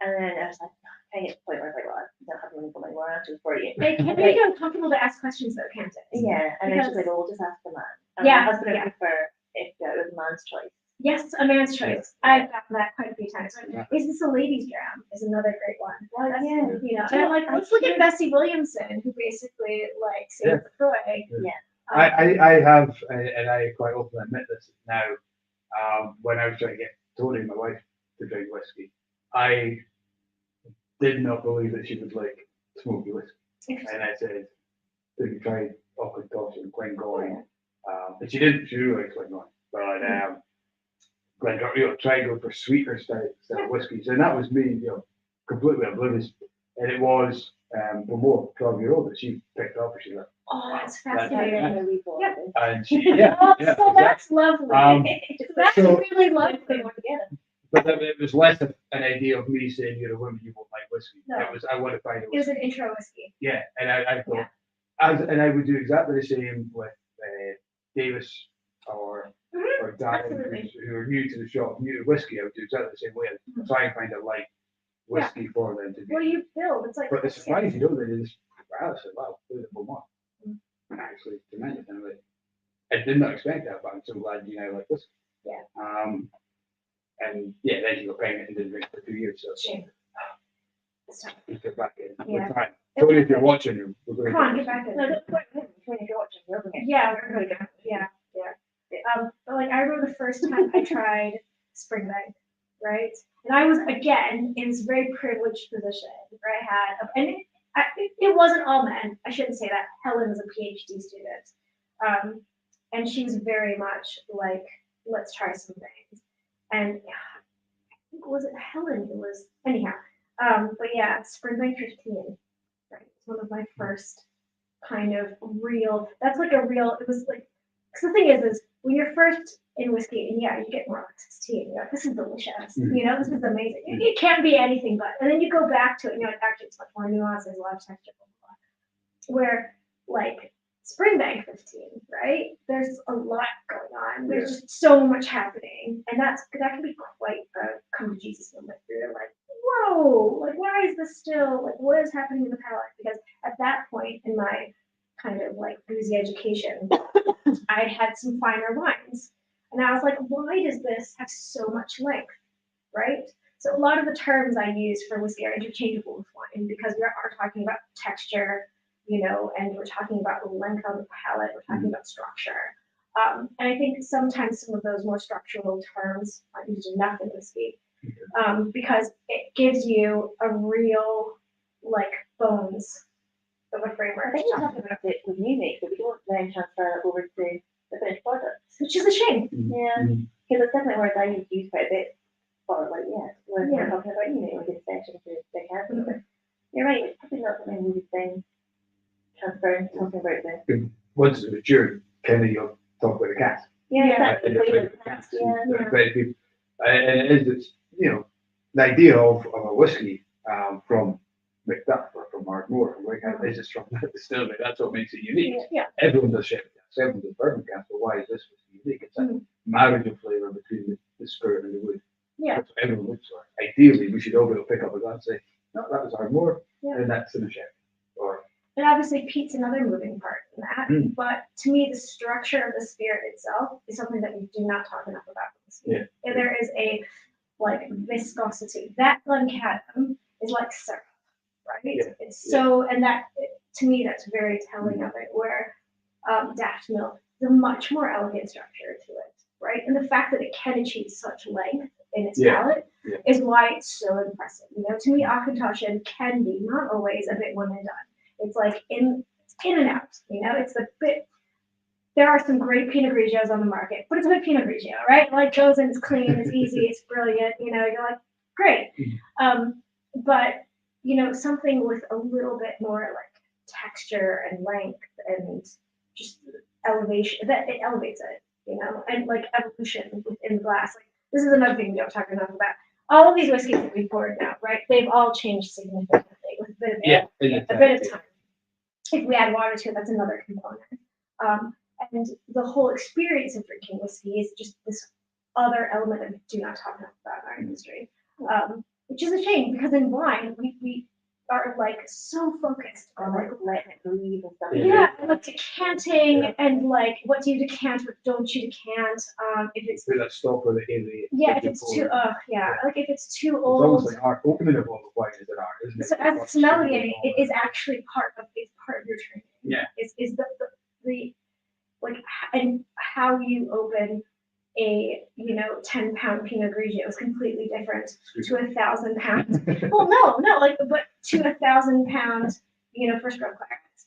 And then I was like, I get to the point where I was like, well, I don't have money for my more answers for you.
it can make it uncomfortable to ask questions though, can't it?
Yeah. And then she's
Because-
like, oh, we'll just ask the man. And
Yeah,
my husband
yeah.
would prefer if it was a man's choice.
Yes, a man's choice. I've gotten that quite a few times.
Yeah.
Is this a ladies' dram? Is another great one. Well, that's,
Yeah.
and I'm like, let's look at Bessie Williamson, who basically like saved LaCroix.
I have, and I quite often admit this now. When I was trying to get Tony, my wife, to drink whiskey, I did not believe that she would like smoky whiskey, and I said, "Have you tried Auckland Tosh and Glengoyne?" And she didn't. She really likes Glengoyne, but Glengoyne, try to go for sweeter style whiskeys, and that was me, completely oblivious. And it was more 12-year-old that she picked up, and she's like,
Oh, that's
That's
fascinating. Yep.
and she, yeah,
Oh,
yeah,
so that's lovely. That's
so-
really lovely.
But it was less of an idea of me saying you're a woman, you won't like whiskey.
No.
It was I want to find a
It was
whiskey.
an intro whiskey.
Yeah, and I thought, and I would do exactly the same with Davis or Darren,
absolutely.
who are new to the shop, new to whiskey. I would do exactly the same way. I'd try and find a light, whiskey for them to be.
What do you build? It's like.
But it's surprising, you know, they just, wow, I said, wow, beautiful one. Actually, tremendous. And I did not expect that, but I'm so glad you know like this.
Yeah.
And yeah, then you got pregnant and didn't drink for 2 years. So
Shame.
you get back in.
Yeah.
We're trying. Tony, if you're watching, we're going
Come on, get back in.
No, don't put it if you're watching, you're okay.
Yeah, we're good. Yeah. But like I remember the first time I tried Springbank, right? And I was again in this very privileged position where I had, and it wasn't all men. I shouldn't say that. Helen was a PhD student, and she was very much like, let's try some things. And I think was it Helen who was anyhow. But yeah, Springbank 15, right? It's one of my first kind of real. That's like a real. It was like. Because the thing is when you're first in whiskey, and yeah, you get more like 16, you're like, this is delicious, you know, this is amazing. It can't be anything but. And then you go back to it, you know, actually it's much more nuanced, there's a lot of texture, blah, blah, blah. Where, like, Springbank 15, right? There's a lot going on. There's just so much happening. And that can be quite a come to Jesus moment where you're like, whoa, like, why is this still, like, what is happening in the palate? Because at that point in my kind of like boozy education, I had some finer wines. And I was like, why does this have so much length, right? So a lot of the terms I use for whiskey are interchangeable with wine because we are talking about texture, you know, and we're talking about the length on the palate, we're talking about structure. And I think sometimes some of those more structural terms aren't used enough in whiskey because it gives you a real, like, bones of a framework.
I think we're talking about it with music, but we don't then transfer it over to the finished product.
Which is a shame.
Yeah, because it's definitely words I use quite a bit for, like, when we're talking about, you know, like extension to the cancer. But you're right, it's probably not something we would then transfer into talking about the.
Once it's matured, kind of you'll talk about the cast.
Yeah,
And
exactly.
the cast. And it is, it's, you know, the idea of a whiskey from Macduff or from Ardmore, is just from that distillery. That's what makes it unique.
Yeah.
Everyone does sherry cask, everyone does bourbon cask, but why is this whiskey unique? It's a marriage of flavour between the spirit and the wood.
Yeah.
That's what everyone looks for. Ideally, we should all be able to pick up a glass and say, no, that was Ardmore, and that's in a sherry. Or
and obviously Pete's another moving part in that. But to me, the structure of the spirit itself is something that we do not talk enough about.
Yeah.
And there is a like viscosity. That Glencaddam is like syrup, right?
Yeah.
It's so, and that to me, that's very telling of it. Where Daft Milk is a much more elegant structure to it, right? And the fact that it can achieve such length in its palate is why it's so impressive. You know, to me, Auchentoshan can be not always a bit one and done. It's like in and out. You know, it's a bit. There are some great Pinot Grigios on the market, but it's a bit Pinot Grigio, right? Like goes in, it's clean, it's easy, it's brilliant. You know, you're like, great. But you know, something with a little bit more like texture and length and just elevation, that it elevates it, you know, and like evolution within the glass. Like this is another thing we don't talk enough about. All of these whiskeys that we poured now, right? They've all changed significantly with a bit of time. If we add water to it, that's another component. And the whole experience of drinking whiskey is just this other element that we do not talk enough about in our industry, which is a shame because in wine we are like so focused on like
letting it breathe and stuff.
Yeah, and like decanting and like what do you decant, what don't you decant? If it's
that stopper that
if it's too like if it's too
it's
old.
almost like art opening of all the wine is an art, isn't it?
So as a sommelier, it is actually part of your training.
Yeah.
Is the like and how you open a 10-pound Pinot Grigio is completely different to 1,000 pounds. Well, no, like but to 1,000 pounds, first growth clarets.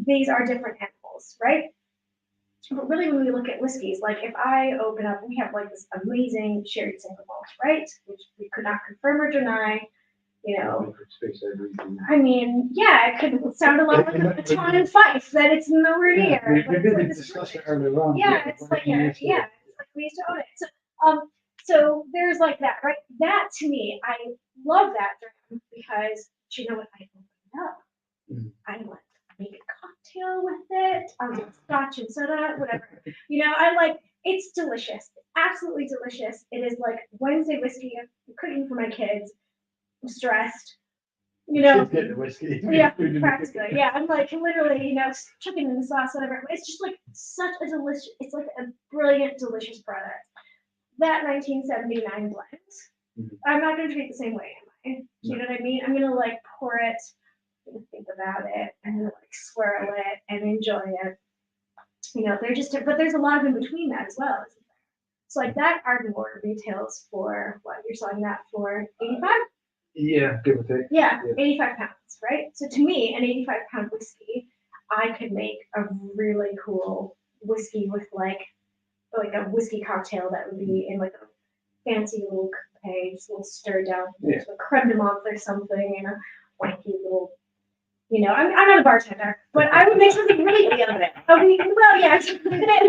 These are different animals, right? But really, when we look at whiskeys, like if I open up, we have like this amazing sherry single malt, right? Which we could not confirm or deny. I mean, it could sound a lot like a baton and fife, that it's nowhere near.
We did discuss it earlier on.
It's like we used to own it. So there's like that, right? That to me, I love that dram because you know what? I open it up. I like make a cocktail with it. I'll get scotch and soda, whatever. I like. It's delicious. Absolutely delicious. It is like Wednesday whiskey. I'm cooking for my kids. I'm stressed. You know,
Get the whiskey.
yeah, practically. Yeah, I'm like literally, you know, chucking in the sauce, whatever. It's just like such a delicious. It's like a brilliant, delicious product. That 1979 blend. I'm not gonna treat it the same way, am I? Do you know what I mean? I'm gonna like pour it, I'm gonna think about it, and then like swirl it and enjoy it. You know, they're just, but there's a lot of in between that as well. So like that Ardmore retails for what you're selling that for 85?
Yeah, give or take.
Yeah, 85 pounds, right? So to me, an 85-pound whiskey, I could make a really cool whiskey with like a whiskey cocktail that would be in like a fancy little coupe, just a little stirred down, a creme de menthe or something, and a wanky little. You know, I'm not a bartender, but I would make something really well, yeah,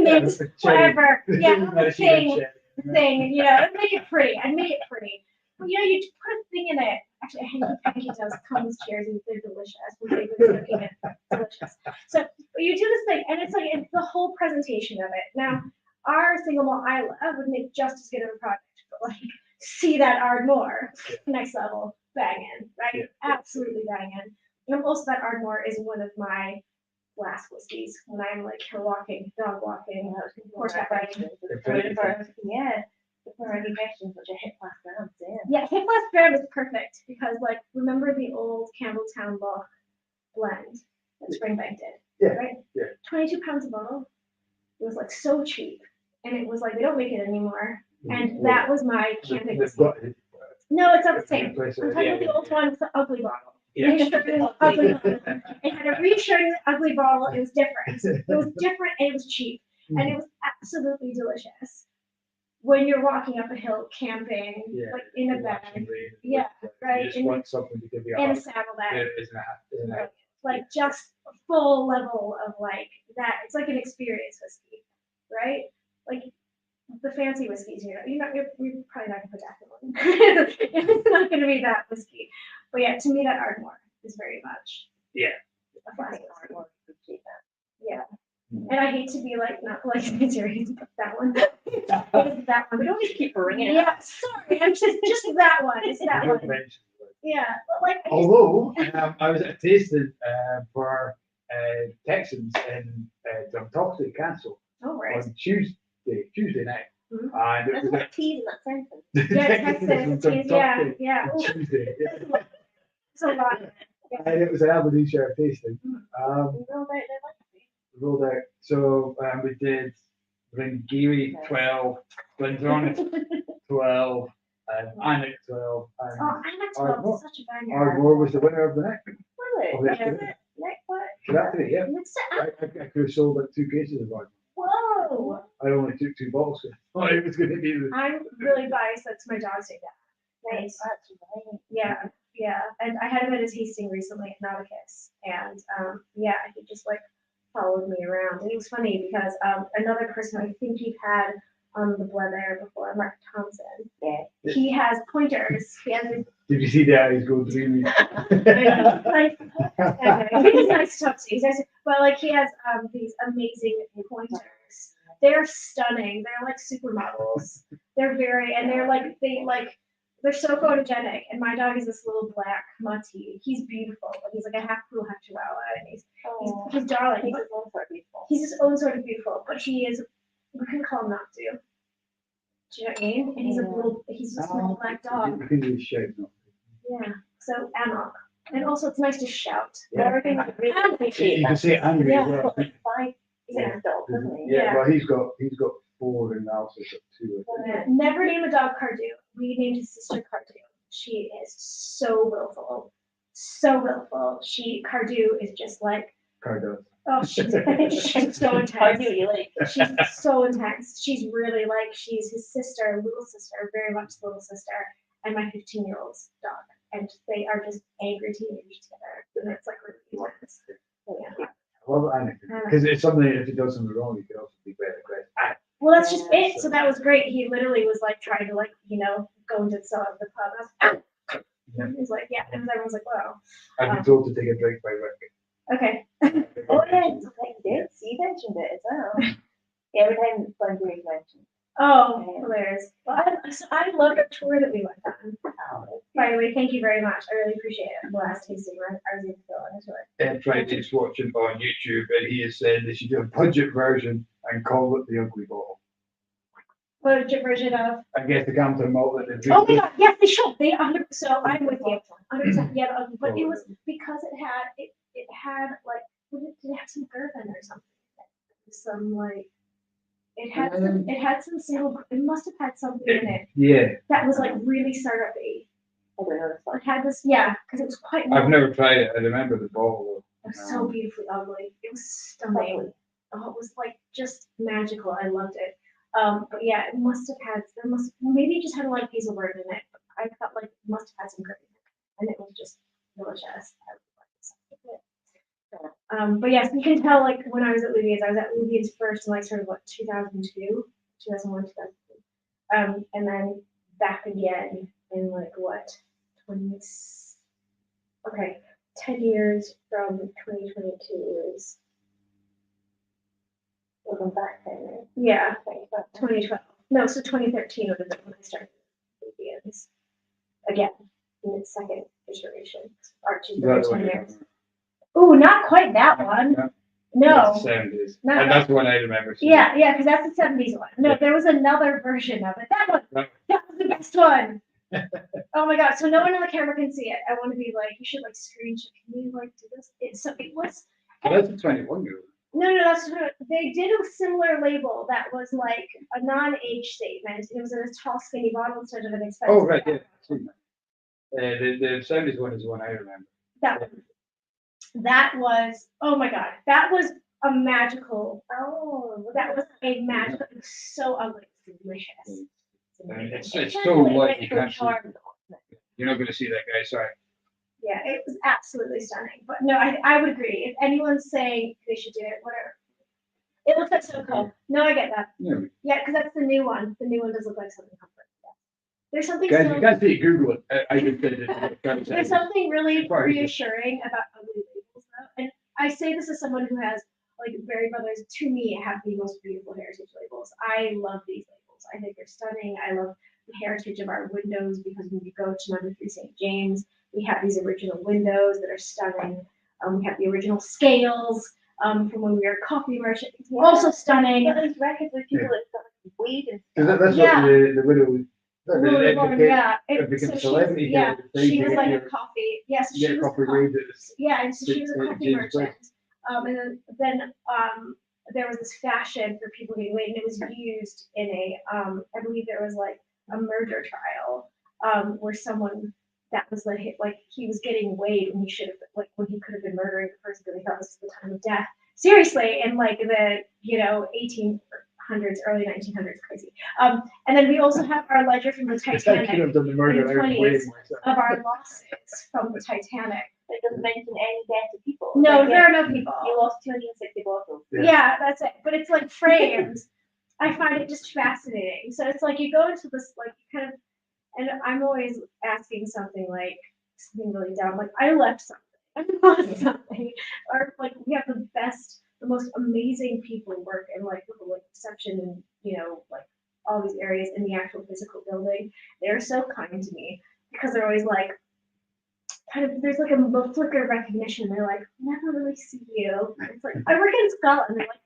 mint, whatever, yeah, thing, you know, I'd make it pretty. But you know, you put a thing in it. Actually, I hate those comes cheers, and they're delicious. Delicious. So you do this thing, and it's like it's the whole presentation of it. Now, our single malt Isla would make just as good of a product, but like see that Ardmore, next level, bang in, right? Absolutely bang in. And also that Ardmore is one of my last whiskeys when I'm like hill walking, dog walking, horseback riding.
Yeah. Before any questions, which are hip flask grams,
Yeah, hip flask gram is perfect because like remember the old Campbelltown Loch blend that Springbank did, right?
Yeah.
22 pounds a bottle. It was like so cheap, and it was like they don't make it anymore. And that was my camping whiskey. No, it's not the same. I'm talking about the old one with the ugly bottle.
Yeah.
It had a reassuring ugly bottle. It was different. It was different and it was cheap. And it was absolutely delicious. When you're walking up a hill camping, like in a bag. Yeah, right.
You just want something to give you
in a saddle bag.
Right.
Like just a full level of like that. It's like an experience whiskey, right? Like the fancy whiskeys, you're probably not gonna put that in. It's not gonna be that whiskey. But yeah, to me that Ardmore is very much a flask whiskey. Yeah. And I hate to be like not like serious, but that one. That one.
We don't need to keep bringing it.
Yeah, sorry. I'm just that one. It's that one. Yeah, but like.
Although I was at a tasting for Texans in Toxic Castle on Tuesday night.
Mm-hmm.
And it
That's
was
what teas in that sentence.
Yeah, Texas, yeah.
Tuesday.
It's a lot.
And it was an Aberdeenshire tasting. Rolled out. So we did Ringiri 12, Glendranet 12, Anik 12, and
Anik 12 is such a banger.
Ardmore was the winner of the night.
Really?
Yeah. I could have sold like 2 cases of Ardmore.
Whoa!
I only took 2 bottles. Oh, it was going to be.
I'm really biased. That's my dog say that. Nice. Yeah. And I had him at a tasting recently at Nauticus, and he just like followed me around. And it was funny because another person I think you've had on the Blether before, Mark Thompson. Yeah. He has pointers. He has.
Did you see that? He's going dreamy.
He's nice to talk to. He's nice, but like he has these amazing pointers. They're stunning. They're like supermodels. They're they're so photogenic. And my dog is this little black Mati. He's beautiful. He's like a half poodle, half chihuahua, and he's darling. He's his own sort of beautiful. He's his own sort of beautiful, but he is. We can call him Noctu. Do you know what I mean? And he's a small black dog. Yeah. So Amok. And also it's nice to shout.
Yeah. You can say angry as well. Well he's got 4 and also got 2.
Never name a dog Cardew. We named his sister Cardew. She is so willful. Cardew is just like
Cardew.
Oh, she's so intense. She's so intense. She's really like, she's his sister, little sister, very much little sister, and my 15-year-old's dog. And they are just angry teenagers together. And it's like really intense. Yeah.
Well, because it's something, if he does something wrong, he can also be very aggressive.
Well, that's just it. So that was great. He literally was like trying to go into the club. He was like, yeah. And everyone's like, wow.
I've been told to take a drink by Rick.
Okay.
Oh yeah, you mentioned it as well. Yeah, every time Glendrane mentioned
Oh, hilarious. Well, I love the tour that we went on. By the way, thank you very much. I really appreciate it. The last tasting, I was able to go on a tour.
Ed Friday's watching on YouTube, and he has said they should do a budget version and call it the Ugly Bottle.
Budget version of?
I guess the Gamton malt that they
Oh my God, yes, they should. They 100%. So I'm with you. 100%. Yeah, but it was because it had like, did it have some bourbon or something? Some like. It had some single. It must have had something in it.
Yeah.
That was like really syrupy.
I don't know.
It had this, yeah, because it was quite.
I've never tried it. I remember the bottle
It was so beautifully ugly. It was stunning. Oh, it was like just magical. I loved it. But yeah, it must have had. Maybe it just had a lot of hazelwood in it. But I felt like it must have had some gravy, and it was just delicious. But yes, you can tell like when I was at Luvian's first in like sort of what 2002, 2001, 2002. And then back again in like what 10 years from 2022 is looking back 10 years. Yeah, 2012. No, so 2013 would have been when I started Luvian's again in its second iteration. Archie's been 10 years. Oh, not quite that one. No.
That's the 70s.
No.
And that's the one I remember seeing.
Yeah, because that's the 70s one. No, there was another version of it. That was the best one. Oh my God. So no one on the camera can see it. I want to be like, you should like screenshot. Can you like do this? It was.
So that's a 21-year-old.
No, they did a similar label that was like a non-age statement. It was in a tall, skinny bottle instead of an expensive.
Oh, right, yeah. I've seen that. The 70s one is the one I remember.
That was, oh my God, that was a magical, that was a magical, it was so ugly, delicious.
It's so light, you can't see. You're not going to see that guy, sorry.
Yeah, it was absolutely stunning. But no, I would agree. If anyone's saying they should do it, whatever. It looks like SoCo. No, I get that. Yeah, because that's the new one. The new one does look like something comfort. There's something.
Guys, you can't see it, Google it. I just did it.
There's something really reassuring about ugly labels, though. And I say this as someone who has, like, Berry Brothers, to me, have the most beautiful heritage labels. I love these labels. I think they're stunning. I love the heritage of our windows because when you go to number 3 St. James, we have these original windows that are stunning. We have the original scales from when we were a coffee merchant. Also stunning.
Those records with people that weed and
stuff. That's what the widow.
Yeah,
celebrity.
Yeah, she was like a coffee. Yes, she was. And so she was a coffee merchant. And then there was this fashion for people getting weighed, and it was used in a I believe there was like a murder trial where someone that was like he was getting weighed when he should have when he could have been murdering the person that they thought was the time of death. Seriously, in like the 1800s, early 1900s, crazy. And then we also have our ledger from the Titanic in the 20s of our losses from the Titanic.
It doesn't mention any death of people.
No, there are no people.
You lost 260 bottles.
Yeah, that's it. But it's like framed. I find it just fascinating. So it's like you go into this like kind of, and I'm always asking something really dumb. Like I left something. I lost something. Or like we have the most amazing people work in like reception and like all these areas in the actual physical building. They're so kind to me because they're always like kind of there's like a flicker of recognition. They're like, never really see you. It's like I work in Scotland. They're like,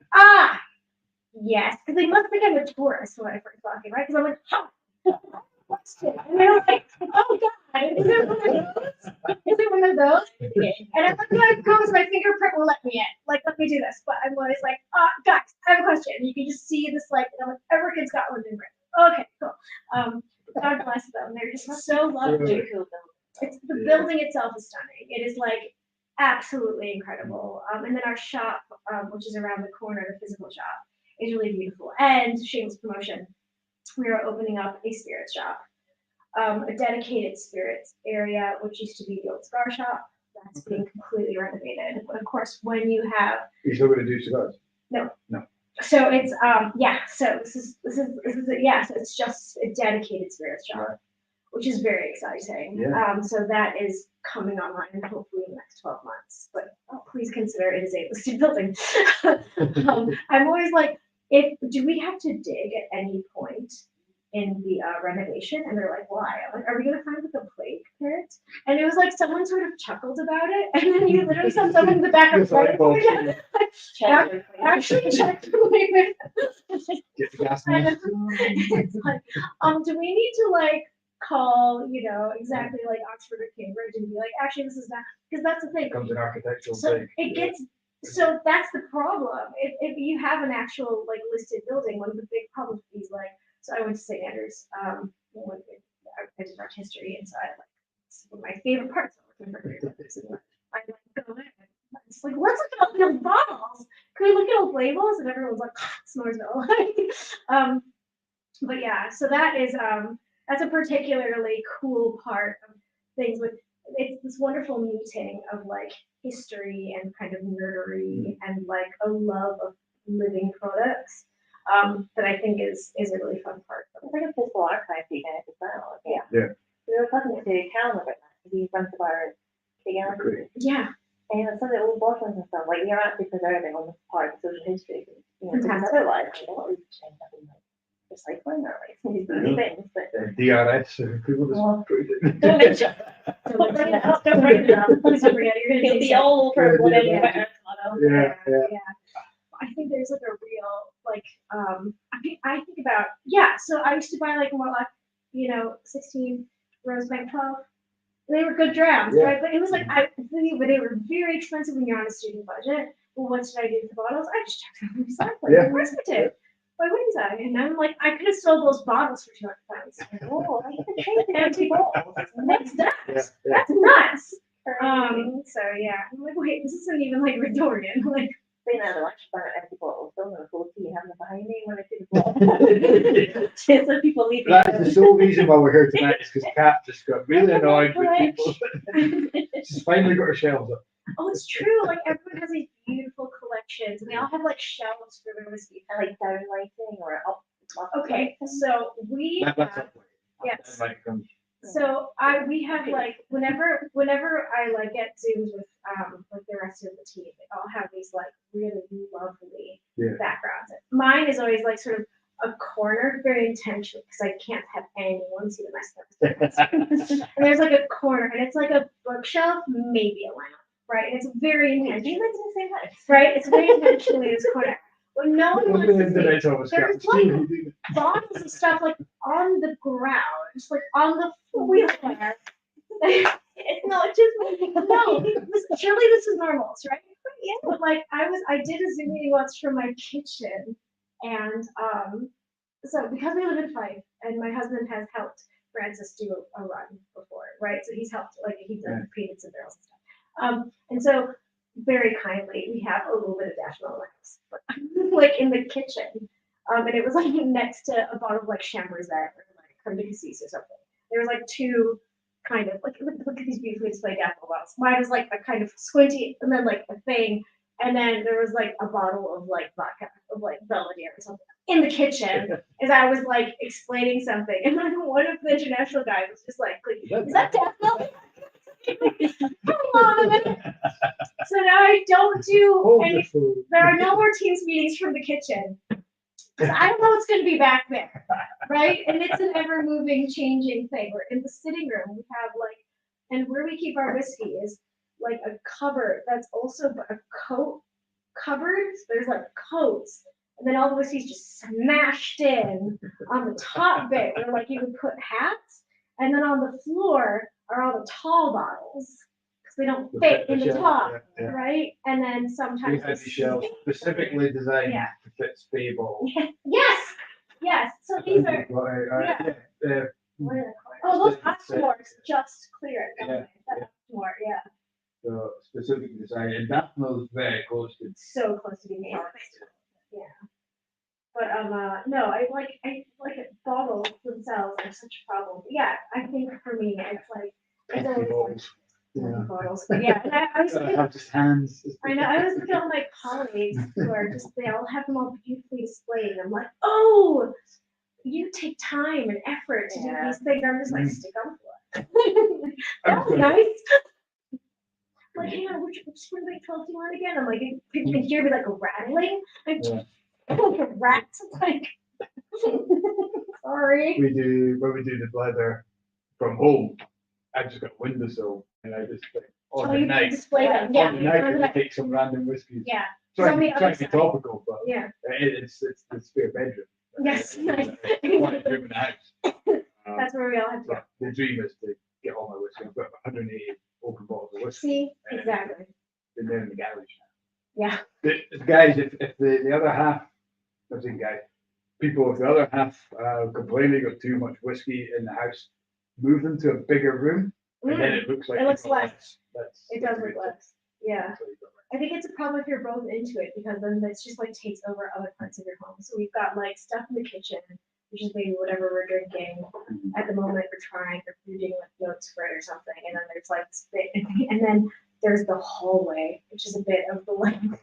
yes, because they must think I'm a tourist when I first walk in, right? Because I'm like, and they're like, oh God, is it one of those? Is it one of those? And I'm like, I promise my fingerprint will let me in. Like, let me do this. But I'm always like, guys, I have a question. And you can just see this, like, and I'm like, I work in Scotland and Britain. Okay, cool. God bless them. They're just so lovely. It's the building itself is stunning. It is like absolutely incredible. And then our shop, which is around the corner, the physical shop, is really beautiful. And shameless promotion. We are opening up a spirits shop, a dedicated spirits area, which used to be the old cigar shop. That's being completely renovated. But of course, when you have,
you're still going to do cigars?
No. So it's So this is So it's just a dedicated spirits shop, which is very exciting.
Yeah.
So that is coming online hopefully in the next 12 months. But please consider it is a listed building. I'm always like, do we have to dig at any point in the renovation, and they're like, why? I'm like, are we gonna find like a plague pit? And it was like someone sort of chuckled about it, and then you literally saw someone in the back of the actually check the plague pit.
Get the gas
And
mask.
it's like, do we need to like call, you know, exactly like Oxford or Cambridge and be like, actually, this is not, because that's the thing.
Becomes an architectural
So
thing.
it gets, so that's the problem. If you have an actual like listed building, one of the big problems with these, like, so I went to St. Andrews, when I did art history, and so I like, it's one of my favorite parts of it. I like go in, it's like, let's look at all the old bottles. Can we look at old labels? And everyone's like, Snoresville. But yeah, so that is, that's a particularly cool part of things with, it's this wonderful meeting of like history and kind of nerdery and like a love of living products, that I think is a really fun part.
It's like a physical archive for you guys as well.
Yeah.
We were talking to Callum about that, because he runs the bar together.
Great.
Yeah.
And some of the old bottles and stuff, like you're actually preserving almost part of social history. You know, because
Fantastic.
otherwise, like, what would you end up in like recycling or like some of these
Yeah.
things? But
DRS, people just
Well,
put it
don't mention, don't bring it up, don't bring it up.
Please don't forget, you're
It'll
gonna
be all over
Yeah,
whatever
yeah.
about our motto.
Yeah.
I think there's like a real like I think about so I used to buy like more like 16 Rosebank 12. They were good drams,
Yeah.
right? But it was like but they were very expensive when you're on a student budget. Well, what did I do with the bottles? I just chucked them in recycling.
Yeah.
Of course I did. Why wouldn't I? And I'm like, I could have sold those bottles for £200.
Oh, I can trade the empty bottles.
That's nuts.
Yeah.
That's nuts.
Um,
So yeah, I'm like, wait, this isn't even like Victorian. Like,
saying that, I actually found empty bottles. Still gonna go see having it behind me when I see the bottle. Just so people leave.
That is the sole reason why we're here tonight, is because Kat just got really annoyed with people. She's finally got her shelves up.
oh, it's true. Like everyone has these beautiful collections, and they all have like shelves for their whiskey.
I like downlighting or up.
Okay, so we
That's
have,
up way.
yes.
That might come.
So we have like whenever I like get Zooms with like the rest of the team, they all have these like really lovely
Yeah.
backgrounds. Mine is always like sort of a corner, very intentional, because I can't have anyone see the mess up. And there's like a corner, and it's like a bookshelf, maybe a lamp, right? And it's very
Do you
intentional,
like to say that?
right? It's very intentionally this corner. What no one wants to see. There's like bottles of stuff like on the ground, just like on the floor.
It's not just me.
No, surely this is normal, right? Yeah. But like I did a Zoom meeting once from my kitchen, and so because we live in Fife, and my husband has helped Francis do a run before, right? So he's helped, like he's painted some barrels and stuff. And so very kindly, we have a little bit of dash lamps, but like in the kitchen, and it was like next to a bottle of like Chamberzet or like Creme de Cassis or something. There was like two kind of like look at these beautifully displayed apple bottles. Mine was like a kind of squinty, and then like a thing, and then there was like a bottle of like vodka of like Belvedere or something in the kitchen as I was like explaining something, and then one of the international guys was just like, "Is that Death Milk?" Hold on a minute. So now I don't do any. There are no more Teams meetings from the kitchen. I don't know what's going to be back there, right? And it's an ever-moving, changing thing. We're in the sitting room. We have like, and where we keep our whiskey is like a cupboard that's also a coat cupboard. So there's like coats, and then all the whiskey's just smashed in on the top bit where like you would put hats, and then on the floor are all the tall bottles because they don't fit in the top, right? And then sometimes
We have these shelves specifically designed
Yeah.
to fit spay bottles.
Yes. So these are. Oh, those Ashmores just clear.
Yeah.
Ashmore, yeah.
So specifically designed, and that smells very close to.
So close to being honest. Yeah. But no, I like it. Bottles themselves are such a problem. Yeah, I think for me it's like it's always
Bottles.
bottles. But yeah, and I was looking,
Have just hands.
I know I was looking at all my colleagues who are just they all have them all beautifully displayed, and I'm like, oh, you take time and effort to do these things. I'm just like stick on the floor. That was nice. Like, hang on, which Springbank 12 do you want again? I'm like, you can hear me like rattling. Like, like a rat. Like, Sorry.
when we do the Blether from home, I just got a windowsill and I just on the
you
night,
display them. Yeah.
on the night,
on the
I take some random whiskies.
Yeah.
Trying
on the
to
other
be
side.
topical, but
Yeah.
it's the spare bedroom.
Yes.
It's one room in the house.
That's where we all have to go.
But the dream is to get all my whiskey. I've got 180 open bottles of whiskey.
See, exactly.
Been there in the garage now.
Yeah.
The guys, if the other half, I'm saying guys, people if the other half complain they got too much whiskey in the house, move them to a bigger room, and then it looks like
It looks
you've got
less. It does look less. Yeah. I think it's a problem if you're both into it because then it's just like takes over other parts of your home. So we've got like stuff in the kitchen, which is maybe whatever we're drinking at the moment we're trying, or we're doing like notes for it or something. And then there's like this bit, and then there's the hallway, which is a bit of the length.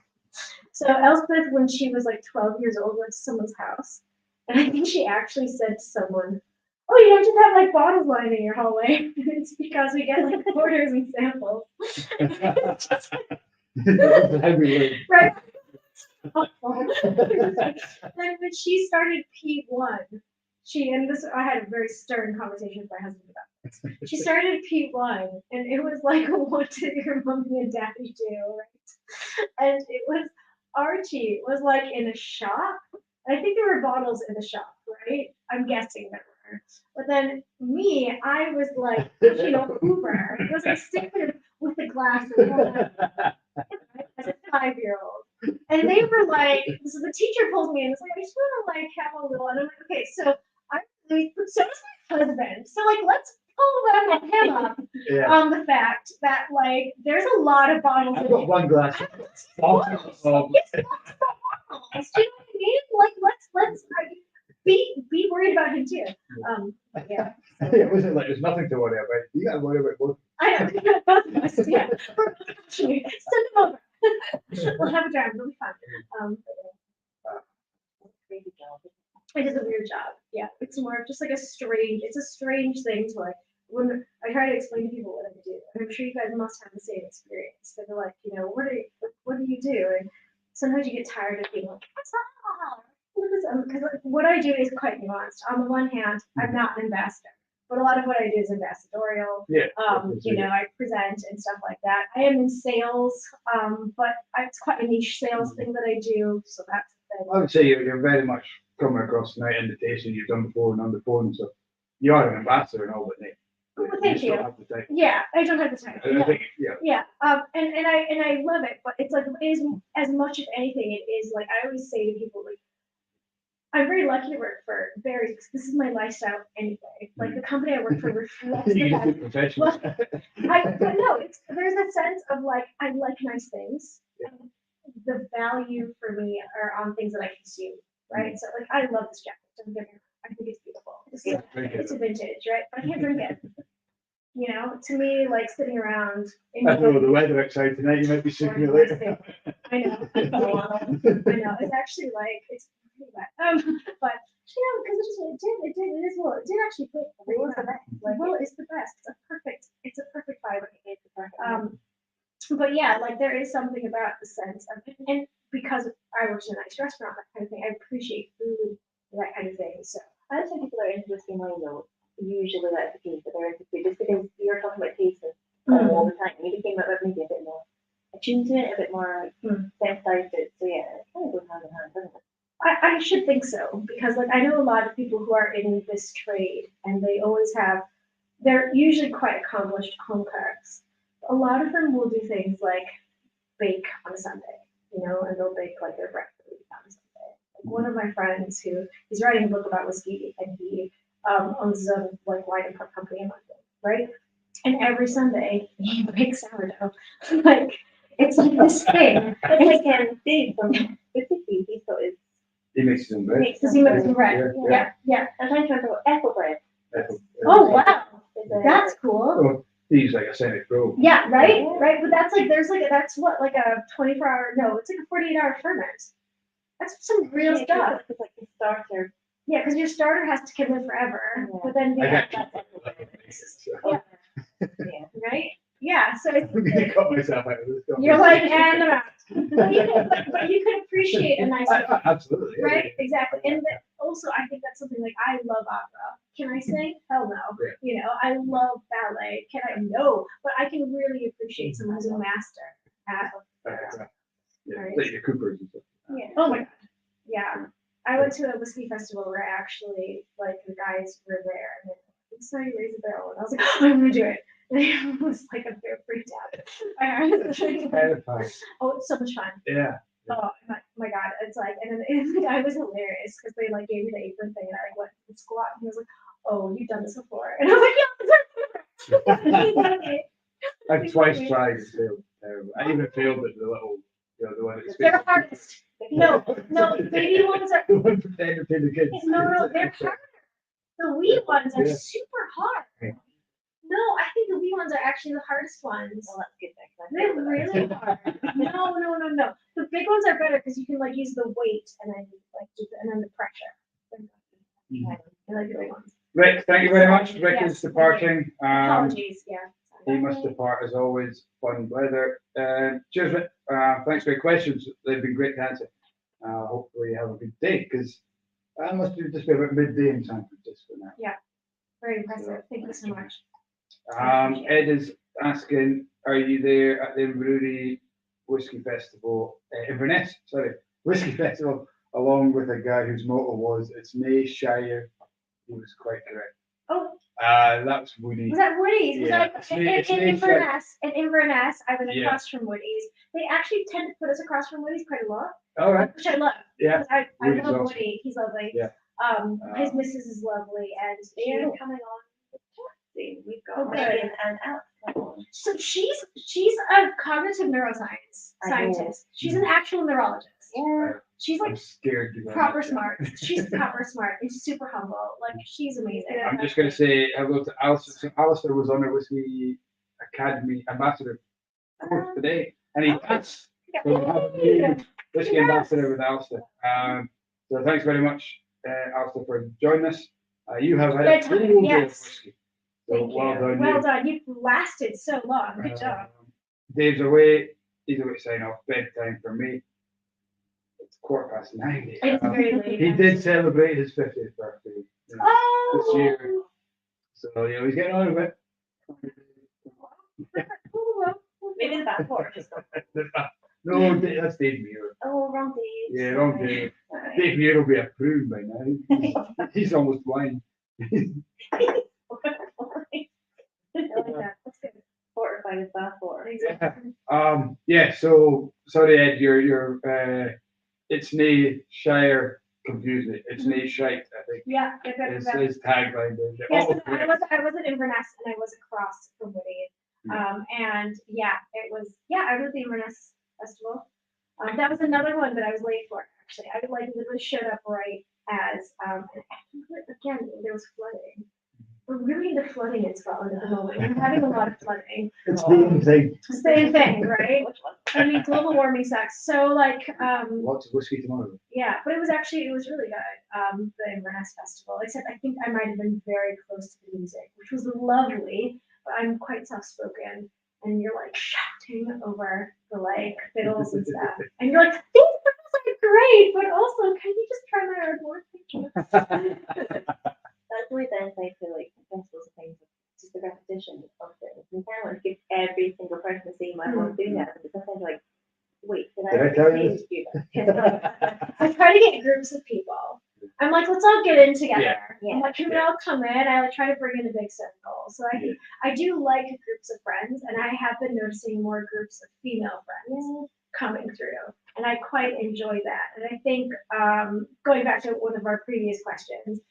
So Elspeth, when she was like 12 years old, went to someone's house, and I think she actually said to someone, "Oh, you don't just have like bottles lining your hallway." It's because we get like orders and samples. Right. Then when she started P1, I had a very stern conversation with my husband about this. She started P1, and it was like, what did your mommy and daddy do, right? And it was Archie was like in a shop. I think there were bottles in the shop, right? I'm guessing there were. But then me, I was like, Uber. It was like sticking with the glass of wine as a 5-year-old. And they were like, so the teacher pulls me in and was like, I just want to like have a little, and I'm like, okay, so so does my husband. So like, let's pull him up on the fact that like, there's a lot of bottles.
I've got one glass.
Yes, lots of bottles. Do you know what I mean? Like, let's be worried about him too. Yeah.
It wasn't like there's nothing to worry about. You got to worry about both.
I know, both of us. Yeah. Send him over. We'll have a drive. It'll be fun.
Crazy job.
It is a weird job. Yeah, it's more of just like it's a strange thing to like, when I try to explain to people what I do, and I'm sure you guys must have the same experience. They're like, what do you do? And sometimes you get tired of being like, because what I do is quite nuanced. On the one hand, I'm not an ambassador, but a lot of what I do is ambassadorial.
Yeah.
I present and stuff like that. I am in sales, but it's quite a niche sales thing that I do. So that's the thing.
I would say you're very much coming across the night invitation you've done before and on the phone. So you are an ambassador and all, but
Thank you.
Have the time.
Yeah, I don't have the time.
I think,
Yeah. And I love it, but it's like, it is as much if anything, it is like, I always say to people, like, I'm very lucky to work for Barry's because this is my lifestyle anyway. Like the company I work for reflects
you
that.
can do professional.
But no, there's a sense of like, I like nice things. And the value for me are on things that I consume, right? So like, I love this jacket. Don't get me wrong. I think it's beautiful. It's a vintage, right? But I can't drink it. To me, like sitting around.
I know the weather outside tonight. You might be sick of it later.
I know. I know. It's actually like it's pretty bad. But because it did actually put Will is the best. Like Will is the best. It's a perfect fiber. But yeah, like there is something about the sense of, and because I worked in a nice restaurant, that kind of thing, I appreciate food, that kind of thing. So
I think people are into whiskey wine though. Usually that's the case, but they're into food just because you're talking about tasting all the time. You became maybe a bit more attuned to it, a bit more sensitized to it. So yeah, it kind of goes hand in hand, doesn't it?
I should think so, because like I know a lot of people who are in this trade and they're usually quite accomplished home cooks. A lot of them will do things like bake on a Sunday, and they'll bake like their breakfast on a Sunday. Like one of my friends he's writing a book about whiskey, and he owns a like wine import company in London, right? And every Sunday he bakes sourdough. Like it's like this thing.
It's like Dave from the 50s.
He makes his own bread.
He makes some bread. Yeah.
I'm trying to talk about apple bread.
Oh wow, that's cool.
Oh, he's like a semi-pro.
Yeah, right. But that's like that's what like a 24-hour. No, it's like a 48-hour ferment. That's some real stuff.
It's like the starter.
Yeah, because your starter has to live forever, but then
Yeah.
Right? Yeah, so it's,
I'm gonna cut myself out of this.
you're like, and but you can appreciate a nice,
Absolutely.
right? Exactly. And also I think that's something like I love opera. Can I sing? Hell no. You know, I love ballet. Can I? No. But I can really appreciate someone who's a master at
Like the Coopers and stuff.
yeah. Oh my god. Yeah. I went to a whiskey festival where actually like the guys were there and then so you raise a barrel and I was like, oh, I'm gonna do it. And it was like a bit freaked out. Oh, it's so much fun.
Yeah.
Oh my god, it's like, and then the guy was hilarious because they like gave me the apron thing and I like went to squat and he was like, oh, you've done this before, and I was like, yeah,
I've twice tried and failed. I even failed at the little, the one that's
they're hardest. No, baby ones are
the one for the entertainment kids.
no, they're harder. The wee ones are super hard. No, I think the wee ones are actually the hardest ones.
Well, that's good.
They're really hard. No. The big ones are better because you can like use the weight and then like and then the pressure. I like the big ones.
Rick, thank you very much. Rick is departing.
Apologies, yeah.
He must depart as always. Fun weather. Cheers, Rick. Thanks for your questions. They've been great to answer. Hopefully you have a good day because I must be just about midday in San Francisco now.
Yeah, very impressive. Thank you so much.
Ed is asking, are you there at the Inverurie Whisky Festival, Inverness, Whisky Festival, along with a guy whose motto was, it's nae Shire. He was quite correct.
Oh.
That's Woody.
Was that Woody's?
Yeah.
In Inverness, I was across from Woody's. They actually tend to put us across from Woody's quite a lot.
All right.
Which I love.
Yeah.
I
Woody's
love
awesome.
Woody. He's lovely.
Yeah.
His missus is lovely, and they're coming on.
We've
Oh,
got
good.
Megan and Alex.
So she's a cognitive neuroscience scientist. She's an actual neurologist.
Yeah.
She's
I'm
like
scared to go.
proper smart. She's proper smart and super humble. Like she's amazing.
I'm just going to say hello to Alistair. So Alistair was on our Whisky Academy Ambassador course today, and he passed. So we have a new Whisky Ambassador with Alistair. So thanks very much, Alistair, for joining us. You have had a full day of whiskey. So
Thank
well
you.
done.
Well done. You've lasted so long. Good job.
Dave's away. He's away to sign off. Bedtime for me. It's 9:15.
It's very late.
He did celebrate his 50th birthday this year. So he's getting on a bit.
Maybe the back porch.
No, that's Dave Muir.
Oh, wrong Dave.
Yeah, wrong Dave. Dave Muir will be a prune by now. He's almost blind.
I like that. That's good.
Fortified as that for.
So sorry, Ed, your it's nae Shire confused me. It's nae Shite, I think.
Yeah,
His tagline.
Yes, I was at Inverness and I was across from Woody. And it was I was at the Inverness Festival. That was another one that I was late for actually. I like literally showed up right as again there was flooding. We're really into flooding in Scotland at the moment. We're having a lot of flooding.
It's the
Same thing, right? I mean, global warming sucks. So like,
lots of whiskey tomorrow.
yeah, but it was really good. The Inverness Festival, except I think I might have been very close to the music, which was lovely. But I'm quite soft-spoken, and you're like shouting over the like fiddles and stuff, and you're like, these fiddles are great, but also, can you just try my hardwood? Thank you.
That's the way downside to like festivals and things, just the repetition of things. You kind of want to give every single person the same amount of doing that, but sometimes you're like, wait, did I
tell
really
you
do that?
I try to get groups of people. I'm like, let's all get in together.
Yeah.
I'm like, can we all come in? I like try to bring in a big circle. So I do like groups of friends, and I have been noticing more groups of female friends coming through, and I quite enjoy that. And I think going back to one of our previous questions,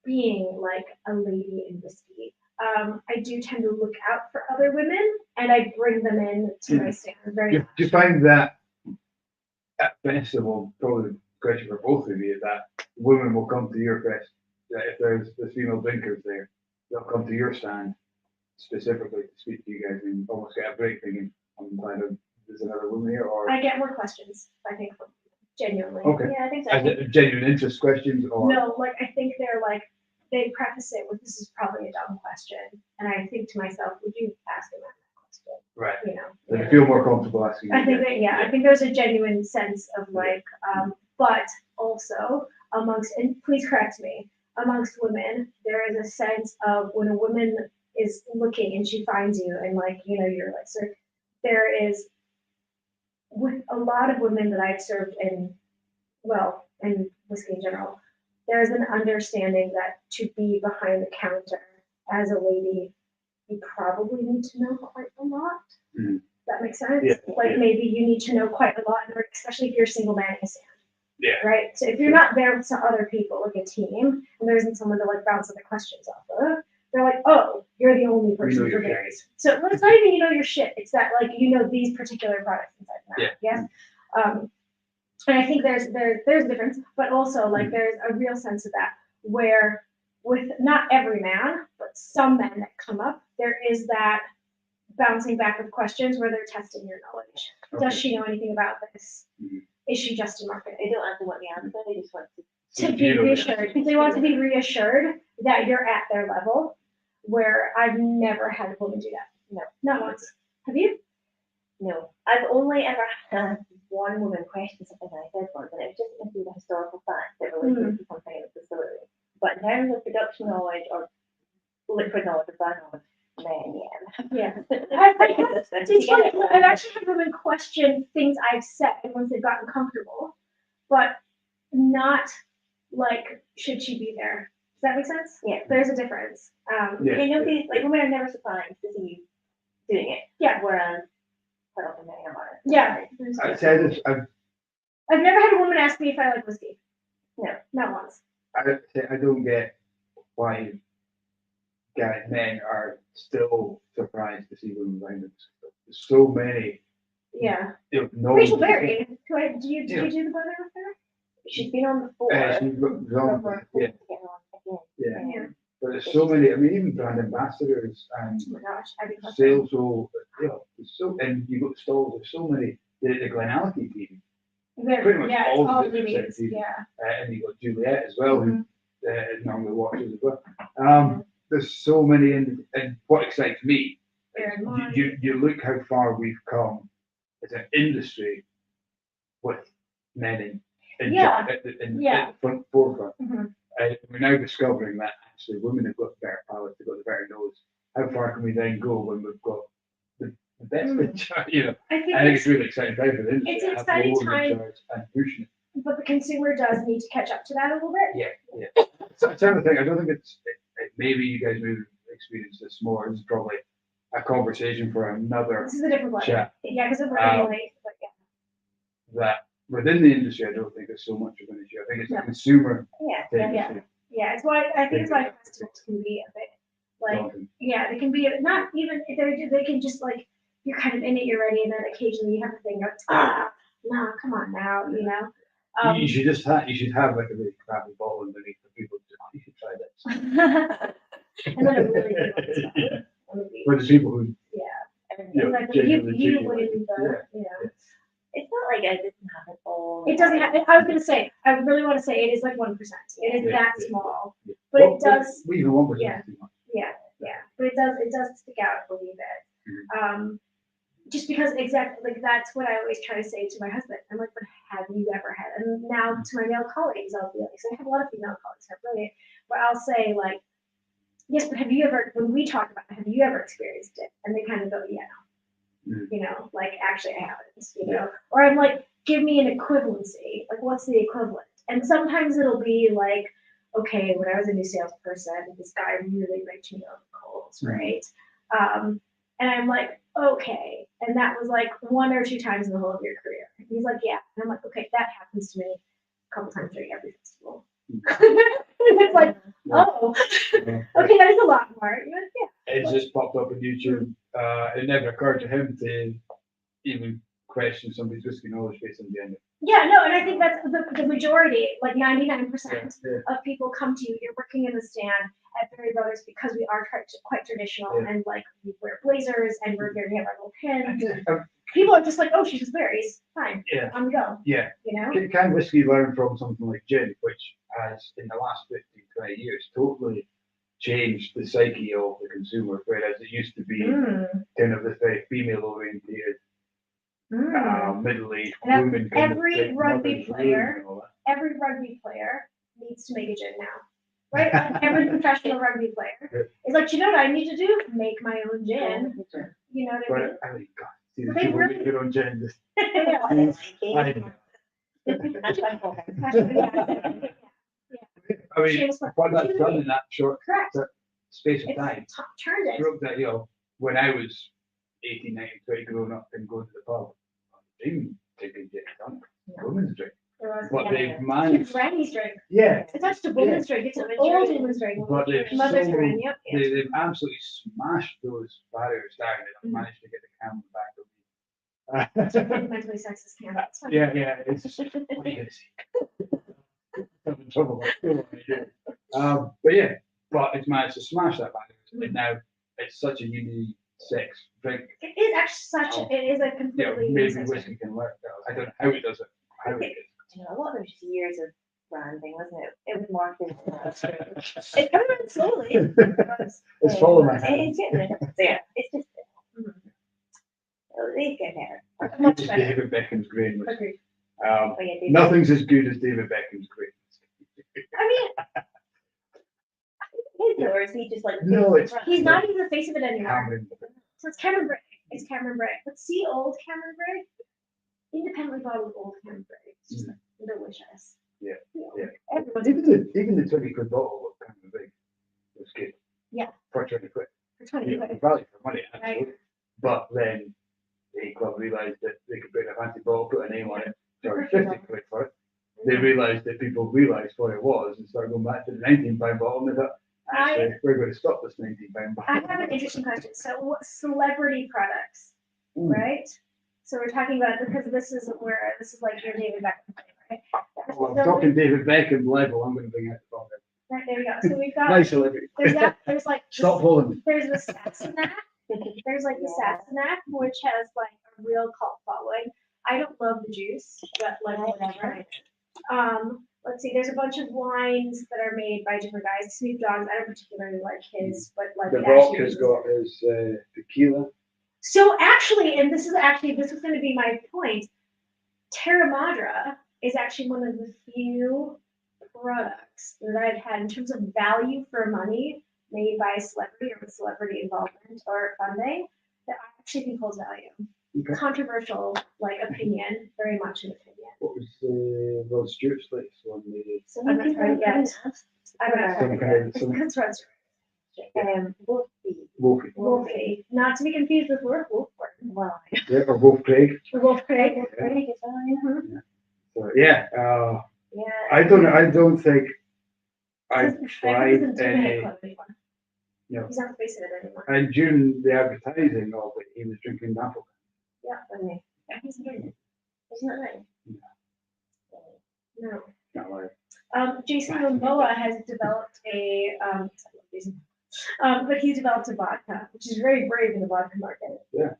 being like a lady in whiskey, I do tend to look out for other women, and I bring them in to my stand very much.
Do you find that at festival, probably the question for both of you, that women will come to your fest, that if there's female drinkers there, they'll come to your stand specifically to speak to you guys and almost get a break thinking, I'm kind of, there's another woman here, or?
I get more questions, I think, genuinely.
Okay.
Yeah, I think so.
As a genuine interest questions, or?
No, like I think they're like, they preface it with, this is probably a dumb question. And I think to myself, would you ask them that question?
Right.
You know?
They feel more comfortable asking you.
I think that, I think there's a genuine sense of like, but also amongst, and please correct me, amongst women, there is a sense of when a woman is looking and she finds you and like, you know, you're like, sir, there is, with a lot of women that I've served in, well, in whiskey in general, there is an understanding that to be behind the counter as a lady, you probably need to know quite a lot.
Mm.
That makes sense?
Yeah.
Like maybe you need to know quite a lot, especially if you're a single man in a stand.
Yeah.
Right? So if you're not there with some other people, like a team, and there isn't someone to like bounce the questions off of, they're like, oh, you're the only person for berries. So well, it's not even you know your shit. It's that like you know these particular products inside the market.
Yeah.
Yes. And I think there's a difference, but also like there's a real sense of that where with not every man, but some men that come up, there is that bouncing back of questions where they're testing your knowledge.
Okay.
Does she know anything about this?
Mhm.
Is she just in marketing?
They don't actually want the answer, they just want
To be reassured, because they want to be reassured that you're at their level, where I've never had a woman do that. No, not once. Have you?
No, I've only ever had one woman question something that I said once, and it was just into the historical facts that related to something in the distillery. But in terms of production knowledge or liquid knowledge or brand knowledge, man,
Yeah.
It's
I've actually had women question things I've said once they've gotten comfortable, but not like, should she be there? Does that make sense?
Yeah.
There's a difference.
Yeah.
You know, like women are never surprised to see you doing it.
Yeah.
Whereas quite often men are.
Yeah. I've never had a woman ask me if I like whiskey. No, not once.
I don't get why men are still surprised to see women behind them. There's so many.
Yeah.
No
Rachel Berry. Did you do the Blether with her?
She's been on before.
Yeah. But there's so many. I mean, even brand ambassadors and
Oh my gosh, I'd be
sales role. You know, there's so, and you got stalls. There's so many. The Glenallachie team. Pretty much
yeah,
all
all
the different
ladies.
teams.
Yeah.
And you got Juliet as well, who normally watches as well. There's so many, and what excites me, you look how far we've come as an industry with men in the front forefront. We're now discovering that actually women have got the better palate, they've got the better nose. How far can we then go when we've got the best? You know, I think it's really exciting time for the industry.
It's an exciting time,
and pushing it.
but the consumer does need to catch up to that a little bit.
Yeah. So it's another thing. I don't think it's maybe you guys may experience this more. This is probably a conversation for another.
This is a different one.
Chat.
Yeah, because we're running late. But yeah.
That within the industry, I don't think there's so much of an issue. I think it's a consumer thing.
Yeah. It's why I think it's why festivals can be a bit like they can be not even if they can just like you're kind of in it, you're ready, and then occasionally you have a thing of no, come on now, you know.
You should have like a really crappy bottle underneath for people to you should try this.
And then a really good one.
For the people who
you wouldn't
It's not like I didn't have it all.
It doesn't have. I was gonna say. I really want to say it is like 1%. It is that small, but it does.
We even 1%.
Yeah. But it does stick out a little bit. Just because exactly like that's what I always try to say to my husband. I'm like, but have you ever had? And now to my male colleagues, I'll be like, so I have a lot of female colleagues who are brilliant, but I'll say like, yes, but have you ever? When we talk about it, have you ever experienced it? And they kind of go, yeah. You know, like actually I haven't, you know, or I'm like, give me an equivalency, like what's the equivalent? And sometimes it'll be like, okay, when I was a new salesperson, this guy really raked me over the coals, right? And I'm like, okay, and that was like 1 or 2 times in the whole of your career. And he's like, yeah, and I'm like, okay, that happens to me a couple times during every festival. It's like, okay, that is a lot more. You're like,
it just popped up on YouTube. It never occurred to him to even question somebody's whiskey knowledge based on the end.
Yeah, no, and I think that's the majority, like 99% of people come to you. You're working in the stand at Berry Brothers because we are quite traditional and like we wear blazers and we have our little pins. People are just like, oh, she's just berries. Fine. Yeah. On the go.
Yeah.
You know?
Can whiskey learn from something like gin, which has in the last 15, 20 years totally changed the psyche of the consumer, whereas it used to be kind of this very female oriented, middle-aged woman.
Every rugby player needs to make a gin now, right? Like every professional rugby player is like, you know what I need to do? Make my own gin. You know what I mean?
But I mean, God, see the
They
people
really-
make their own gin. Just,
Yeah.
I know. I mean,
Shameless plug.
what that's done in that short
Correct.
space of
It's
time.
turned it.
Broke that, you know, when I was 18, 19, 20, growing up and going to the pub, they didn't take a gin, women's drink.
There was,
But
yeah.
they've
It's
managed,
granny's drink.
yeah,
It's not just a woman's drink, it's an old woman's drink.
but they've
Mother's
so,
drink, yep.
they've absolutely smashed those barriers down and
Mhm.
managed to get the camera back.
Fundamentally sexist camera. It's fine.
Yeah, it's what do you see? I'm in trouble. But yeah, but it's managed to smash that barrier, and now it's such a unique sex drink.
It is actually it is a
You know,
completely.
maybe
sex
whiskey
drink.
can work. I don't know how it does it. How it is.
You know, a lot of it was just years of branding, wasn't it? It was marketed. It's coming around slowly.
It's following my
It's getting there. So yeah, it's just. It's getting better.
Much better.
David Beckham's grain whiskey.
Agreed.
Oh, yeah, David.
Nothing's as good as David Beckham's grain whiskey.
I mean,
Or is he just like?
No, it's-
he's not even the face of it anymore.
Cameron.
So it's Cameron Bray. It's Cameron Bray. Let's see old Cameron Bray. Independently bottled old Cameron Bray. It's just delicious.
Yeah,
You know,
yeah.
Everyone's
Even the 20 quid bottle of Cameron Bray was good.
Yeah.
For 20 quid.
for 20
Yeah,
quid.
value for money,
Right.
absolutely. But then the club realised that they could bring a fancy bottle, put a name on it, charge 50 quid for it. They realised that people realised what it was and started going back to the £19 bottle, and they thought, actually, we're going to stop this £19 bottle.
I have an interesting question. So, what celebrity products,
Mm.
right? So we're talking about, because this is like your David Beckham thing, right?
Well, I'm
So
talking David Beckham level, I'm going to bring out the bottle.
right, there we go. So we've got
Nice celebrity.
there's like
Stop pulling me.
there's the Sassenach. There's like the Sassenach, which has like a real cult following. I don't love the juice, but like whatever. Let's see, there's a bunch of wines that are made by different guys. Snoop Dogg's, I don't particularly like his, but like
The
he
Rock
actually
has
uses
got
it.
his tequila.
So actually, and this was going to be my point. Terra Madra is actually one of the few products that I've had in terms of value for money made by a celebrity or with celebrity involvement or funding that I actually think holds value.
Okay.
Controversial, like opinion, very much an opinion.
What was Rod Stewart's latest one? The
So
I'm
many
not trying
people
to
have
get-
asked.
I'm not
some
trying to
kind
get.
of some
That's right.
Wolfie.
Wolfie.
Wolfie, not to be confused with Wolford.
Well,
Yeah, or Wolf Craig.
Wolf Craig.
Wolfie is on,
Mhm.
So yeah,
yeah.
I don't think I've
He's
tried
in
any.
Club anymore.
No.
He's not the face of it anymore.
And during the advertising of it, he was drinking apple.
Okay.
Yeah, he's doing it.
Isn't that right?
No.
Not like
Jason Momoa has developed but he developed a vodka, which is very brave in the vodka market.
Yeah.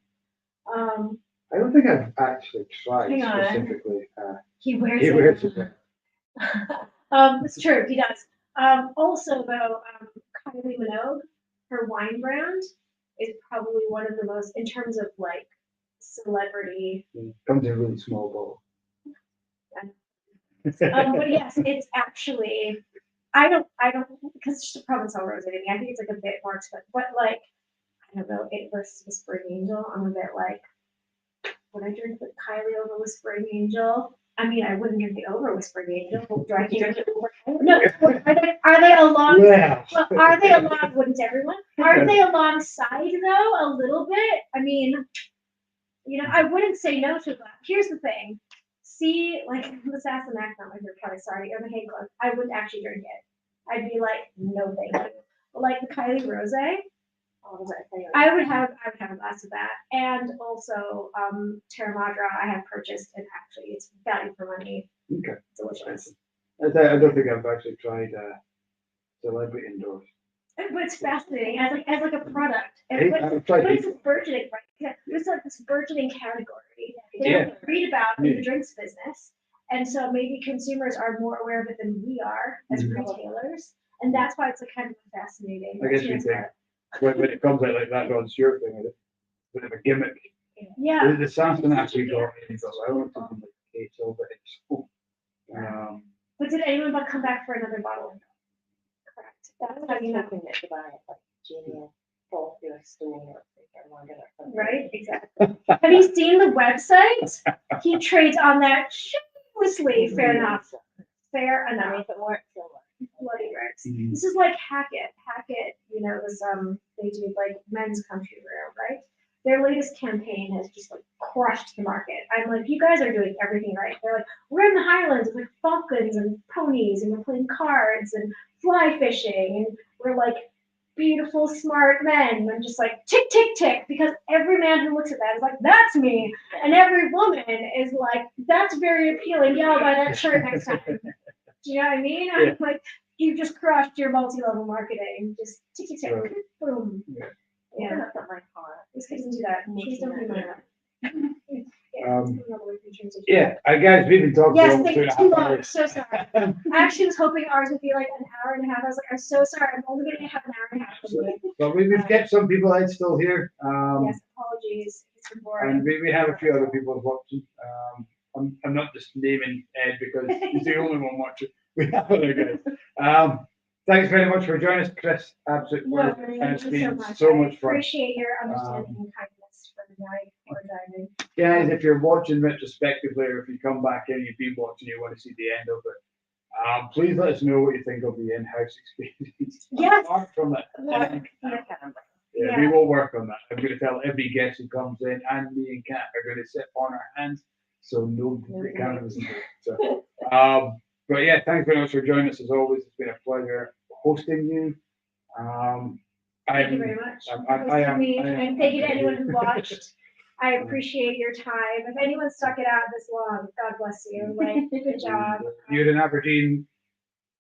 Um,
I don't think I've actually tried
Hang on.
specifically.
he wears
He
it.
wears it.
It's true, he does. Also though, Kylie Minogue, her wine brand is probably one of the most, in terms of like celebrity.
Comes in a really small bottle.
But yes, it's actually, I don't, because it's just a Provençal rosé to me. I think it's like a bit more expensive, but like, I don't know, it versus Whispering Angel. I'm a bit like, would I drink the Kylie over Whispering Angel? I mean, I wouldn't drink it over Whispering Angel. Do I drink it over? No, are they along?
Yeah.
Well, are they along? Wouldn't everyone? Are they alongside though? A little bit. I mean, you know, I wouldn't say no to that. Here's the thing. See, like the Sassenach, not my favorite product, sorry, or the Hay Club, I wouldn't actually drink it. I'd be like, no thank you. But like the Kylie Rosé, I would have a glass of that. And also Terra Madra I have purchased, and actually it's value for money.
Okay.
Delicious.
I don't think I've actually tried celebrity indoors.
But it's fascinating as like a product.
Hey,
But
I've tried
it's
it.
a burgeoning, right? Yeah, there's like this burgeoning category they
Yeah.
don't read about in
Yeah.
the drinks business. And so maybe consumers are more aware of it than we are as
Mhm.
retailers. And that's why it's a kind of fascinating.
I guess you think when it comes out like that Rod Stewart thing, it's a bit of a gimmick.
Yeah.
The Samson actually got I don't know something like Kato, but it's
But But did anyone but come back for another bottle? Correct. That's how you know.
hoping that the buy like Genius fall through a stone or something.
Right, exactly. Have you seen the website? He trades on that shamelessly. Fair enough. Fair
I mean,
enough.
if it works, it'll work.
Bloody works.
Mhm.
This is like Hackett. Hackett, you know, was they do like men's country wear, right? Their latest campaign has just like crushed the market. I'm like, you guys are doing everything right. They're like, we're in the Highlands with falcons and ponies, and we're playing cards and fly fishing, and we're like beautiful, smart men. And I'm just like, tick, tick, tick, because every man who looks at that is like, that's me. And every woman is like, that's very appealing. Yeah, I'll buy that shirt next time. Do you know what I mean?
Yeah.
I'm like, you just crushed your multi-level marketing. Just tick, tick, tick,
Right.
boom.
Yeah.
Yeah.
That's not my car.
This kid doesn't do that. Please don't be mad.
Yeah, I guess we've been talking
Yes,
for
thank you.
almost 2.5
Too long.
hours.
So sorry. I actually was hoping ours would be like an hour and a half. I was like, I'm so sorry. I'm only going to have an hour and a half.
So, but we've kept some people out still here.
Yes, apologies. It's been boring.
And we have a few other people watching. I'm not just naming Ed because he's the only one watching. We have other guys. Thanks very much for joining us, Chris. Absolutely.
No,
And
thank
it's
you
been
so much.
so
I
much fun.
appreciate your understanding and kindness for the night or diving.
Guys, if you're watching retrospectively or if you come back in, you've been watching, you want to see the end of it, please let us know what you think of the in-house experience.
Yes.
Apart from it,
Yeah.
we will work on that. I'm going to tell every guest who comes in, and me and Kat are going to sit on our hands so the cameras do it. So, but yeah, thanks very much for joining us as always. It's been a pleasure hosting you.
Thank you very much. And thank you to anyone who watched. I appreciate your time. If anyone stuck it out this long, God bless you. Like, good job.
You're in Aberdeen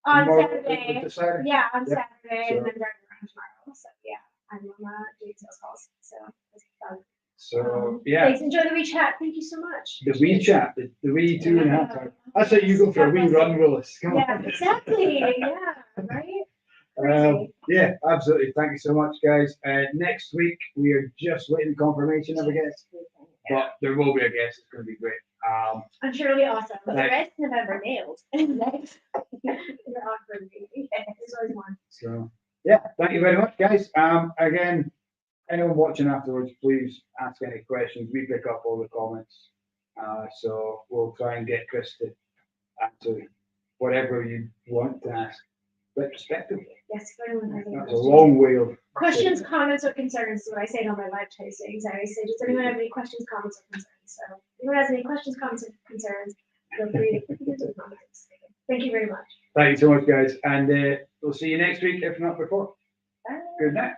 On
tomorrow,
Saturday.
this Saturday?
Yeah, on
Yeah.
Saturday,
So-
and then driving around tomorrow. So yeah, I'm doing sales calls. So it's fun.
So yeah,
Thanks. Enjoy the wee chat. Thank you so much.
the wee chat, the wee 2.5 hours. That's how you go for a wee run, Willis. Come
Yeah,
on.
exactly. Yeah, right.
Yeah, absolutely. Thank you so much, guys. Next week we are just waiting confirmation of a guest, but there will be a guest. It's going to be great.
I'm sure it'll be awesome.
But the rest of November nailed.
You're awkward, baby. There's always one.
So yeah, thank you very much, guys. Again, anyone watching afterwards, please ask any questions. We pick up all the comments, so we'll try and get Chris to answer whatever you want to ask retrospectively.
Yes, if anyone has any
That's a
questions.
long way of
Questions, comments, or concerns is what I say in all my live tastings. I always say, does anyone have any questions, comments, or concerns? So if anyone has any questions, comments, or concerns, feel free to put them in the comments. Thank you very much.
Thank you so much, guys, and we'll see you next week, if not before.
Bye.
Good night.